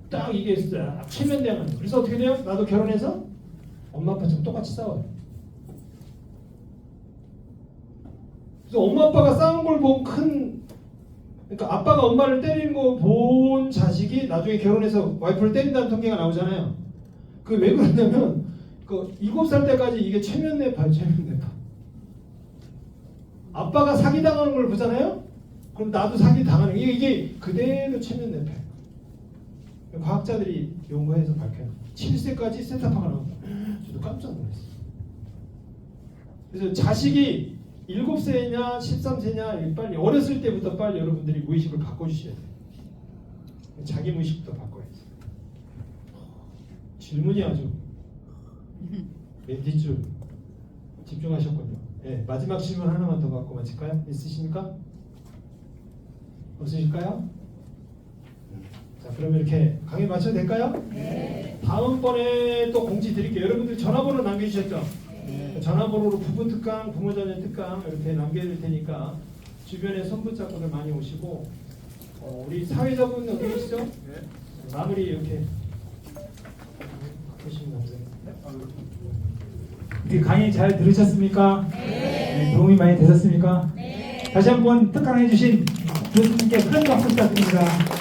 딱 이게 싹 체면되는 거예요. 그래서 어떻게 돼요? 나도 결혼해서 엄마 아빠처럼 똑같이 싸워요. 그래서 엄마 아빠가 싸우는 걸 보면 그러니까 아빠가 엄마를 때리는 거 본 자식이 나중에 결혼해서 와이프를 때린다는 통계가 나오잖아요. 그게 왜 그러냐면 그 7살 때까지 이게 체면내파예요. 체면내파. 아빠가 사기당하는 걸 보잖아요. 그럼 나도 사기당하는 거. 이게 그대로 체면내파예요. 과학자들이 연구해서 밝혀요. 7세까지 세타파가 나온다. 저도 깜짝 놀랐어요. 그래서 자식이 7세냐 13세냐 빨리 어렸을 때부터 빨리 여러분들이 무의식을 바꿔주셔야 돼요. 자기 무의식부터 바꿔야 돼요. 질문이 아주 맨 뒷줄 집중하셨군요. 네, 마지막 질문 하나만 더 받고 마칠까요? 있으십니까? 없으실까요? 자, 그러면 이렇게 강의 마쳐도 될까요? 네. 다음번에 또 공지 드릴게요. 여러분들 전화번호 남겨주셨죠? 네. 전화번호로 부부 특강, 부모자녀 특강 이렇게 남겨드릴 테니까 주변에 손붙잡고들 많이 오시고 우리 사회자분 어디 계시죠? 네. 마무리 이렇게 보시면 감사합니다. 어떻게 강의 잘 들으셨습니까? 네. 도움이 많이 되셨습니까? 네. 다시 한번 특강해주신 교수님께 큰 박수 부탁드립니다.